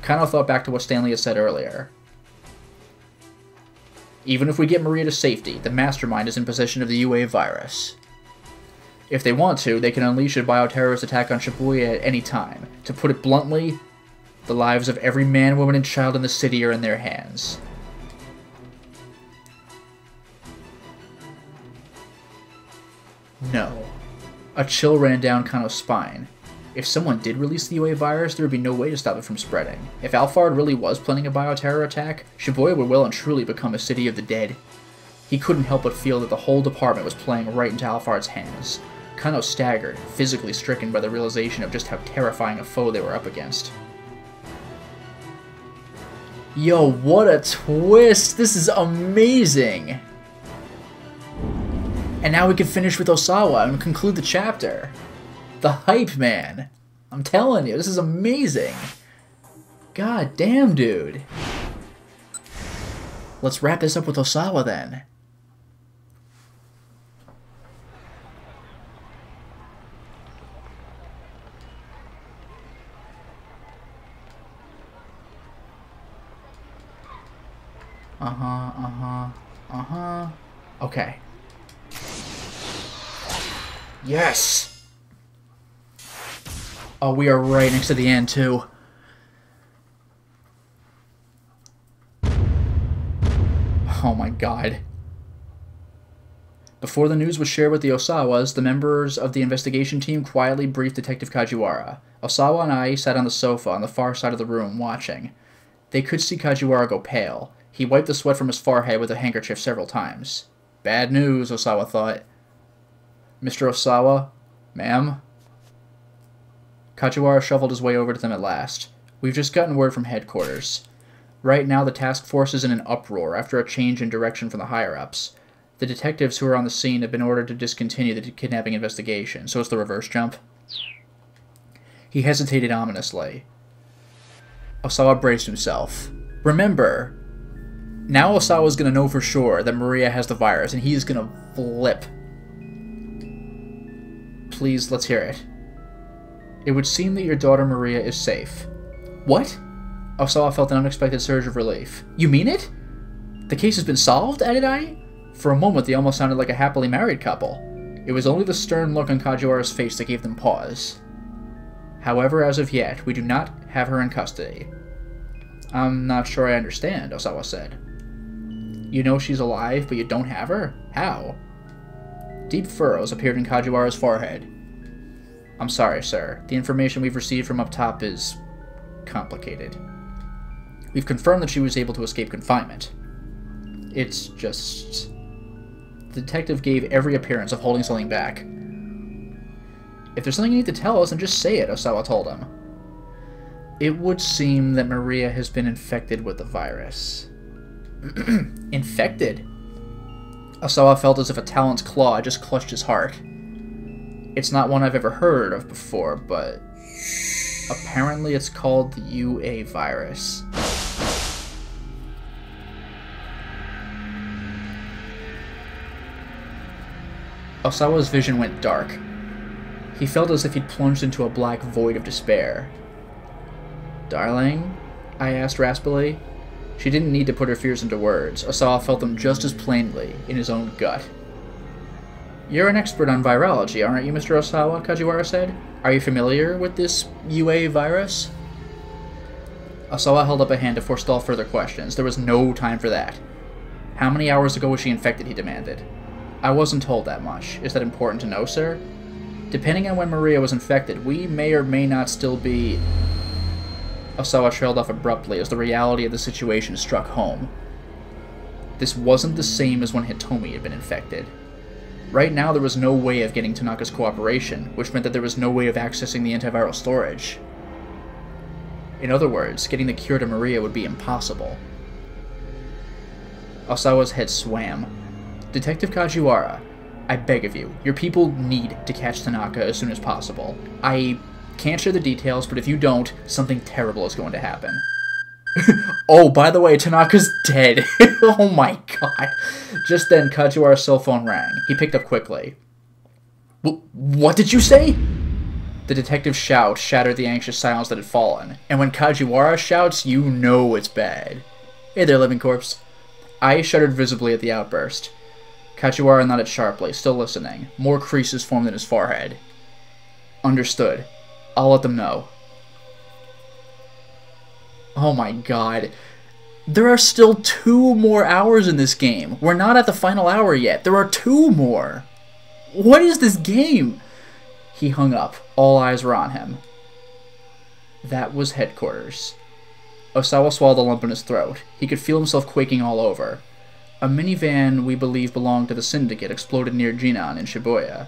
Kano thought back to what Stanley had said earlier. Even if we get Maria to safety, the mastermind is in possession of the UA virus. If they want to, they can unleash a bioterrorist attack on Shibuya at any time. To put it bluntly, the lives of every man, woman, and child in the city are in their hands. No. A chill ran down Kano's spine. If someone did release the UA virus, there would be no way to stop it from spreading. If Alphard really was planning a bioterror attack, Shibuya would well and truly become a city of the dead. He couldn't help but feel that the whole department was playing right into Alphard's hands. Kano staggered, physically stricken by the realization of just how terrifying a foe they were up against. Yo, what a twist! This is amazing! And now we can finish with Osawa and conclude the chapter. The hype, man. I'm telling you, this is amazing. God damn, dude. Let's wrap this up with Osawa, then. Okay. Yes! Oh, we are right next to the end, too. Oh my god. Before the news was shared with the Osawas, the members of the investigation team quietly briefed Detective Kajiwara. Osawa and I sat on the sofa on the far side of the room, watching. They could see Kajiwara go pale. He wiped the sweat from his forehead with a handkerchief several times. Bad news, Osawa thought. Mr. Osawa? Ma'am? Kajiwara shuffled his way over to them at last. We've just gotten word from headquarters. Right now, the task force is in an uproar after a change in direction from the higher-ups. The detectives who are on the scene have been ordered to discontinue the kidnapping investigation, so it's the reverse jump. He hesitated ominously. Osawa braced himself. Remember, now Osawa's gonna know for sure that Maria has the virus, and he's gonna flip. Please, let's hear it. It would seem that your daughter Maria is safe. What? Osawa felt an unexpected surge of relief. You mean it? The case has been solved? Added I. For a moment, they almost sounded like a happily married couple. It was only the stern look on Kajiwara's face that gave them pause. However, as of yet, we do not have her in custody. I'm not sure I understand, Osawa said. You know she's alive, but you don't have her? How? Deep furrows appeared in Kajiwara's forehead. I'm sorry, sir. The information we've received from up top is complicated. We've confirmed that she was able to escape confinement. It's just... The detective gave every appearance of holding something back. If there's something you need to tell us, then just say it, Osawa told him. It would seem that Maria has been infected with the virus. Infected? Osawa felt as if a talon's claw just clutched his heart. It's not one I've ever heard of before, but... apparently it's called the UA virus. Osawa's vision went dark. He felt as if he'd plunged into a black void of despair. Darling? I asked raspily. She didn't need to put her fears into words. Osawa felt them just as plainly in his own gut. You're an expert on virology, aren't you, Mr. Osawa? Kajiwara said. Are you familiar with this UA virus? Osawa held up a hand to forestall further questions. There was no time for that. How many hours ago was she infected, he demanded. I wasn't told that much. Is that important to know, sir? Depending on when Maria was infected, we may or may not still be... Osawa trailed off abruptly as the reality of the situation struck home. This wasn't the same as when Hitomi had been infected. Right now there was no way of getting Tanaka's cooperation, which meant that there was no way of accessing the antiviral storage. In other words, getting the cure to Maria would be impossible. Osawa's head swam. Detective Kajiwara, I beg of you, your people need to catch Tanaka as soon as possible. I can't share the details, but if you don't, something terrible is going to happen. Oh, by the way, Tanaka's dead. Oh my god. Just then, Kajiwara's cell phone rang. He picked up quickly. What did you say? The detective's shout shattered the anxious silence that had fallen. And when Kajiwara shouts, you know it's bad. Hey there, living corpse. I shuddered visibly at the outburst. Kajiwara nodded sharply, still listening. More creases formed in his forehead. Understood. I'll let them know. Oh my god. There are still 2 more hours in this game. We're not at the final hour yet. There are 2 more. What is this game? He hung up. All eyes were on him. That was headquarters. Osawa swallowed a lump in his throat. He could feel himself quaking all over. A minivan we believe belonged to the Syndicate exploded near Jinan in Shibuya.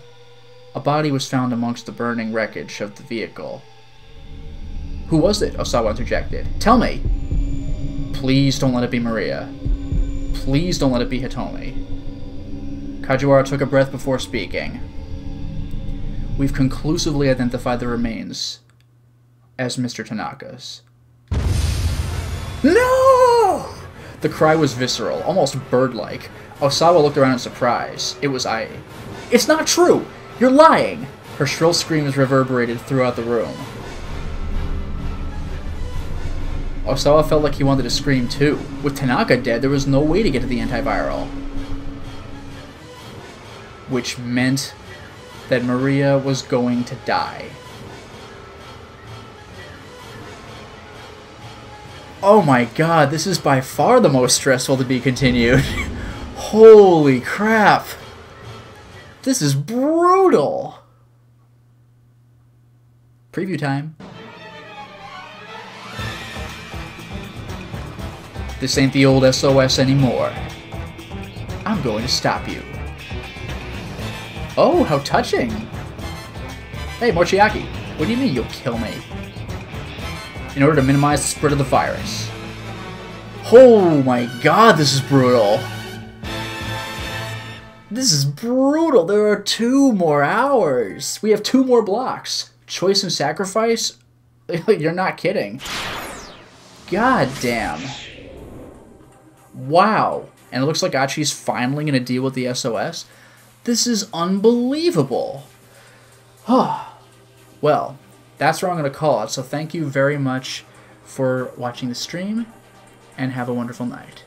A body was found amongst the burning wreckage of the vehicle. Who was it? Osawa interjected. Tell me! Please don't let it be Maria. Please don't let it be Hitomi. Kajiwara took a breath before speaking. We've conclusively identified the remains as Mr. Tanaka's. No! The cry was visceral, almost bird-like. Osawa looked around in surprise. It was Ai. It's not true! You're lying! Her shrill screams reverberated throughout the room. Osawa felt like he wanted to scream too. With Tanaka dead, there was no way to get to the antiviral. Which meant that Maria was going to die. Oh my god, this is by far the most stressful to be continued. Holy crap. This is brutal. Preview time. This ain't the old SOS anymore. I'm going to stop you. Oh, how touching. Hey, Mochiaki, what do you mean you'll kill me? In order to minimize the spread of the virus. Oh my god, this is brutal. This is brutal. There are 2 more hours. We have 2 more blocks. Choice and sacrifice? You're not kidding. God damn. Wow. And it looks like Achi's finally going to deal with the SOS. This is unbelievable. Well, that's where I'm going to call it. So thank you very much for watching the stream, and have a wonderful night.